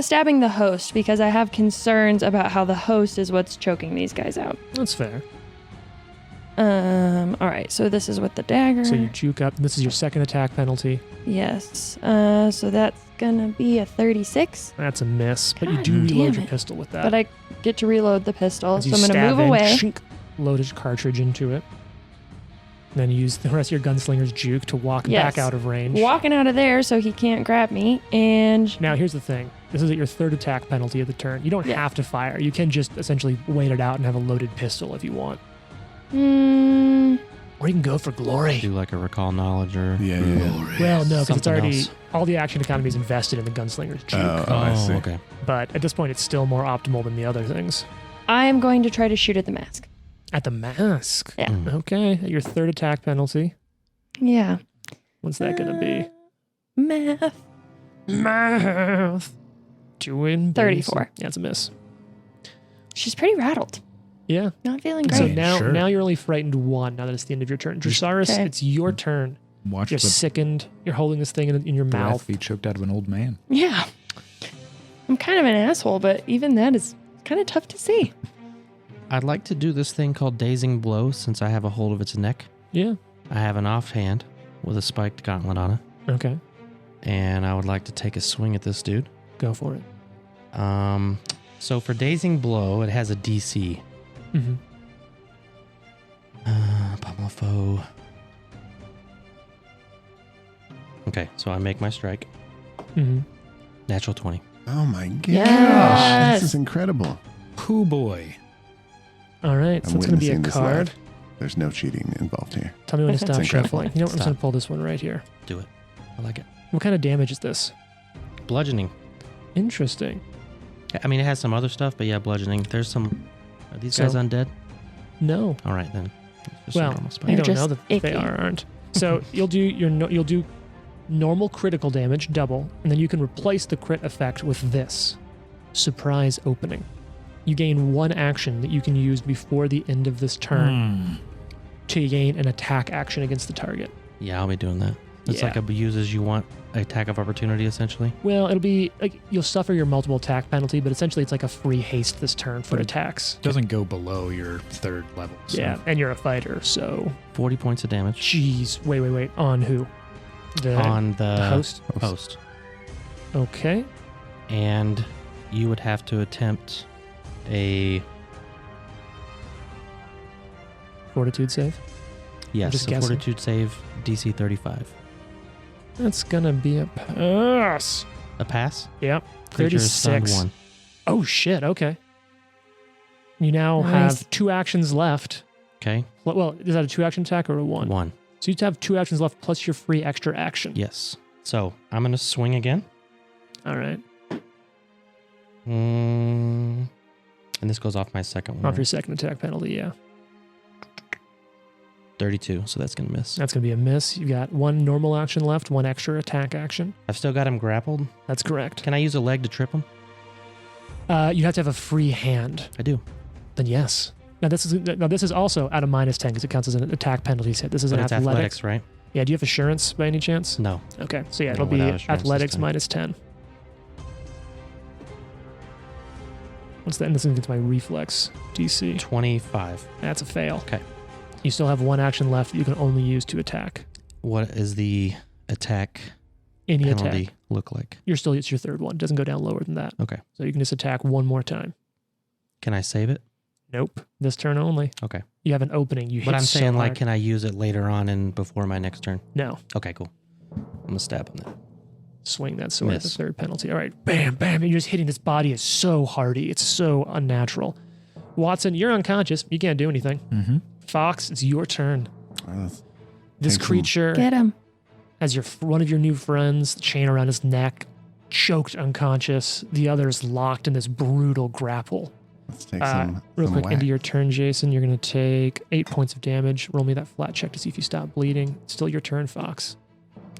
S4: Stabbing the host because I have concerns about how the host is what's choking these guys out.
S3: That's fair.
S4: All right, so this is with the dagger.
S3: So you juke up. This is your second attack penalty.
S4: Yes. So that's gonna be a 36.
S3: That's a miss, but you
S4: God
S3: do reload
S4: damn
S3: your
S4: it.
S3: pistol with that.
S4: But I get to reload the pistol,
S3: As
S4: so
S3: you
S4: I'm gonna
S3: stab
S4: move
S3: in,
S4: away.
S3: shink, load a cartridge into it. Then use the rest of your gunslinger's juke to walk
S4: Yes.
S3: back out of range.
S4: Walking out of there so he can't grab me. And
S3: Now, here's the thing. This is at your third attack penalty of the turn. You don't
S4: Yeah.
S3: have to fire. You can just essentially wait it out and have a loaded pistol if you want. Or you can go for glory.
S5: Do like a recall knowledge or
S6: Yeah.
S3: Well, no, because it's
S5: Something
S3: already
S5: else.
S3: all the action economy is invested in the gunslinger's juke.
S6: I see.
S5: okay.
S3: But at this point, it's still more optimal than the other things.
S4: I am going to try to shoot at the mask.
S3: At the mask.
S4: Yeah.
S5: Mm.
S3: Okay. At your third attack penalty.
S4: Yeah.
S3: What's that going to be?
S4: Math.
S3: Math. Doing
S4: 34.
S3: Yeah, it's a miss.
S4: She's pretty rattled.
S3: Yeah.
S4: Not feeling
S3: So
S4: great.
S3: now,
S2: Sure.
S3: now you're only frightened one. Now that it's the end of your turn, Dressaris,
S4: Okay.
S3: it's your turn.
S2: Watch
S3: You're
S2: the
S3: sickened. You're holding this thing in your
S2: breath
S3: mouth.
S2: be choked out of an old man.
S4: Yeah. I'm kind of an asshole, but even that is kind of tough to see.
S5: I'd like to do this thing called Dazing Blow since I have a hold of its neck.
S3: Yeah.
S5: I have an offhand with a spiked gauntlet on it,
S3: Okay.
S5: and I would like to take a swing at this dude.
S3: Go for it.
S5: So for Dazing Blow, it has a DC.
S3: Mm-hmm.
S5: Pummel foe. Okay, so I make my strike.
S3: Mm-hmm.
S5: Natural 20.
S6: Oh my gosh.
S4: Yes.
S6: This is incredible.
S2: Hoo boy.
S3: All right. So
S6: I'm
S3: it's going to be a
S6: witnessing this
S3: card.
S6: live. There's no cheating involved here.
S3: Tell me when to stop
S6: incredible.
S3: shuffling. You know what? I'm just
S5: Stop.
S3: going to pull this one right here.
S5: Do it. I like it.
S3: What kind of damage is this?
S5: Bludgeoning.
S3: Interesting.
S5: I mean, it has some other stuff, but yeah, bludgeoning. There's some... Are these
S3: So-
S5: guys undead?
S3: No.
S5: All right, then. It's just a
S3: Well,
S5: normal
S3: you
S5: spike.
S4: They're
S3: don't
S4: just
S3: know that they
S4: icky.
S3: aren't. So you'll do normal critical damage, double, and then you can replace the crit effect with this surprise opening. You gain one action that you can use before the end of this turn to gain an attack action against the target.
S5: Yeah, I'll be doing that. It's
S3: Yeah.
S5: like a use as you want attack of opportunity, essentially.
S3: Well, it'll be like you'll suffer your multiple attack penalty, but essentially it's like a free haste this turn for
S2: But it
S3: attacks.
S2: Doesn't go below your third level. So.
S3: Yeah, and you're a fighter, so
S5: 40 points of damage
S3: jeez. Wait. On who?
S5: on the
S3: host?
S5: host.
S3: Okay.
S5: And you would have to attempt a...
S3: Fortitude save.
S5: Yes,
S3: just
S5: a
S3: guessing.
S5: fortitude save, DC 35.
S3: That's gonna be a pass.
S5: A pass?
S3: Yep.
S5: Creature is stunned
S3: 36.
S5: 1.
S3: Oh shit, okay. You now
S4: Nice.
S3: have 2 actions left.
S5: Okay,
S3: Well, is that a 2-action attack or a 1?
S5: 1.
S3: So you have 2 actions left plus your free extra action.
S5: Yes. So I'm going to swing again.
S3: All right.
S5: And this goes off my second one.
S3: Off
S5: right?
S3: your second attack penalty, yeah.
S5: 32, so that's going to miss.
S3: That's going to be a miss. You got 1 normal action left, 1 extra attack action.
S5: I've still got him grappled.
S3: That's correct.
S5: Can I use a leg to trip him?
S3: You have to have a free hand.
S5: I do.
S3: Then yes. Now this is also at a -10 because it counts as an attack penalty hit. This is
S5: But
S3: an
S5: it's
S3: athletics.
S5: athletics, right?
S3: Yeah. Do you have assurance by any chance?
S5: No.
S3: Okay. So yeah,
S5: No,
S3: it'll be
S5: without assurance this
S3: athletics
S5: time.
S3: -10. What's that? And this is against my reflex DC.
S5: 25.
S3: That's a fail.
S5: Okay.
S3: You still have 1 action left that you can only use to attack.
S5: What is the attack
S3: Any
S5: penalty
S3: attack.
S5: look like?
S3: It's your third one. It doesn't go down lower than that.
S5: Okay.
S3: So you can just attack 1 more time.
S5: Can I save it?
S3: Nope. This turn only.
S5: Okay.
S3: You have an opening. You
S5: But
S3: hit
S5: I'm
S3: so
S5: saying, like,
S3: hard.
S5: can I use it later on and before my next turn?
S3: No.
S5: Okay, cool. I'm going to stab on that.
S3: Swing that sword at the
S5: Miss.
S3: third penalty. All right. Bam, bam. And you're just hitting this body. Is so hardy. It's so unnatural. Watson, you're unconscious. You can't do anything.
S2: Mm-hmm.
S3: Fox, it's your turn. This
S6: Take some-
S3: creature
S4: Get him.
S3: has one of your new friends, the chain around his neck, choked unconscious. The other is locked in this brutal grapple.
S6: Let's take
S3: Real
S6: some
S3: quick,
S6: whack.
S3: into your turn, Jason. You're going to take 8 points of damage. Roll me that flat check to see if you stop bleeding. Still your turn, Fox.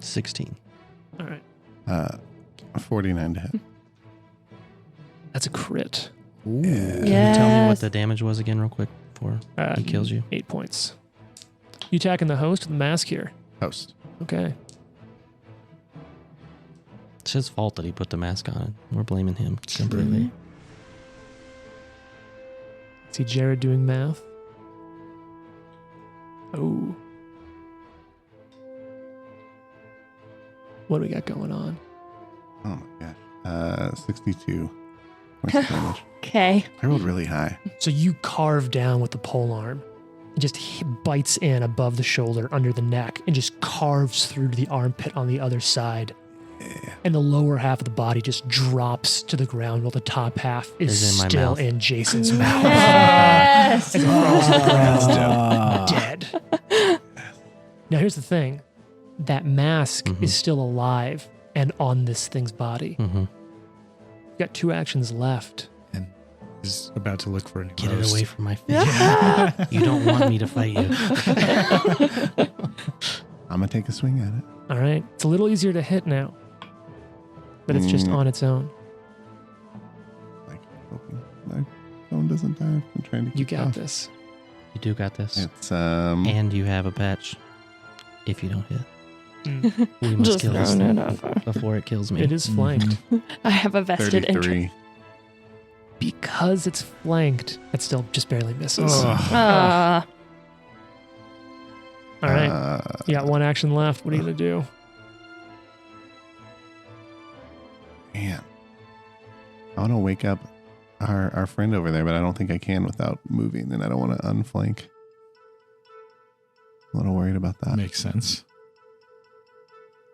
S5: 16.
S3: All right.
S6: 49 to hit.
S3: That's a crit.
S5: Can you tell me what
S4: Yes.
S5: the damage was again, real quick, before he kills you?
S3: 8 points. You attacking the host with the mask here.
S6: Host.
S3: Okay.
S5: It's his fault that he put the mask on. We're blaming him completely.
S3: See Jared doing math. Oh. What do we got going on?
S6: Oh my gosh. 62 points of damage.
S4: Okay.
S6: I rolled really high.
S3: So you carve down with the pole arm. It just bites in above the shoulder, under the neck, and just carves through to the armpit on the other side.
S6: Yeah.
S3: And the lower half of the body just drops to the ground while the top half is
S5: Is in my
S3: still
S5: mouth.
S3: in Jason's mouth.
S4: Yes.
S3: As it falls to the ground, dead. Now here's the thing. That mask is still alive and on this thing's body.
S5: Mm-hmm.
S3: You've got 2 actions left.
S2: And is about to look for a new
S5: Get
S2: host.
S5: it away from my face. You don't want me to fight you.
S6: I'm going to take a swing at it.
S3: All right. It's a little easier to hit now. But it's just on its own.
S6: Like, hoping my phone doesn't die. I've been trying to keep
S3: You
S6: it
S3: got
S6: off.
S3: this.
S5: You do got this.
S6: It's,
S5: And you have a patch if you don't hit. We must
S4: Just
S5: kill this
S4: throwing
S5: thing
S4: it out.
S5: before it kills me.
S3: It is flanked.
S4: I have a vested interest.
S6: 33.
S3: Because it's flanked, it still just barely misses.
S4: Ah.
S3: All right. You got 1 action left. What are you going to do?
S6: Man. I want to wake up our friend over there, but I don't think I can without moving, and I don't want to unflank. A little worried about that.
S2: Makes sense.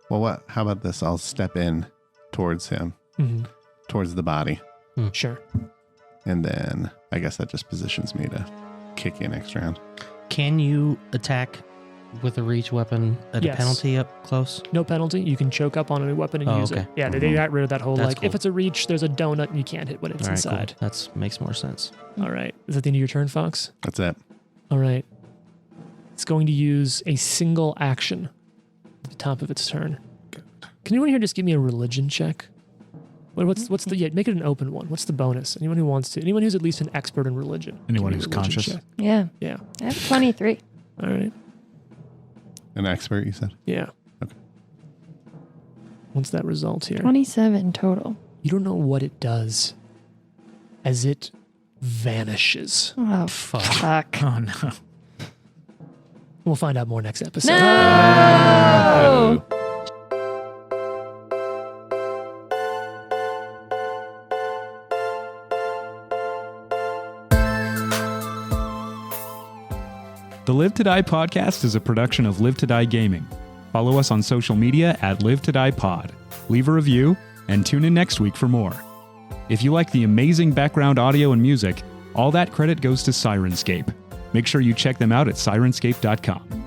S6: Well, what? How about this? I'll step in towards him, towards the body,
S3: Sure.
S6: and then I guess that just positions me to kick you next round.
S5: Can you attack with a reach weapon at
S3: Yes.
S5: a penalty up close?
S3: No penalty. You can choke up on a weapon and
S5: Oh,
S3: use
S5: okay.
S3: it. Yeah, they got rid of that whole,
S5: That's
S3: like, if
S5: cool.
S3: it's a reach, there's a donut and you can't hit when it's
S5: All right,
S3: inside.
S5: cool. That makes more sense.
S3: All right. Is that the end of your turn, Fox?
S6: That's it.
S3: All right. It's going to use a single action at the top of its turn. Can anyone here just give me a religion check? What's the, yeah, make it an open one. What's the bonus? Anyone who wants to. Anyone who's at least an expert in religion.
S2: Anyone
S3: Give me
S2: who's
S3: a religion
S2: conscious.
S3: check.
S4: Yeah.
S3: Yeah.
S4: I have 23.
S3: All right.
S6: An expert, you said?
S3: Yeah.
S6: Okay.
S3: What's that result here?
S4: 27 total.
S3: You don't know what it does as it vanishes.
S4: Oh, fuck.
S2: Oh no.
S3: We'll find out more next episode.
S4: No!
S2: The Live to Die podcast is a production of Live to Die Gaming. Follow us on social media at Live to Die Pod. Leave a review and tune in next week for more. If you like the amazing background audio and music, all that credit goes to Syrinscape. Make sure you check them out at Syrinscape.com.